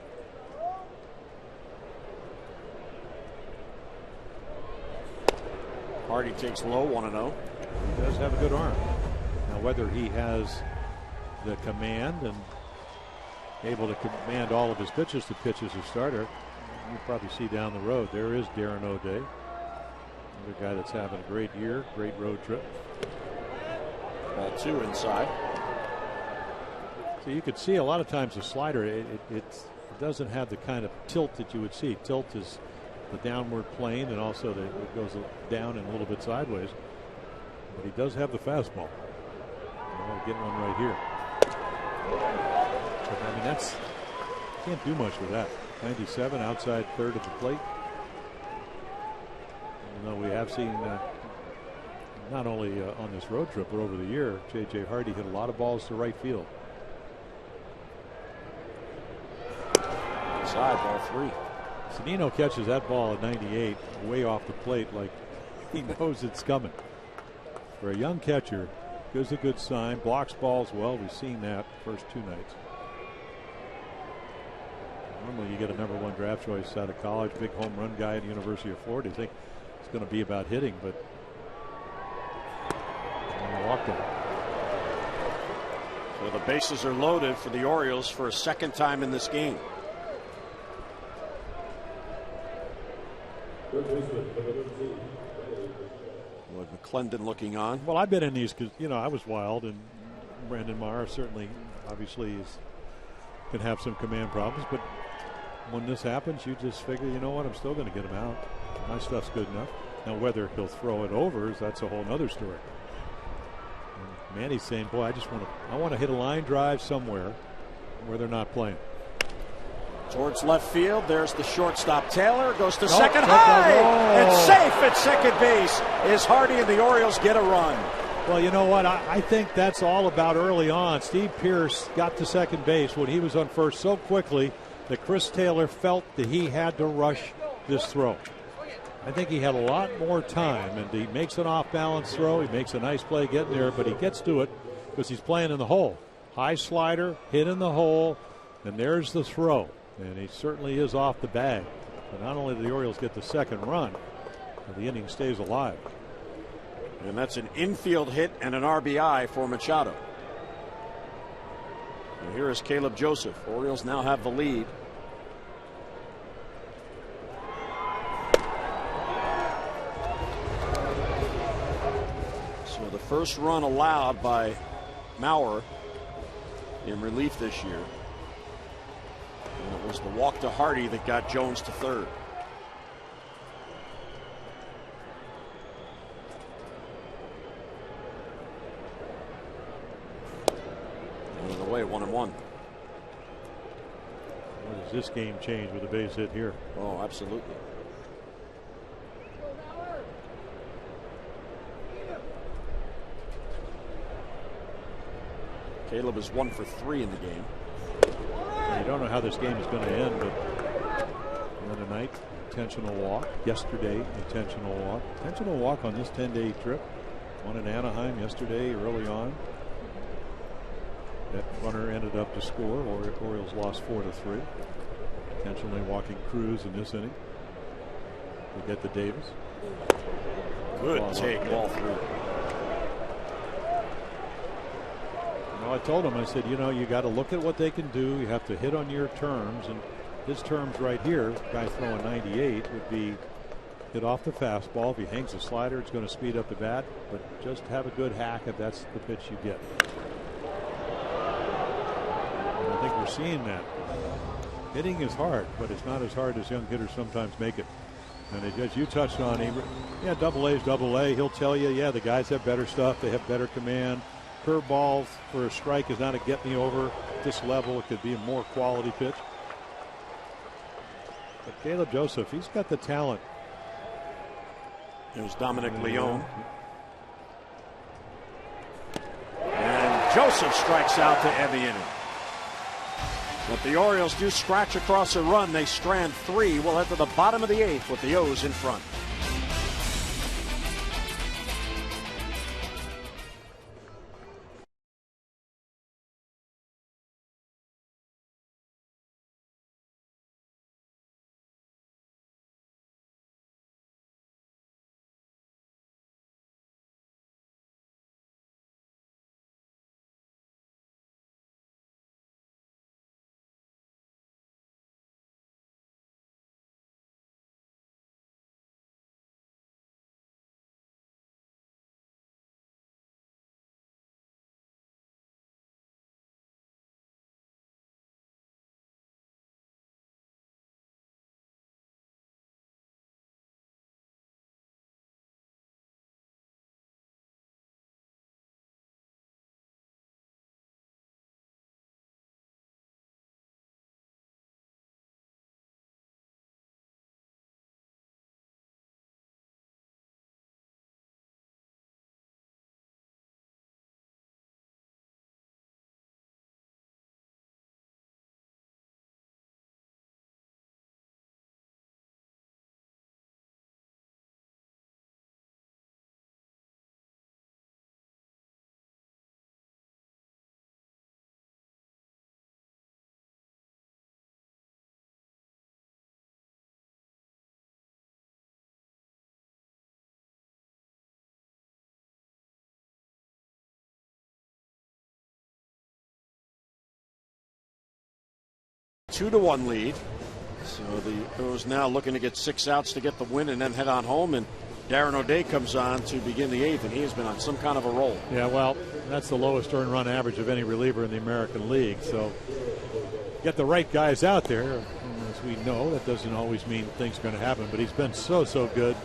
Hardy takes low, 1-0. He does have a good arm. Now, whether he has the command and able to command all of his pitches to pitch as a starter. You probably see down the road. There is Darren O'Day, another guy that's having a great year, great road trip. Ball 2 inside. So you could see a lot of times the slider, it doesn't have the kind of tilt that you would see. Tilt is the downward plane, and also it goes down and a little bit sideways. But he does have the fastball. I'll get one right here. But, I mean, can't do much with that. 97 outside third of the plate. Even though we have seen not only on this road trip but over the year, J.J. Hardy hit a lot of balls to right field. Inside, ball 3. Zunino catches that ball at 98 way off the plate like he knows it's coming. For a young catcher, gives a good sign, blocks balls well. We've seen that first 2 nights. Normally you get a #1 draft choice out of college, big home run guy at the University of Florida. You think it's going to be about hitting, but walked him. So the bases are loaded for the Orioles for a second time in this game. With McClendon looking on. Well, I've been in these because, I was wild, and Brandon Maher certainly, obviously, can have some command problems. But when this happens, you just figure, you know what, I'm still going to get him out. My stuff's good enough. Now, whether he'll throw it over, that's a whole other story. And Manny's saying, boy, I want to hit a line drive somewhere where they're not playing. Towards left field, there's the shortstop. Taylor goes to second high, and safe at second base is Hardy, and the Orioles get a run. Well, you know what? I think that's all about early on. Steve Pearce got to second base when he was on first so quickly that Chris Taylor felt that he had to rush this throw. I think he had a lot more time, and he makes an off-balance throw. He makes a nice play getting there, but he gets to it because he's playing in the hole. High slider, hit in the hole, and there's the throw. And he certainly is off the bag. But not only do the Orioles get the second run, but the inning stays alive. And that's an infield hit and an RBI for Machado. And here is Caleb Joseph. Orioles now have the lead. So the first run allowed by Maurer in relief this year. And it was the walk to Hardy that got Jones to third. And away, 1-1. What does this game change with a base hit here? Oh, absolutely. Caleb is 1 for 3 in the game. You don't know how this game is going to end, but another night, intentional walk. Yesterday, intentional walk. Intentional walk on this 10-day trip. One in Anaheim yesterday early on. That runner ended up to score. Orioles lost 4-3. Intentionally walking Cruz in this inning. We get the Davis. Good take, ball 3. I told him, I said, you got to look at what they can do. You have to hit on your terms. And his terms right here, guy throwing 98, would be hit off the fastball. If he hangs a slider, it's going to speed up the bat. But just have a good hack if that's the pitch you get. And I think we're seeing that. Hitting is hard, but it's not as hard as young hitters sometimes make it. And as you touched on, double A's double A. He'll tell you, the guys have better stuff. They have better command. Curveball for a strike is not a get me over this level. It could be a more quality pitch. But Caleb Joseph, he's got the talent. Here's Dominic Leone. And Joseph strikes out to end the inning. But the Orioles do scratch across a run. They strand 3. We'll head to the bottom of the 8th with the O's in front. 2-1 lead. So the Brewers now looking to get 6 outs to get the win and then head on home. And Darren O'Day comes on to begin the 8th, and he has been on some kind of a roll. Yeah, well, that's the lowest earned run average of any reliever in the American League. So get the right guys out there. And as we know, that doesn't always mean things are going to happen, but he's been so good.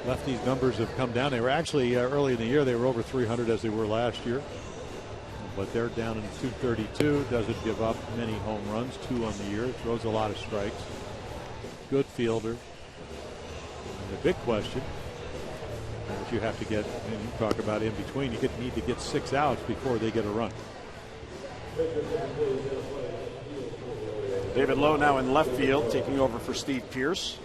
Lefties numbers have come down. They were actually early in the year, they were over 300 as they were last year. But they're down in 232. Doesn't give up many home runs, 2 on the year. Throws a lot of strikes. Good fielder. And the big question that you have to get, and you talk about in between, you need to get 6 outs before they get a run. David Lowe now in left field, taking over for Steve Pearce.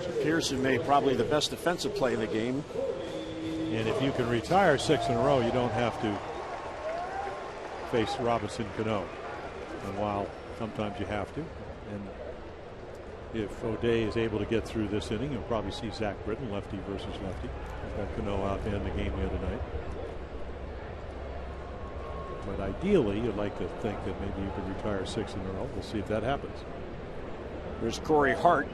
So Pearce, who made probably the best defensive play in the game. And if you can retire 6 in a row, you don't have to face Robinson Cano. And while sometimes you have to, and if O'Day is able to get through this inning, you'll probably see Zach Britton, lefty versus lefty. He's got Cano out to end the game the other night. But ideally, you'd like to think that maybe you could retire 6 in a row. We'll see if that happens. There's Corey Hart.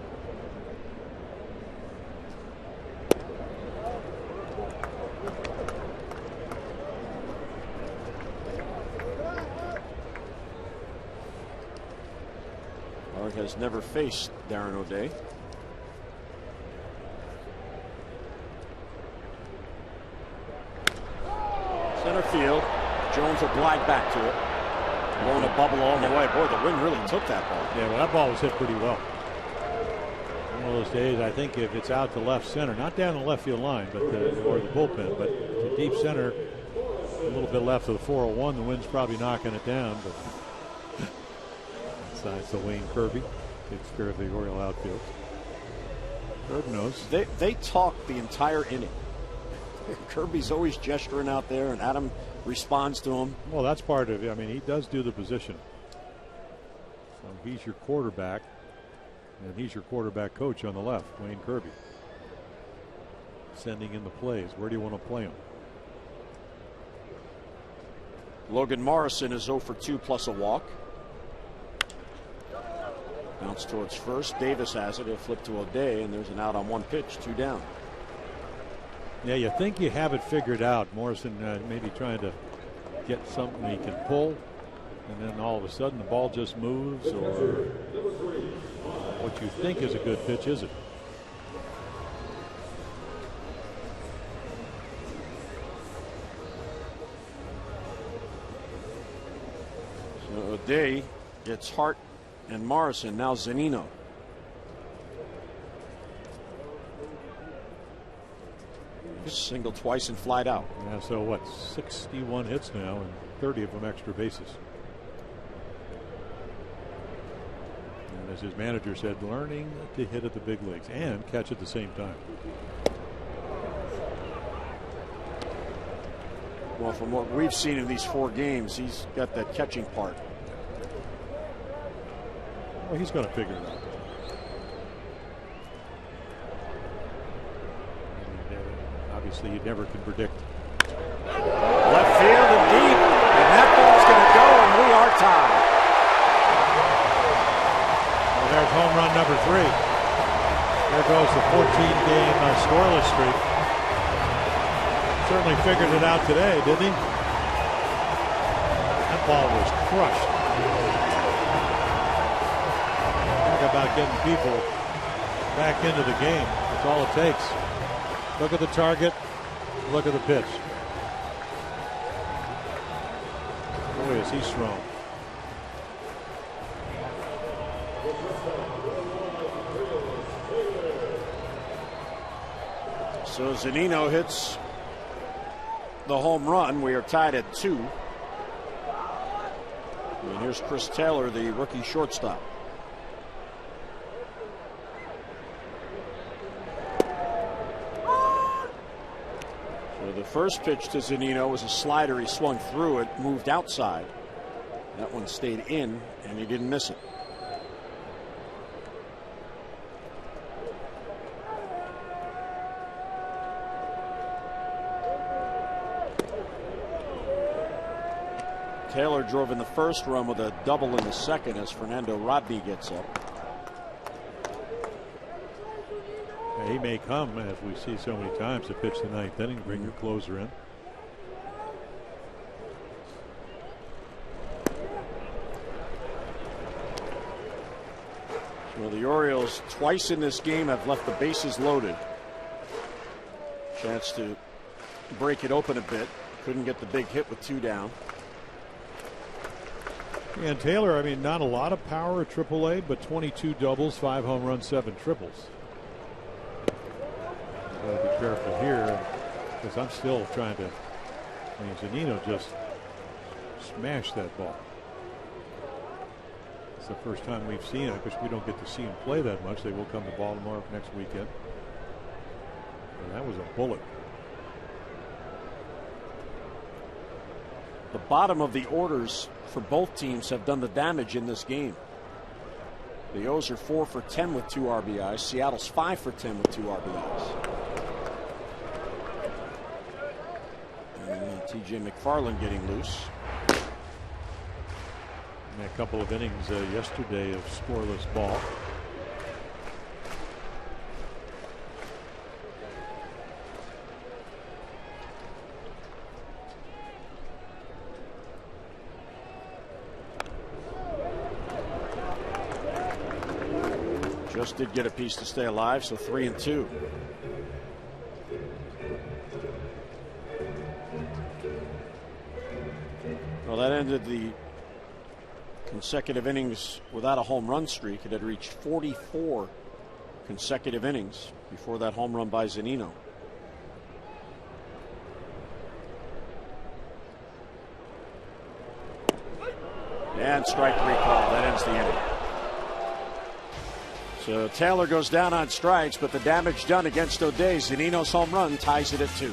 Hart has never faced Darren O'Day. Center field. Jones will glide back to it. Blowing a bubble all the way. Boy, the wind really took that ball. Yeah, well, that ball was hit pretty well. One of those days, I think if it's out to left center, not down the left field line, but or the bullpen, but to deep center, a little bit left of the 401, the wind's probably knocking it down. But that's the Wayne Kirby, takes care of the Oriole outfield. Kirby knows. They talk the entire inning. Kirby's always gesturing out there, and Adam responds to him. Well, that's part of it. I mean, he does do the position. So he's your quarterback, and he's your quarterback coach on the left, Wayne Kirby. Sending in the plays. Where do you want to play him? Logan Morrison is 0 for 2 plus a walk. Bounce towards first. Davis has it. He'll flip to O'Day, and there's an out on 1 pitch, 2 down. Yeah, you think you have it figured out. Morrison maybe trying to get something he can pull, and then all of a sudden the ball just moves, or what you think is a good pitch isn't. So O'Day gets Hart and Morrison. Now Zunino. Single twice and flied out. Yeah, so what, 61 hits now and 30 of them extra bases. And as his manager said, learning to hit at the big leagues and catch at the same time. Well, from what we've seen in these 4 games, he's got that catching part. Well, he's going to figure it out. Obviously, you never can predict. Left field and deep, and that ball's going to go, and we are tied. Well, there's home run number 3. There goes the 14-game scoreless streak. Certainly figured it out today, didn't he? That ball was crushed. Talk about getting people back into the game. That's all it takes. Look at the target. Look at the pitch. Boy, is he strong. So Zunino hits the home run. We are tied at 2. And here's Chris Taylor, the rookie shortstop. The first pitch to Zunino was a slider. He swung through it, moved outside. That one stayed in, and he didn't miss it. Taylor drove in the first run with a double in the second as Fernando Rodney gets up. He may come, as we see so many times, to pitch the ninth inning, bring your closer in. Well, the Orioles twice in this game have left the bases loaded. Chance to break it open a bit. Couldn't get the big hit with 2 down. And Taylor, I mean, not a lot of power at AAA, but 22 doubles, 5 home runs, 7 triples. Got to be careful here because I'm still trying to. I mean, Zunino just smashed that ball. It's the first time we've seen it because we don't get to see him play that much. They will come to Baltimore next weekend. And that was a bullet. The bottom of the orders for both teams have done the damage in this game. The O's are 4 for 10 with 2 RBIs. Seattle's 5 for 10 with 2 RBIs. T.J. McFarland getting loose. And a couple of innings yesterday of scoreless ball. Just did get a piece to stay alive, so 3-2. Well, that ended the consecutive innings without a home run streak. It had reached 44 consecutive innings before that home run by Zunino. And strike 3 call. That ends the inning. So Taylor goes down on strikes, but the damage done against O'Day. Zunino's home run ties it at 2.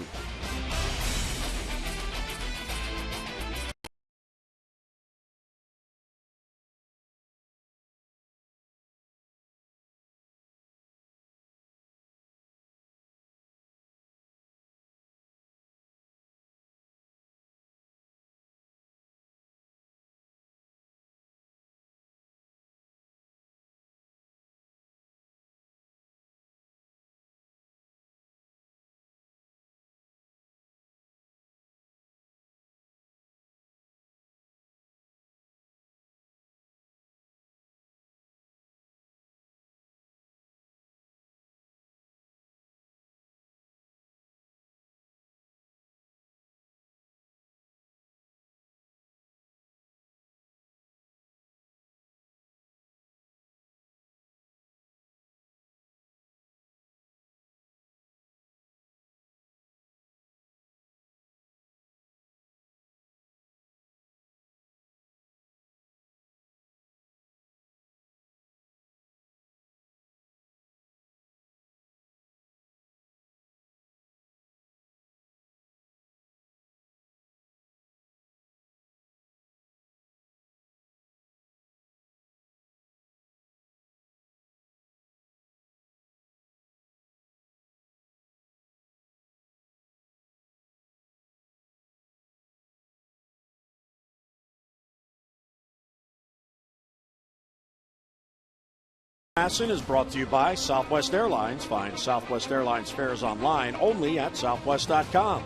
Masson is brought to you by Southwest Airlines. Find Southwest Airlines fares online only at southwest.com.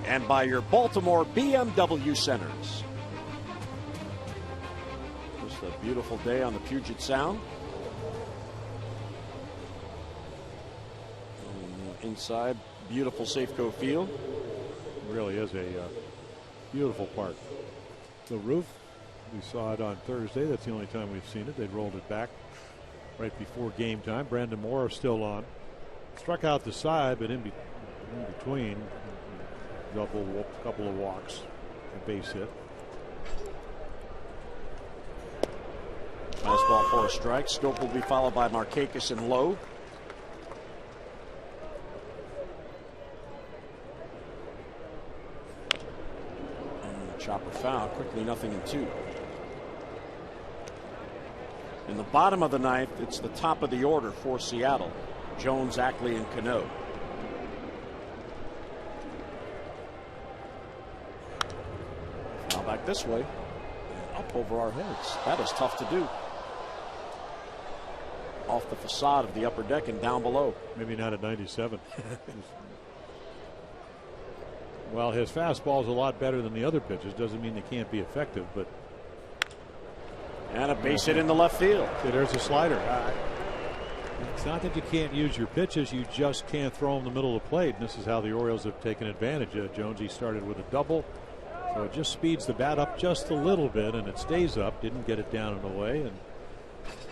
And by your Baltimore BMW Centers. Just a beautiful day on the Puget Sound. And inside, beautiful Safeco Field. It really is a beautiful park. The roof, we saw it on Thursday. That's the only time we've seen it. They rolled it back right before game time. Brandon Moore still on. Struck out the side, but in between, couple of walks, a base hit. Fastball for a strike. Scope will be followed by Markakis and Lowe. And chopper foul. Quickly 0-2. In the bottom of the ninth, it's the top of the order for Seattle. Jones, Ackley, and Cano. Now back this way. up over our heads. That is tough to do. Off the facade of the upper deck and down below. Maybe not at 97. Well, his fastball is a lot better than the other pitches. Doesn't mean they can't be effective, but. And a base hit in the left field. See, there's a slider. It's not that you can't use your pitches, you just can't throw them in the middle of the plate. And this is how the Orioles have taken advantage. Jonesy started with a double, so it just speeds the bat up just a little bit, and it stays up. Didn't get it down and away, and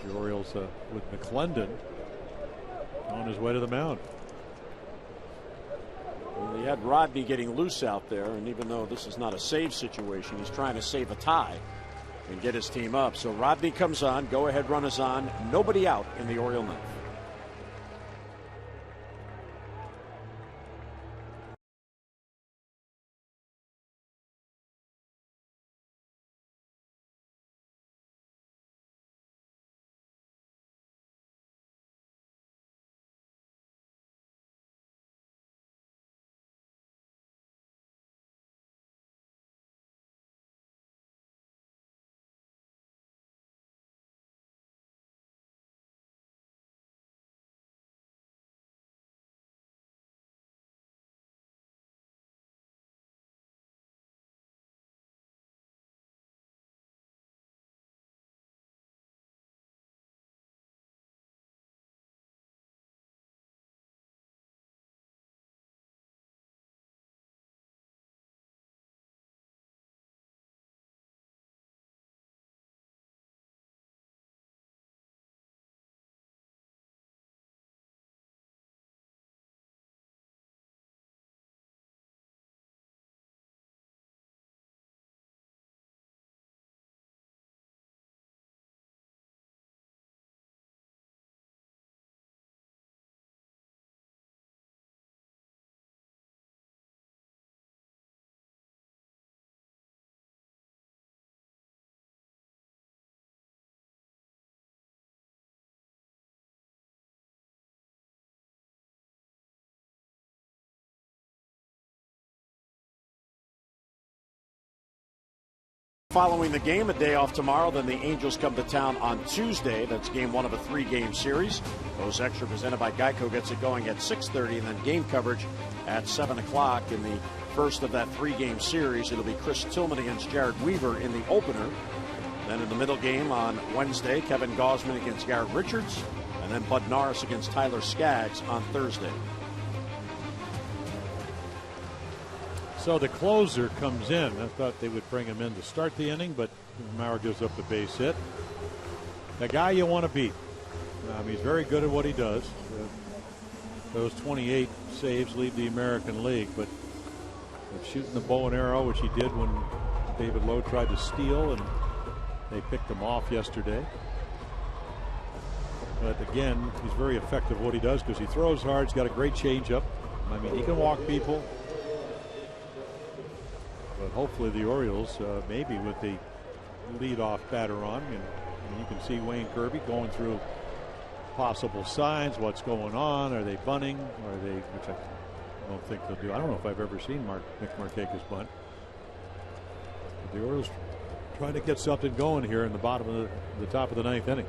the Orioles with McClendon on his way to the mound. Well, he had Rodney getting loose out there, and even though this is not a save situation, he's trying to save a tie and get his team up. So Rodney comes on, go ahead run is on, nobody out in the Oriole ninth. Following the game, a day off tomorrow, then the Angels come to town on Tuesday. That's game one of a 3-game series. Those Extra presented by Geico gets it going at 6:30, and then game coverage at 7 o'clock in the first of that 3-game series. It'll be Chris Tillman against Jared Weaver in the opener. Then in the middle game on Wednesday, Kevin Gausman against Garrett Richards, and then Bud Norris against Tyler Skaggs on Thursday. So the closer comes in. I thought they would bring him in to start the inning, but Maurer gives up the base hit. The guy you want to beat. He's very good at what he does. Those 28 saves lead the American League, but shooting the bow and arrow, which he did when David Lowe tried to steal, and they picked him off yesterday. But again, he's very effective at what he does because he throws hard. He's got a great changeup. I mean, he can walk people. But hopefully the Orioles, maybe with the leadoff batter on, and you can see Wayne Kirby going through possible signs. What's going on? Are they bunting? Are they? Which I don't think they'll do. I don't know if I've ever seen Nick Markakis bunt. But the Orioles trying to get something going here in the bottom of the top of the 9th inning.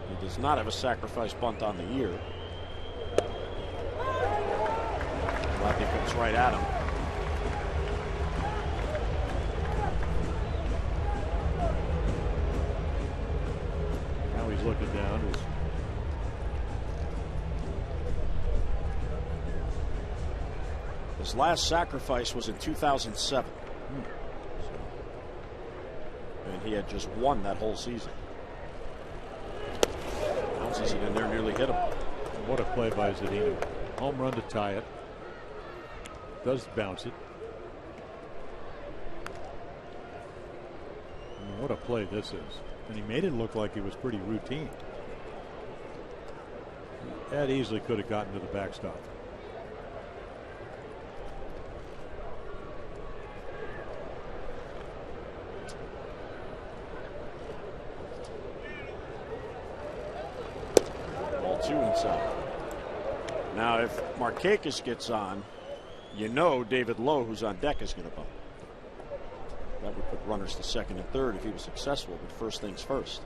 He does not have a sacrifice bunt on the year. Rodney comes right at him. Now he's looking down. His last sacrifice was in 2007. And he had just won that whole season. Bounces it in there, nearly hit him. What a play by Zadina. Home run to tie it. Does bounce it. I mean, what a play this is. And he made it look like it was pretty routine. That easily could have gotten to the backstop. Ball 2 inside. Now if Markakis gets on, you know David Lowe, who's on deck, is going to bunt. That would put runners to second and third if he was successful, but first things first.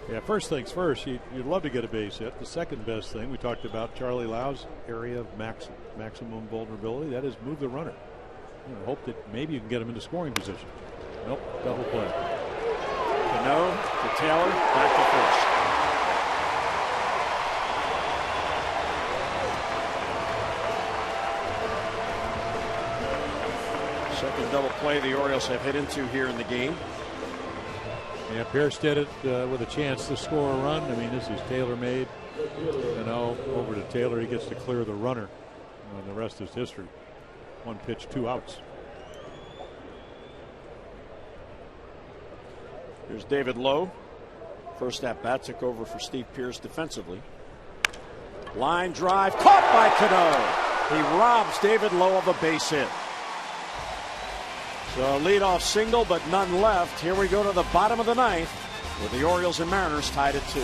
Yeah, first things first, you'd love to get a base hit. The second best thing, we talked about Charlie Lau's area of maximum vulnerability, that is move the runner. Hope that maybe you can get him into scoring position. Nope, double play. Cano to Taylor, back to first. Second double play the Orioles have hit into here in the game. Yeah, Pierce did it with a chance to score a run. I mean, this is tailor-made. Cano over to Taylor. He gets to clear the runner. And the rest is history. 1 pitch, 2 outs. Here's David Lowe. First at bat, took over for Steve Pierce defensively. Line drive caught by Cano. He robs David Lowe of a base hit. So a leadoff single, but none left. Here we go to the bottom of the ninth with the Orioles and Mariners tied at 2.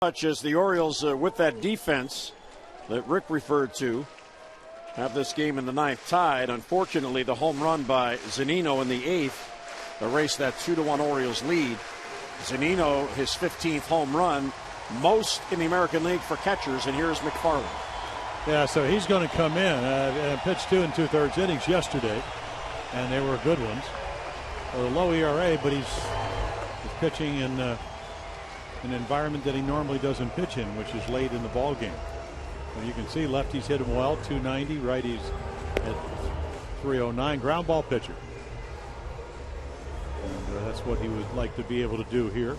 Much as the Orioles, with that defense that Rick referred to, have this game in the ninth tied. Unfortunately, the home run by Zunino in the eighth erased that 2-1 Orioles lead. Zunino, his 15th home run, most in the American League for catchers, and here's McFarland. Yeah, so he's going to come in and pitched 2 2/3 innings yesterday, and they were good ones. A low ERA, but he's pitching in an environment that he normally doesn't pitch in, which is late in the ball game. And you can see lefties hit him well, 290, righties at 309. Ground ball pitcher. And that's what he would like to be able to do here.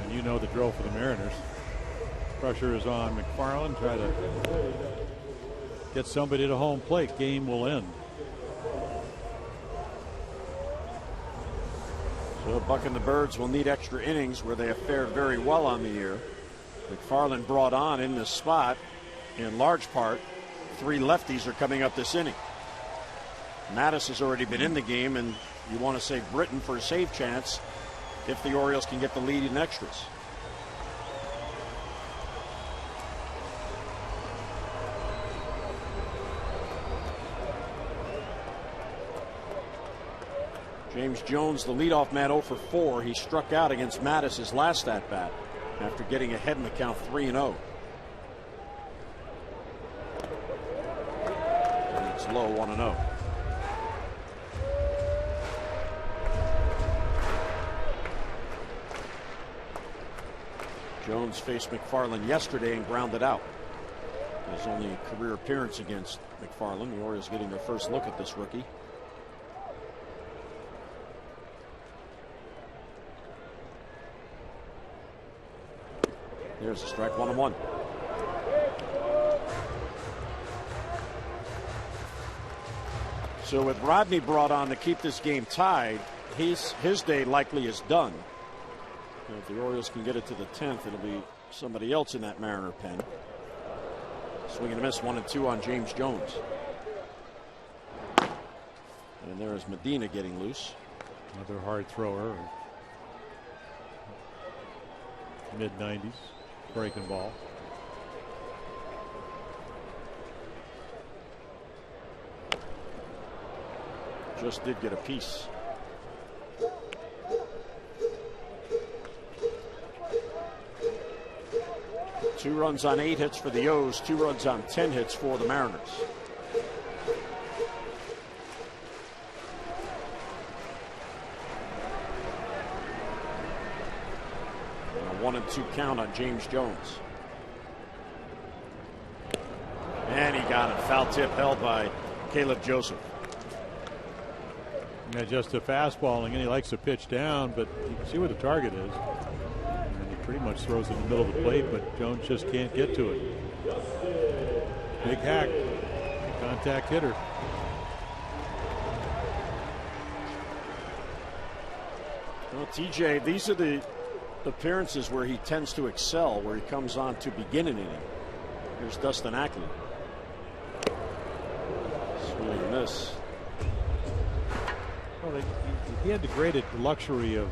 And you know the drill for the Mariners. Pressure is on McFarland. Try to get somebody to home plate. Game will end. So Buck and the Birds will need extra innings where they have fared very well on the year. McFarland brought on in this spot in large part. 3 lefties are coming up this inning. Mattis has already been in the game, and you want to save Britton for a save chance if the Orioles can get the lead in extras. James Jones, the leadoff man, 0 for 4. He struck out against Mattis his last at bat after getting ahead in the count 3-0. And it's low 1-0. Jones faced McFarland yesterday and grounded out. His only career appearance against McFarland. The Orioles getting their first look at this rookie. There's a strike, 1-1. So with Rodney brought on to keep this game tied, his day likely is done. If the Orioles can get it to the 10th, it'll be somebody else in that Mariner pen. Swing and a miss, 1-2 on James Jones. And there is Medina getting loose. Another hard thrower. Mid-90s. Breaking ball. Just did get a piece. Two runs on 8 hits for the O's, 2 runs on 10 hits for the Mariners. And a 1-2 count on James Jones. And he got it. Foul tip held by Caleb Joseph. Yeah, just a fastball, and he likes to pitch down, but you can see where the target is. And he pretty much throws it in the middle of the plate, but Jones just can't get to it. Big hack, contact hitter. Well, TJ, these are the appearances where he tends to excel, where he comes on to begin an inning. Here's Dustin Ackley. Swing and miss. Well, he had the great luxury of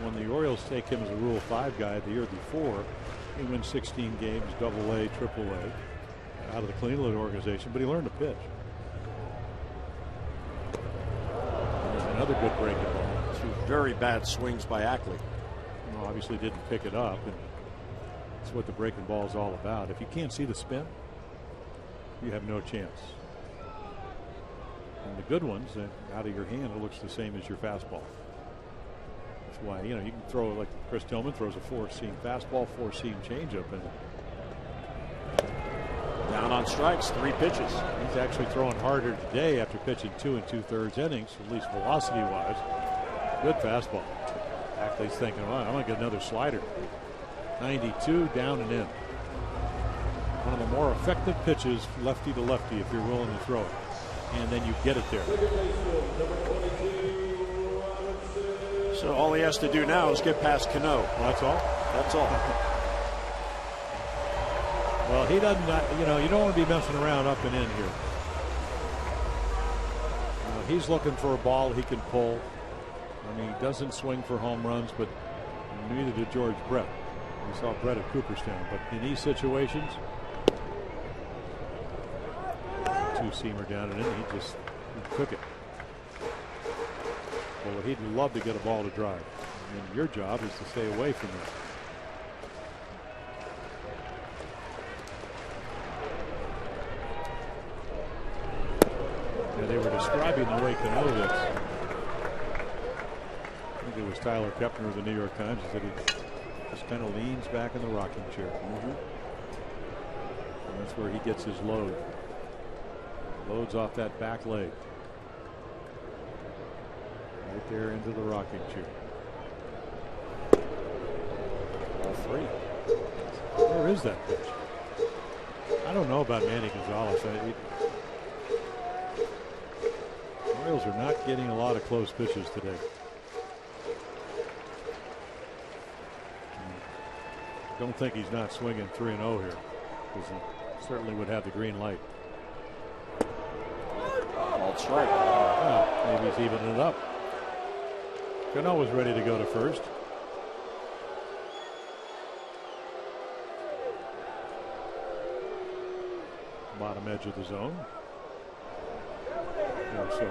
when the Orioles take him as a Rule 5 guy the year before, he wins 16 games, AA, AAA, out of the Cleveland organization, but he learned to pitch. And there's another good breaking ball. 2 very bad swings by Ackley. Well, obviously didn't pick it up, and that's what the breaking ball is all about. If you can't see the spin, you have no chance. And the good ones, out of your hand, it looks the same as your fastball. That's why, you can throw it like Chris Tillman throws a 4-seam fastball, 4-seam changeup, and down on strikes, 3 pitches. He's actually throwing harder today after pitching 2 2/3 innings, at least velocity-wise. Good fastball. Ackley's thinking, well, I'm going to get another slider. 92, down and in. One of the more effective pitches, lefty to lefty, if you're willing to throw it. And then you get it there. So all he has to do now is get past Cano. Well, that's all? That's all. Well, he doesn't, you don't want to be messing around up and in here. He's looking for a ball he can pull. I mean, he doesn't swing for home runs, but neither did George Brett. We saw Brett at Cooperstown. But in these situations, 2-seamer down and in, he took it. Well, he'd love to get a ball to drive. And your job is to stay away from that. Yeah, they were describing the way Cano hits. I think it was Tyler Kepner of the New York Times. He said he just kind of leans back in the rocking chair. And that's where he gets his load. Loads off that back leg. Right there into the rocking chair. All 3. Where is that pitch? I don't know about Manny Gonzalez. Orioles are not getting a lot of close pitches today. Don't think he's not swinging 3-0 here, because he certainly would have the green light. That's right. Well, maybe he's evening it up. Cano was ready to go to first. Bottom edge of the zone. Or so.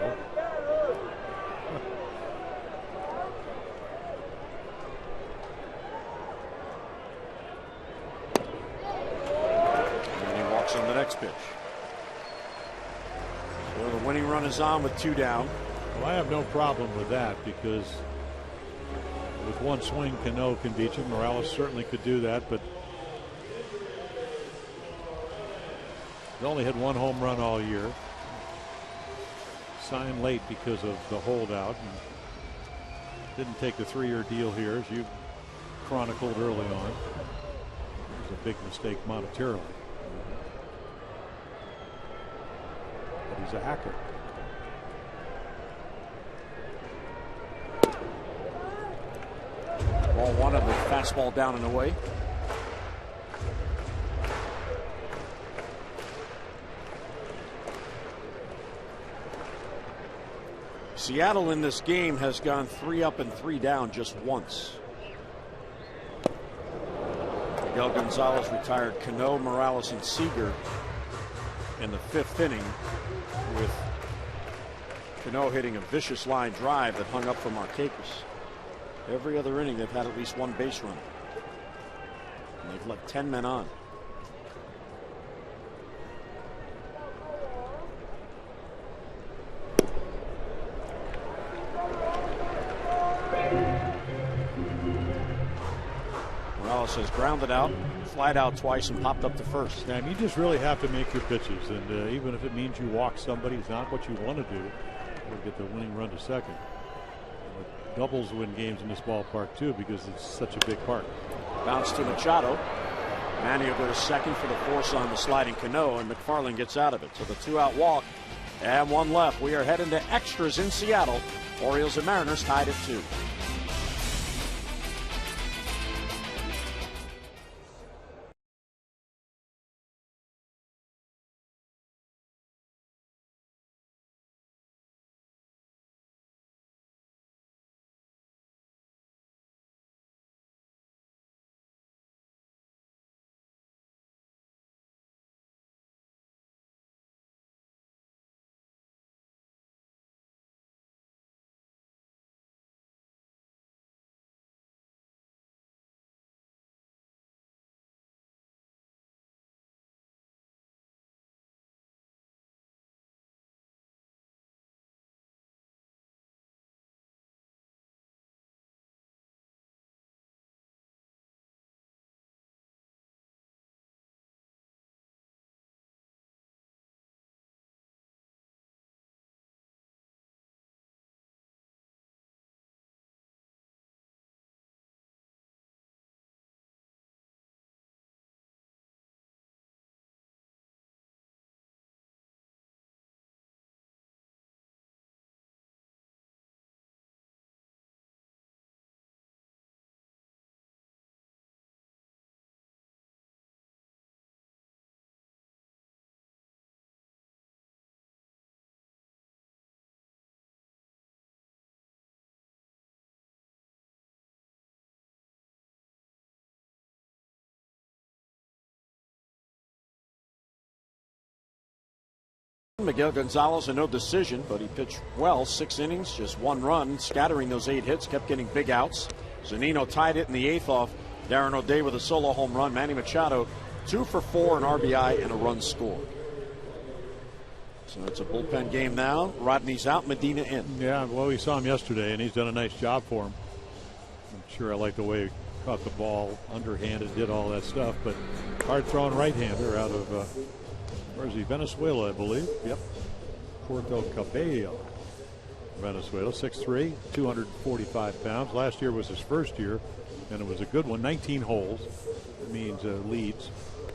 And he walks on the next pitch. So the winning run is on with 2 down. Well, I have no problem with that, because with one swing, Cano can beat you. Morales certainly could do that, but he's only had 1 home run all year. Signed late because of the holdout, and didn't take the 3-year deal here, as you chronicled early on. It was a big mistake monetarily. But he's a hacker. Ball one of the fastball down and away. Seattle in this game has gone 3 up and 3 down just once. Miguel Gonzalez retired Cano, Morales, and Seager in the 5th inning, with Cano hitting a vicious line drive that hung up for Markakis. Every other inning they've had at least one base run. And they've left 10 men on. Morales has grounded out, flied out twice, and popped up to first. Yeah, you just really have to make your pitches, and even if it means you walk somebody, it's not what you want to do. You'll get the winning run to second. But doubles win games in this ballpark too, because it's such a big park. Bounce to Machado. Manny will go to second for the force on the sliding Cano, and McFarland gets out of it. So the 2-out walk and 1 left. We are heading to extras in Seattle. Orioles and Mariners tied at 2. Miguel Gonzalez, a no decision, but he pitched well. 6 innings, just 1 run, scattering those 8 hits, kept getting big outs. Zunino tied it in the 8th off Darren O'Day with a solo home run. Manny Machado 2 for 4, an RBI, and a run scored. So it's a bullpen game now. Rodney's out, Medina in. Yeah, well, we saw him yesterday, and he's done a nice job for him. I'm sure I like the way he caught the ball, underhanded, did all that stuff, but hard-throwing right-hander out of, where is he? Venezuela, I believe. Yep. Puerto Cabello, Venezuela. 6'3", 245 pounds. Last year was his first year, and it was a good one. 19 holes. That means leads.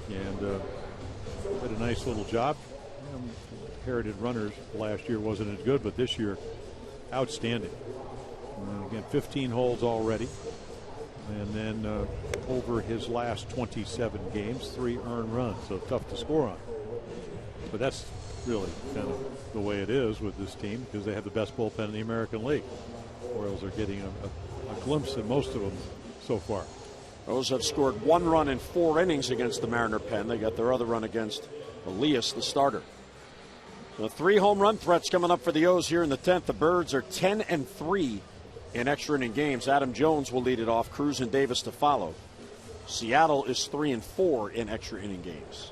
And did a nice little job. Inherited runners last year wasn't as good, but this year, outstanding. Again, 15 holes already. And then over his last 27 games, 3 earned runs. So tough to score on. But that's really kind of the way it is with this team, because they have the best bullpen in the American League. Orioles are getting a glimpse at most of them so far. O's have scored 1 run in 4 innings against the Mariner pen. They got their other run against Elias, the starter. So 3 home run threats coming up for the O's here in the 10th. The Birds are 10-3 in extra inning games. Adam Jones will lead it off. Cruz and Davis to follow. Seattle is 3-4 in extra inning games.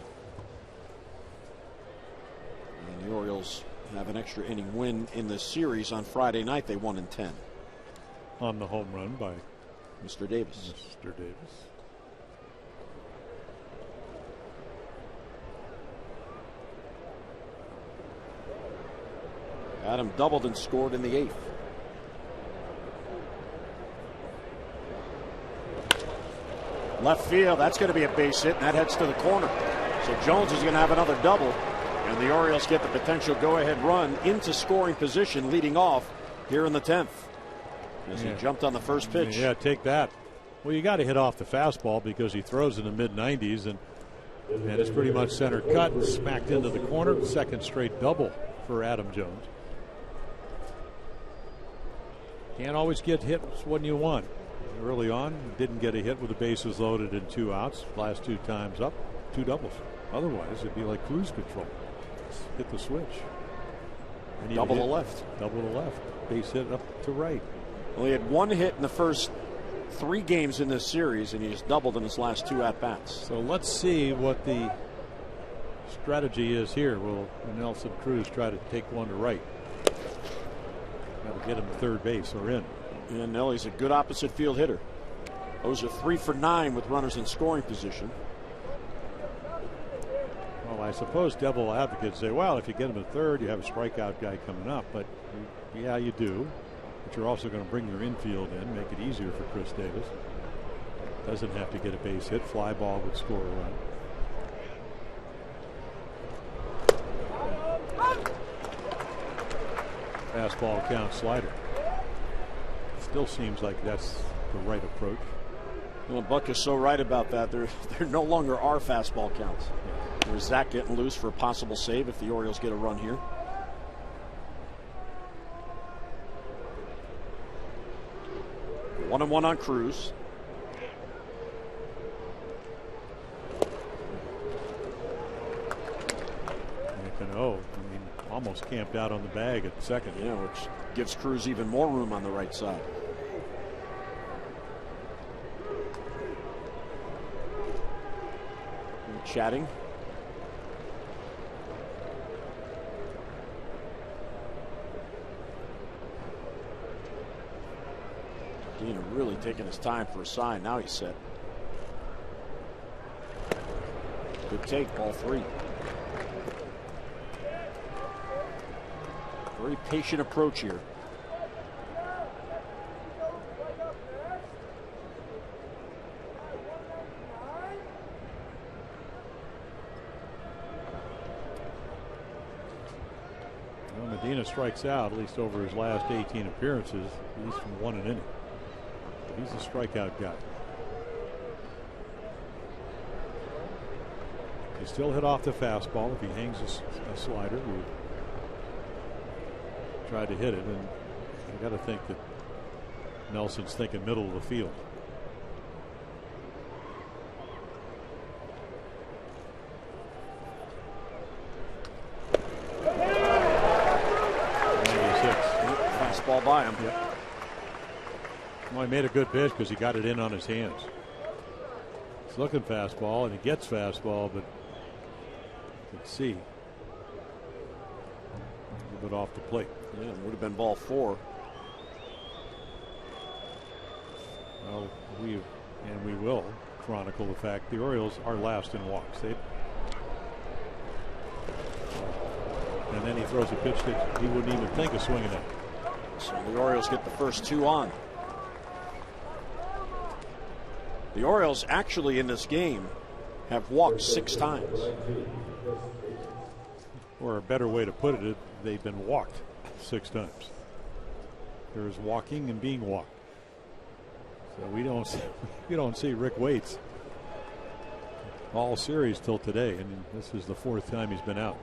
And the Orioles have an extra inning win in this series on Friday night. They won in 10. On the home run by Mr. Davis. Mr. Davis. Adam doubled and scored in the 8th. Left field, that's going to be a base hit, and that heads to the corner. So Jones is going to have another double, and the Orioles get the potential go-ahead run into scoring position leading off here in the 10th. As he jumped on the first pitch. Yeah, take that. Well, you got to hit off the fastball because he throws in the mid-90s, and it's pretty much center cut and smacked into the corner. Second straight double for Adam Jones. Can't always get hits when you want. Early on, didn't get a hit with the bases loaded and 2 outs. Last 2 times up, 2 doubles. Otherwise, it'd be like cruise control. Just hit the switch. Double to left. Double to left. Base hit up to right. Well, he had 1 hit in the first 3 games in this series, and he just doubled in his last 2 at-bats. So let's see what the strategy is here. Will Nelson Cruz try to take one to right? Got to get him to third base or in. And Nellie's a good opposite field hitter. Those are 3 for 9 with runners in scoring position. Well, I suppose devil advocates say, well, if you get him to third, you have a strikeout guy coming up. But yeah, you do. But you're also going to bring your infield in, make it easier for Chris Davis. Doesn't have to get a base hit. Fly ball would score a run. Fastball count slider. Still seems like that's the right approach. Well, Buck is so right about that. There no longer are fastball counts. There's Zach getting loose for a possible save if the Orioles get a run here. One and one on Cruz. Cano, almost camped out on the bag at the second. Yeah, which gives Cruz even more room on the right side. And chatting. Dina really taking his time for a sign. Now he's set. Good take, ball 3. Very patient approach here. Well, Medina strikes out at least over his last 18 appearances, at least from 1 inning. He's a strikeout guy. He still hit off the fastball. If he hangs a slider, we tried to hit it, and you got to think that Nelson's thinking middle of the field. Fastball by him. Yep. Well, he made a good pitch because he got it in on his hands. It's looking fastball, and he gets fastball, but let's see. A little bit off the plate. Yeah, it would have been ball 4. Well, we will chronicle the fact the Orioles are last in walks. And then he throws a pitch that he wouldn't even think of swinging at. So the Orioles get the first 2 on. The Orioles actually in this game have walked 6 times. Or a better way to put it, they've been walked 6 times. There's walking and being walked. So we don't see Rick Waits all series till today, and this is the 4th time he's been out.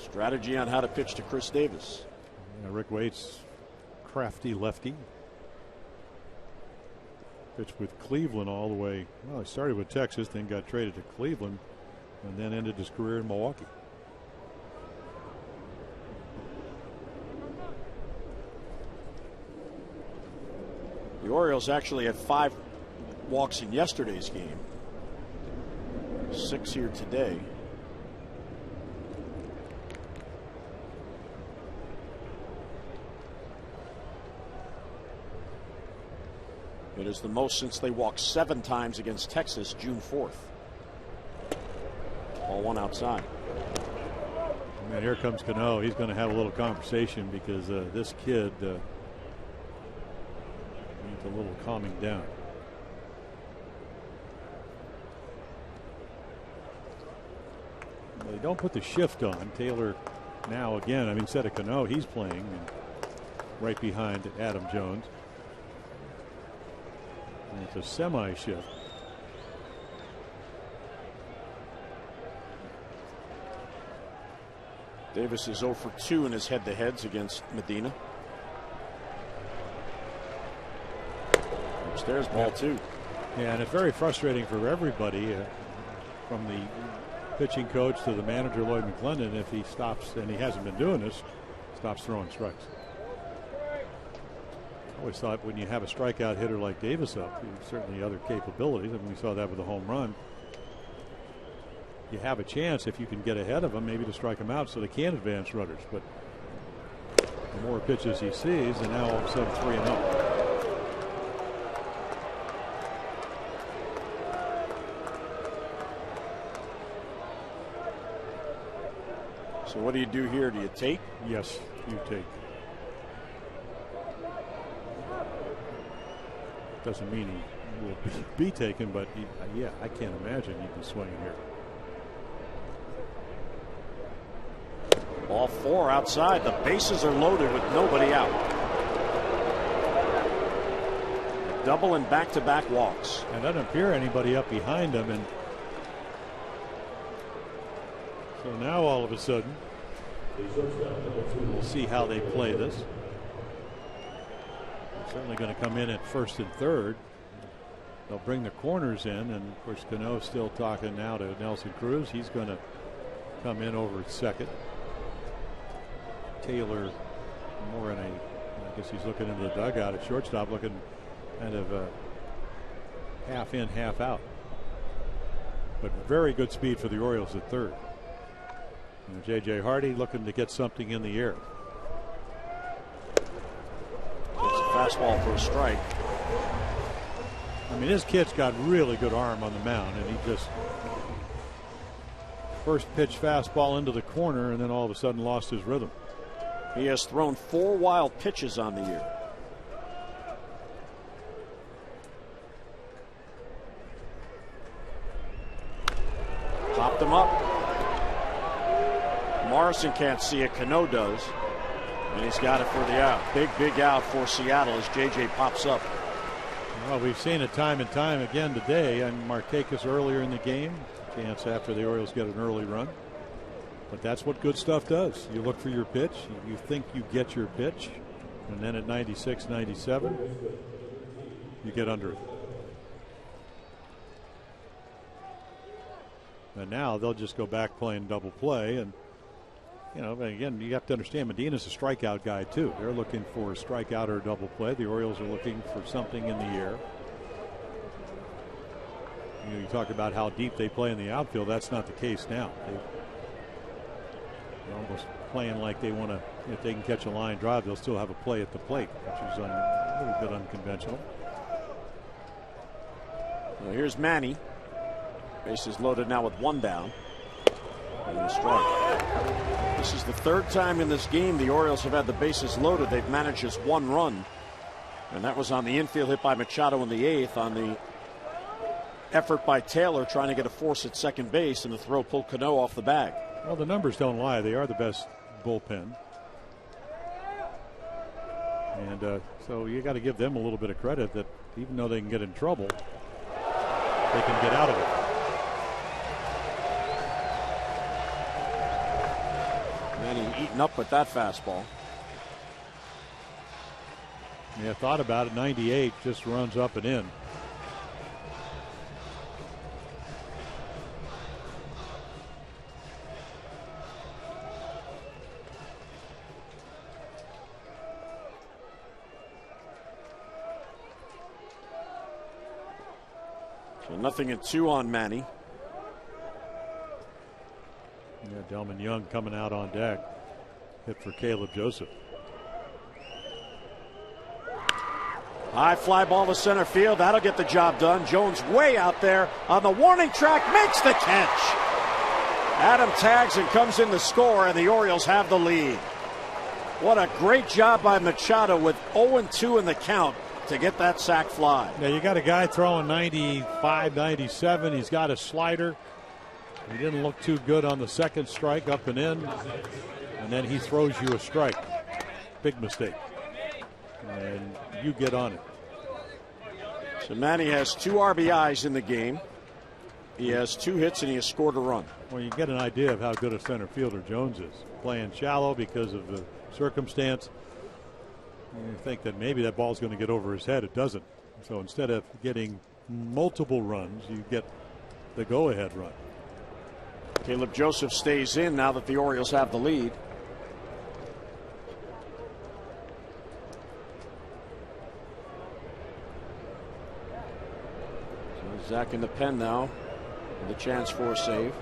Strategy on how to pitch to Chris Davis. Yeah, Rick Waits, crafty lefty. Pitched with Cleveland all the way. Well, he started with Texas, then got traded to Cleveland, and then ended his career in Milwaukee. The Orioles actually had 5 walks in yesterday's game. 6 here today. It is the most since they walked 7 times against Texas June 4th. Ball 1 outside. And here comes Cano. He's going to have a little conversation because this kid needs a little calming down. They don't put the shift on. Taylor now again, instead of Cano, he's playing right behind Adam Jones. It's a semi-shift. Davis is 0 for 2 in his head-to-heads against Medina. There's ball 2. Yeah, and it's very frustrating for everybody, from the pitching coach to the manager, Lloyd McClendon, if he stops, and he hasn't been doing this, stops throwing strikes. I always thought when you have a strikeout hitter like Davis up, certainly other capabilities, and we saw that with a home run, you have a chance if you can get ahead of them, maybe to strike them out so they can advance runners. But the more pitches he sees, and now all of a sudden 3-0. So what do you do here? Do you take? Yes, you take. Doesn't mean he will be taken, but yeah, I can't imagine he'd be swinging here. Ball 4 outside. The bases are loaded with nobody out. A double and back-to-back walks. And doesn't appear anybody up behind him, and so now all of a sudden we'll see how they play this. They're certainly going to come in at first and third. They'll bring the corners in, and of course Cano's still talking now to Nelson Cruz. He's going to come in over at second. Taylor more in a, I guess he's looking into the dugout at shortstop, looking kind of half in, half out. But very good speed for the Orioles at third. And J.J. Hardy looking to get something in the air. It's a fastball for a strike. I mean, this kid's got really good arm on the mound, and he just first pitch fastball into the corner, and then all of a sudden lost his rhythm. He has thrown 4 wild pitches on the year. Popped him up. Morrison can't see it. Cano does. And he's got it for the out. Big out for Seattle as JJ pops up. Well, we've seen it time and time again today. And Markakis earlier in the game. Chance after the Orioles get an early run. But that's what good stuff does. You look for your pitch. You think you get your pitch. And then at 96, 97, you get under it. And now they'll just go back playing double play. And, you know, again, you have to understand Medina's a strikeout guy, too. They're looking for a strikeout or a double play. The Orioles are looking for something in the air. You know, you talk about how deep they play in the outfield. That's not the case now. They're almost playing like they want to, if they can catch a line drive, they'll still have a play at the plate, which is a little bit unconventional. Well, here's Manny. Bases loaded now with 1 down. And a strike. This is the 3rd time in this game the Orioles have had the bases loaded. They've managed just 1 run. And that was on the infield hit by Machado in the 8th, on the effort by Taylor trying to get a force at second base, and the throw pulled Cano off the bag. Well, the numbers don't lie. They are the best bullpen. And so you got to give them a little bit of credit that even though they can get in trouble, they can get out of it. Manny eaten up with that fastball. Yeah, thought about it. 98 just runs up and in. So 0-2 on Manny. Yeah, Delman Young coming out on deck. Hit for Caleb Joseph. High fly ball to center field. That'll get the job done. Jones way out there on the warning track. Makes the catch. Adam tags and comes in to score, and the Orioles have the lead. What a great job by Machado with 0-2 in the count to get that sac fly. Yeah, you got a guy throwing 95, 97. He's got a slider. He didn't look too good on the second strike, up and in. And then he throws you a strike. Big mistake. And you get on it. So Manny has 2 RBIs in the game. He has 2 hits and he has scored a run. Well, you get an idea of how good a center fielder Jones is. Playing shallow because of the circumstance. You think that maybe that ball's going to get over his head. It doesn't. So instead of getting multiple runs, you get the go-ahead run. Caleb Joseph stays in now that the Orioles have the lead. So Zach in the pen now with a chance for a save.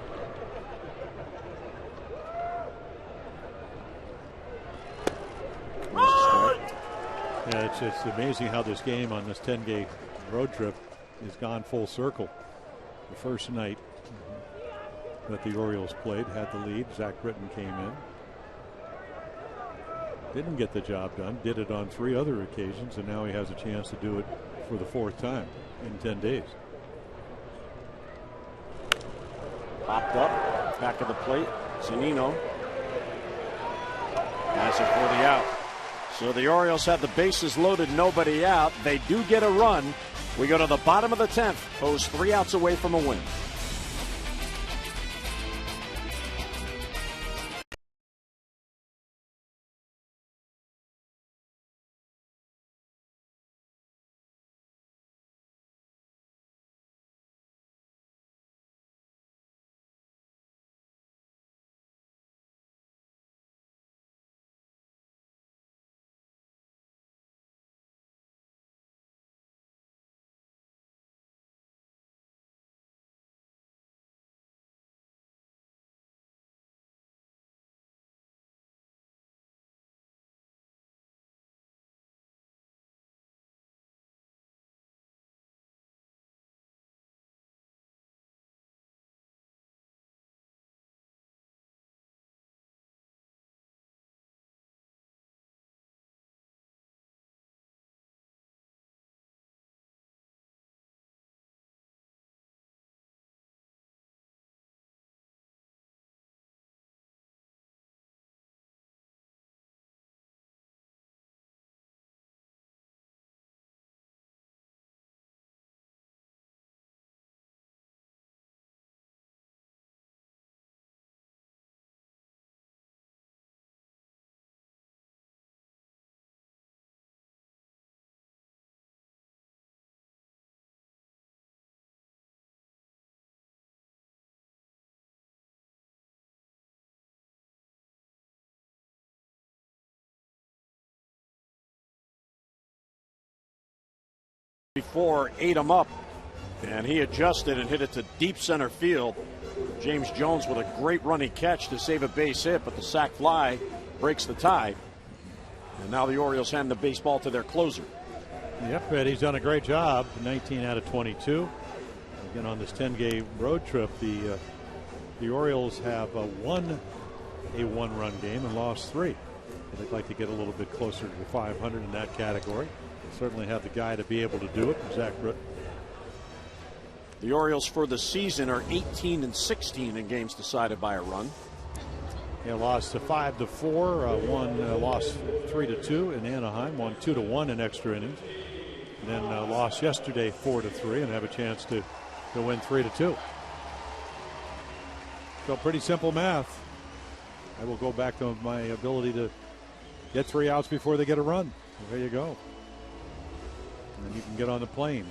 Yeah, it's amazing how this game on this 10-game road trip has gone full circle. The first night that the Orioles played, had the lead. Zach Britton came in. Didn't get the job done. Did it on 3 other occasions, and now he has a chance to do it for the 4th time in 10 days. Popped up, back of the plate. Zunino has it for the out. So the Orioles have the bases loaded, nobody out. They do get a run. We go to the bottom of the 10th. O's 3 outs away from a win. Before ate him up, and he adjusted and hit it to deep center field. James Jones with a great running catch to save a base hit, but the sac fly breaks the tie. And now the Orioles hand the baseball to their closer. Yep, Ed, he's done a great job. 19 out of 22. Again, on this 10-game road trip, the Orioles have won a 1-run game and lost 3. They'd like to get a little bit closer to 500 in that category. They certainly have the guy to be able to do it, Zach Britton. The Orioles for the season are 18-16 in games decided by a run. They lost 5-4, lost 3-2 in Anaheim, won 2-1 in extra innings, and then lost yesterday 4-3 and have a chance to win 3-2. So pretty simple math. I will go back to my ability to get 3 outs before they get a run. There you go. And then you can get on the plane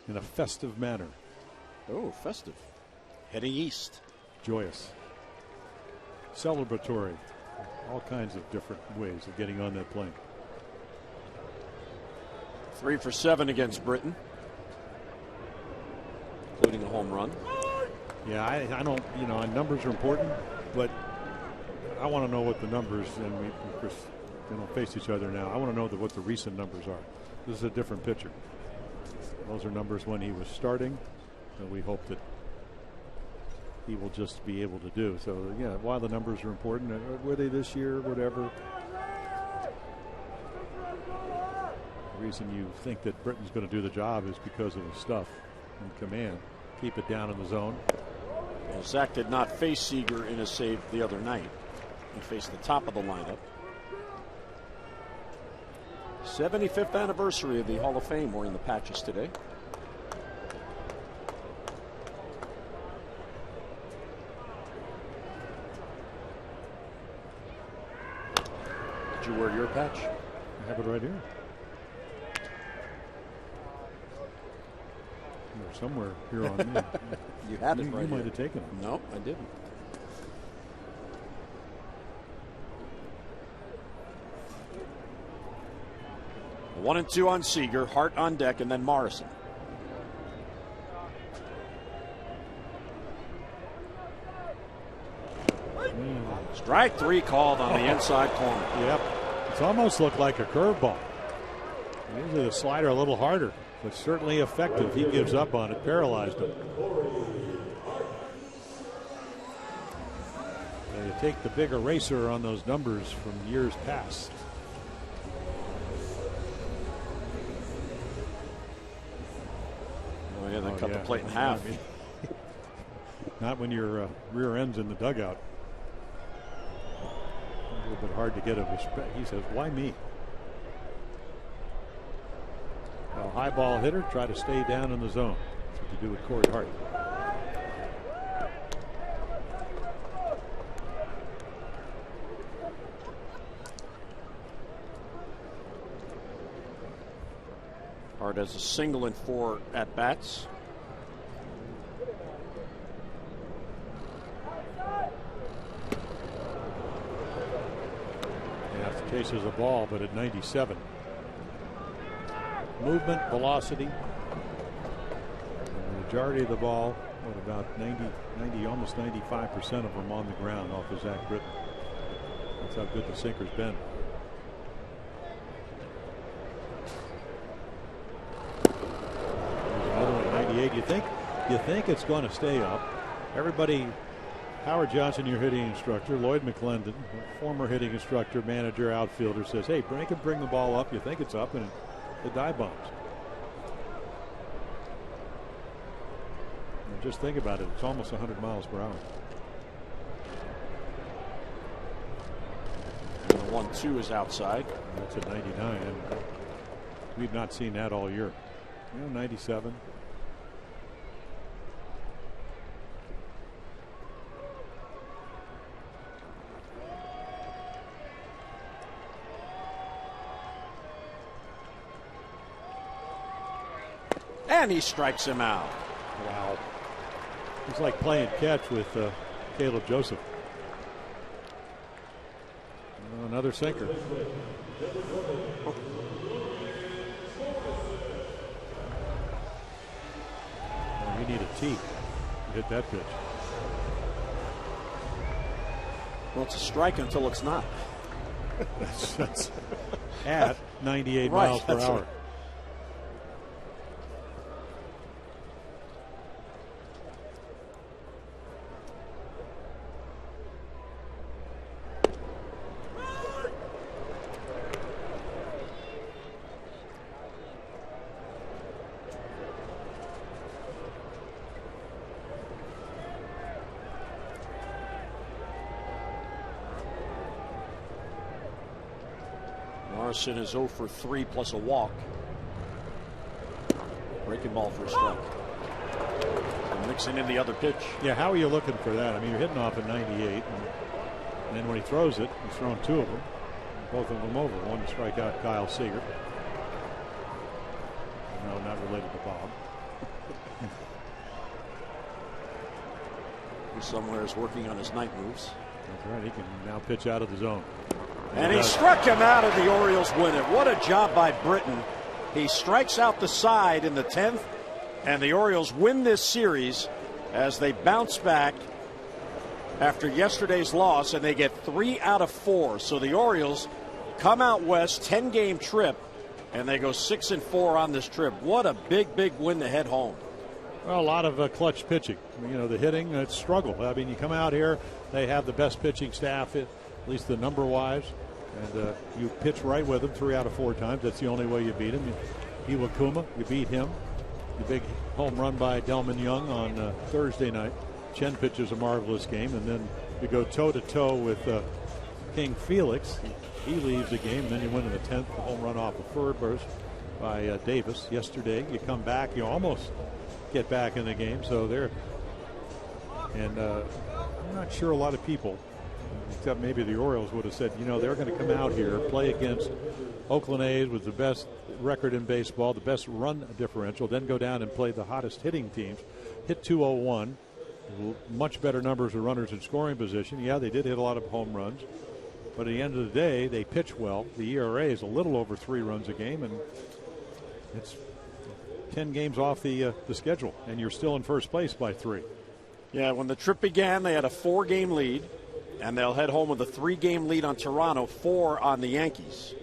in a festive manner. Oh, festive. Heading east. Joyous. Celebratory. All kinds of different ways of getting on that plane. 3 for 7 against Britton, including a home run. Yeah, I don't, numbers are important, but I want to know what the numbers, and we, of course, they don't face each other now. I want to know what the recent numbers are. This is a different pitcher. Those are numbers when he was starting, and we hope that he will just be able to do. So, yeah, while the numbers are important, were they this year, whatever. The reason you think that Britton's going to do the job is because of his stuff and command. Keep it down in the zone. Well, Zach did not face Seager in a save the other night. He faced the top of the lineup. 75th anniversary of the Hall of Fame wearing the patches today. Did you wear your patch? I have it right here. Somewhere here on me. You had it right. You might have taken it. No, I didn't. One and two on Seager, Hart on deck, and then Morrison. Strike three called on the inside corner. Yep. It's almost looked like a curveball. Usually the slider a little harder, but certainly effective. He gives up on it, paralyzed him. Now you take the big eraser on those numbers from years past. Oh, yeah, they cut the plate in half. Not when your rear end's in the dugout. A little bit hard to get a respect. He says, why me? A high ball hitter, try to stay down in the zone. That's what you do with Corey Hart. Hart has a single in 4 at bats. Yeah, the chases a ball, but at 97. Movement, velocity. And the majority of the ball, what about 90, almost 95% of them on the ground off of Zach Britton. That's how good the sinker's been. There's another one at 98. You think it's going to stay up. Everybody, Howard Johnson, your hitting instructor, Lloyd McClendon, former hitting instructor, manager, outfielder, says, hey, bring the ball up. You think it's up, and the dive bombs. And just think about it. It's almost 100 miles per hour. And the 1-2 is outside. That's at 99. And we've not seen that all year. 97. And he strikes him out. Wow. It's like playing catch with Caleb Joseph. Another sinker. You need a tee to hit that pitch. Well, it's a strike until it's not. that's at 98 miles per hour. Right. Morrison is 0 for 3 plus a walk. Breaking ball for a strike. So mixing in the other pitch. Yeah, how are you looking for that? I mean, you're hitting off at 98, and then when he throws it, he's thrown 2 of them. Both of them over. One to strike out Kyle Seager. No, not related to Bob. He somewhere is working on his night moves. That's right. He can now pitch out of the zone. And he struck him out, and the Orioles win it. What a job by Britton. He strikes out the side in the 10th, and the Orioles win this series as they bounce back after yesterday's loss, and they get 3 out of 4. So the Orioles come out west, 10-game trip, and they go 6-4 on this trip. What a big, big win to head home. Well, a lot of clutch pitching. You know, the hitting, it's struggle. I mean, you come out here, they have the best pitching staff, at least the number-wise, and you pitch right with them 3 out of 4 times. That's the only way you beat him. Iwakuma, you beat him. The big home run by Delman Young on Thursday night. Chen pitches a marvelous game, and then you go toe-to-toe with King Felix. He leaves the game, and then you win in the 10th, a home run off a first by Davis. Yesterday, you come back, you almost get back in the game. So there, and I'm not sure a lot of people, except maybe the Orioles, would have said, they're going to come out here, play against Oakland A's with the best record in baseball, the best run differential, then go down and play the hottest hitting teams. Hit 201, much better numbers of runners in scoring position. Yeah, they did hit a lot of home runs, but at the end of the day, they pitch well. The ERA is a little over 3 runs a game, and it's 10 games off the schedule, and you're still in first place by 3. Yeah, when the trip began, they had a 4-game lead, and they'll head home with a 3-game lead on Toronto, 4 on the Yankees.